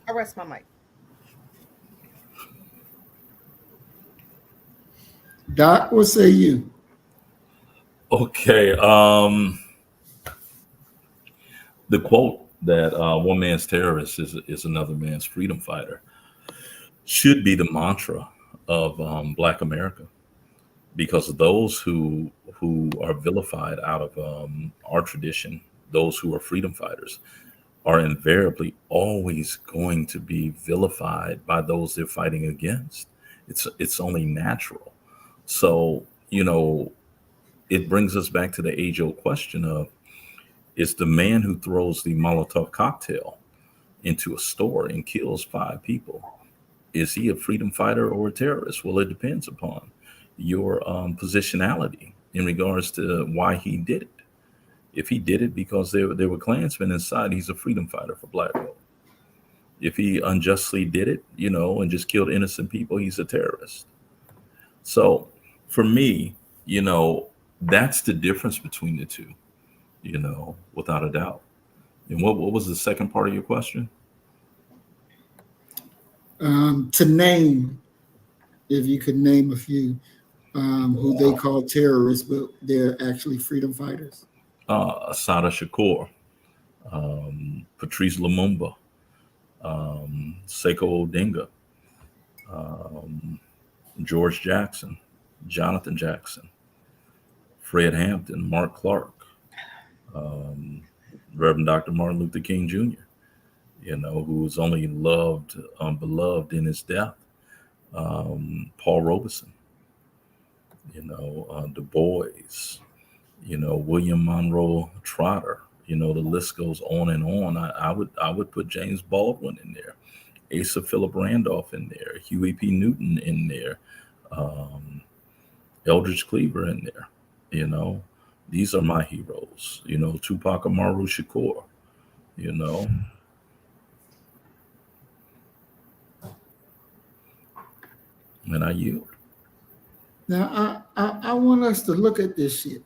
I rest my mic. Doc, what say you? Okay. The quote that one man's terrorist is another man's freedom fighter should be the mantra of Black America, because those who are vilified out of our tradition, those who are freedom fighters, are invariably always going to be vilified by those they're fighting against. It's only natural. So, it brings us back to the age-old question of, is the man who throws the Molotov cocktail into a store and kills 5 people, is he a freedom fighter or a terrorist? Well, it depends upon your positionality in regards to why he did it. If he did it because there were Klansmen inside, he's a freedom fighter for Black folk. If he unjustly did it, and just killed innocent people, he's a terrorist. So for me, that's the difference between the two, without a doubt. And what was the second part of your question? To name, if you could name a few who they call terrorists, but they're actually freedom fighters. Assata Shakur, Patrice Lumumba, Sekou Odinga, George Jackson, Jonathan Jackson, Fred Hampton, Mark Clark, Reverend Dr. Martin Luther King Jr., who was only beloved in his death. Paul Robeson, Du Bois, William Monroe Trotter. The list goes on and on. I would put James Baldwin in there, Asa Philip Randolph in there, Huey P. Newton in there, Eldridge Cleaver in there. These are my heroes. Tupac Amaru Shakur. And I yield. Now, I want us to look at this shit.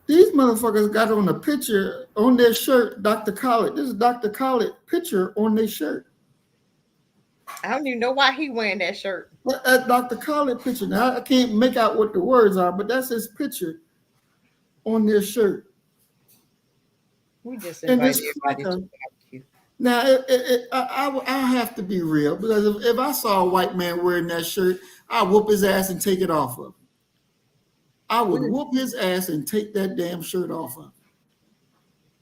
These motherfuckers got on a picture on their shirt, Dr. Khaled. This is Dr. Khaled picture on their shirt. I don't even know why he wearing that shirt. That Dr. Khaled picture. Now, I can't make out what the words are, but that's his picture on their shirt. We just invite everybody to barbecue. Now, I have to be real, because if I saw a white man wearing that shirt, I'd whoop his ass and take it off of him. I would whoop his ass and take that damn shirt off of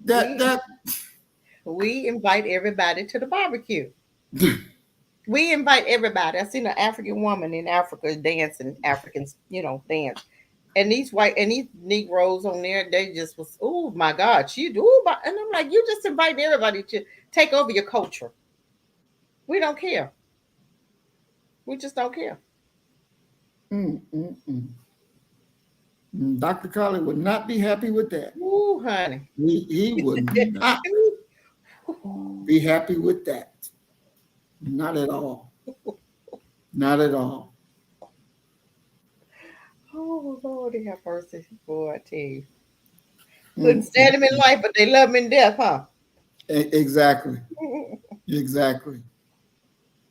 him. We invite everybody to the barbecue. We invite everybody. I seen an African woman in Africa dancing, Africans, dance. And these Negroes on there, they just was, oh my God, and I'm like, you just invite everybody to take over your culture. We don't care. We just don't care. Dr. Khaled would not be happy with that. Ooh, honey. He would not be happy with that. Not at all. Not at all. Oh, Lord, they have mercy. Boy, I tell you. Couldn't stand him in life, but they love him in death, huh? Exactly. Exactly.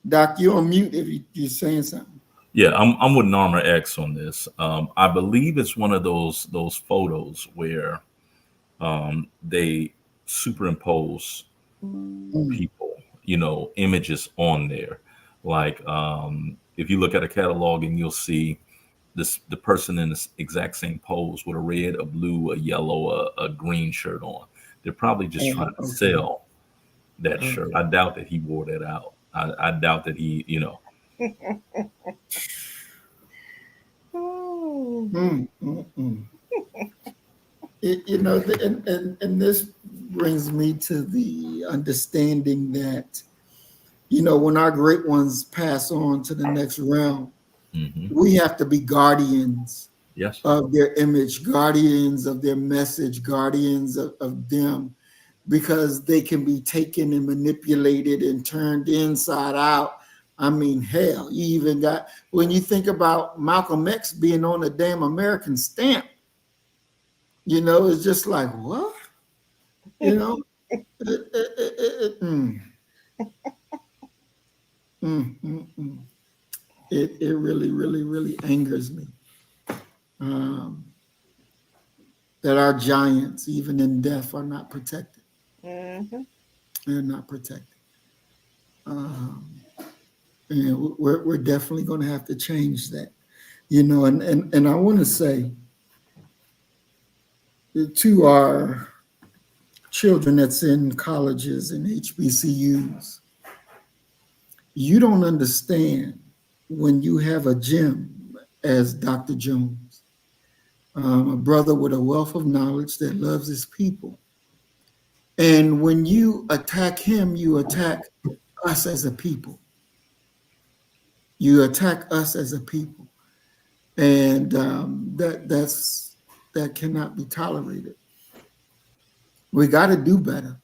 Doc, you're on mute if you're saying something. Yeah, I'm with Norma X on this. I believe it's one of those photos where they superimpose people, images on there. Like if you look at a catalog and you'll see the person in the exact same pose with a red, a blue, a yellow, a green shirt on. They're probably just trying to sell that shirt. I doubt that he wore that out. I doubt that he, And this brings me to the understanding that, when our great ones pass on to the next realm, we have to be guardians of their image, guardians of their message, guardians of them, because they can be taken and manipulated and turned inside out. I mean, hell, you even got, when you think about Malcolm X being on a damn American stamp, it's just like, what? It really, really, really angers me that our giants, even in death, are not protected. They're not protected. And we're definitely going to have to change that, and I want to say to our children that's in colleges and HBCUs, you don't understand when you have a gem as Dr. Jones, a brother with a wealth of knowledge that loves his people. And when you attack him, you attack us as a people. You attack us as a people. And that cannot be tolerated. We got to do better.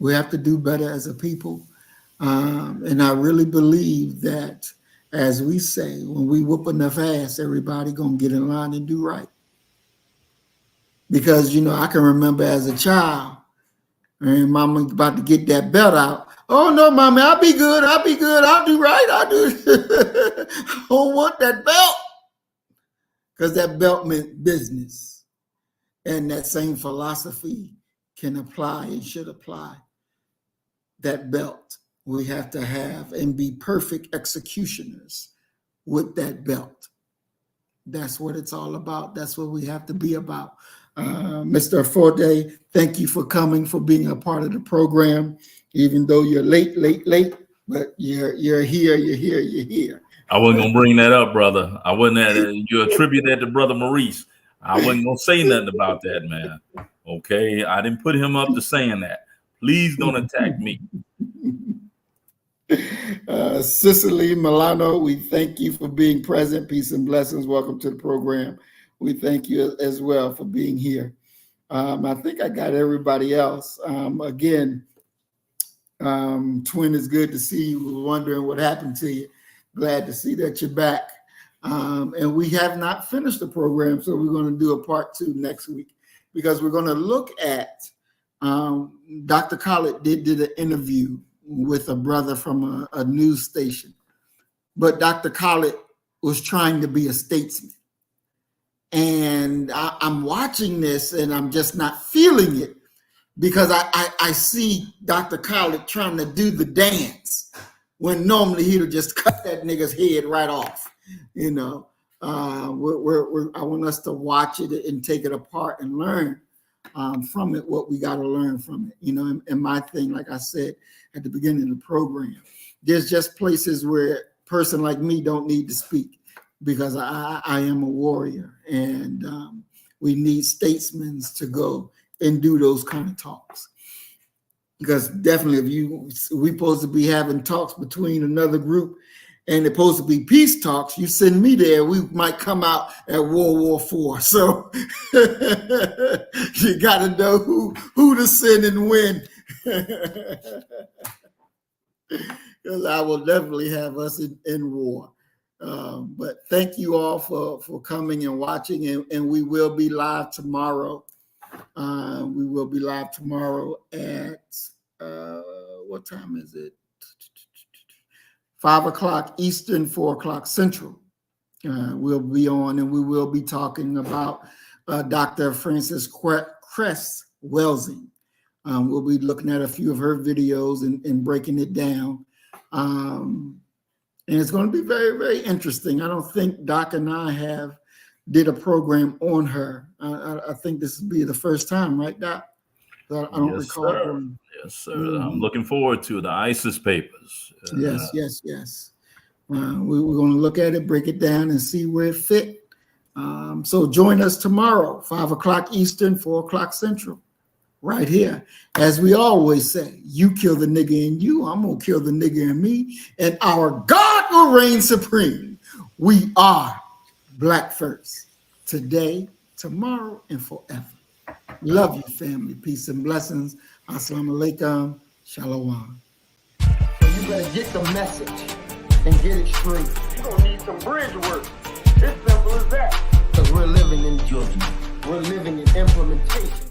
We have to do better as a people. And I really believe that, as we say, when we whoop enough ass, everybody going to get in line and do right. Because, I can remember as a child, and mama about to get that belt out. Oh, no, mommy, I'll be good. I'll do right. I don't want that belt. Because that belt meant business. And that same philosophy can apply and should apply. That belt we have to have and be perfect executioners with that belt. That's what it's all about. That's what we have to be about. Mr. Forte, thank you for coming, for being a part of the program, even though you're late, but you're here. I wasn't gonna bring that up, brother. I wasn't. You attribute that to Brother Maurice. I wasn't gonna say nothing about that, man. Okay, I didn't put him up to saying that. Please don't attack me. Cicely Milano, we thank you for being present. Peace and blessings. Welcome to the program. We thank you as well for being here. I think I got everybody else. Again, Twin, it's good to see you. We're wondering what happened to you. Glad to see that you're back. And we have not finished the program, so we're going to do a part 2 next week, because we're going to look at Dr. Khaled did an interview with a brother from a news station, but Dr. Khaled was trying to be a statesman. And I'm watching this and I'm just not feeling it, because I see Dr. Khaled trying to do the dance when normally he'd have just cut that nigga's head right off. You know, I want us to watch it and take it apart and learn from it what we got to learn from it. You know, and my thing, like I said at the beginning of the program, there's just places where a person like me don't need to speak, because I am a warrior, and we need statesmen to go and do those kind of talks. Because definitely, we're supposed to be having talks between another group, and they're supposed to be peace talks. You send me there, we might come out at World War IV. So you got to know who to send and when. Because I will definitely have us in war. But thank you all for coming and watching, and we will be live tomorrow. We will be live tomorrow at what time is it? 5 o'clock Eastern, 4 o'clock Central. We'll be on, and we will be talking about Dr. Frances Cress Welsing. We'll be looking at a few of her videos and breaking it down. And it's going to be very, very interesting. I don't think Doc and I did a program on her. I think this will be the first time, right, Doc? I don't recall. Sir. Yes, sir. I'm looking forward to the ISIS papers. Yes. We're going to look at it, break it down, and see where it fit. So join us tomorrow, 5 o'clock Eastern, 4 o'clock Central, right here. As we always say, you kill the nigga in you, I'm going to kill the nigga in me, and our God will reign supreme. We are Black first, today, tomorrow, and forever. Love you, family. Peace and blessings. Assalamu alaikum. Shalom. So you better get the message and get it straight. You're going to need some bridge work. It's simple as that. Because we're living in judgment. We're living in implementation.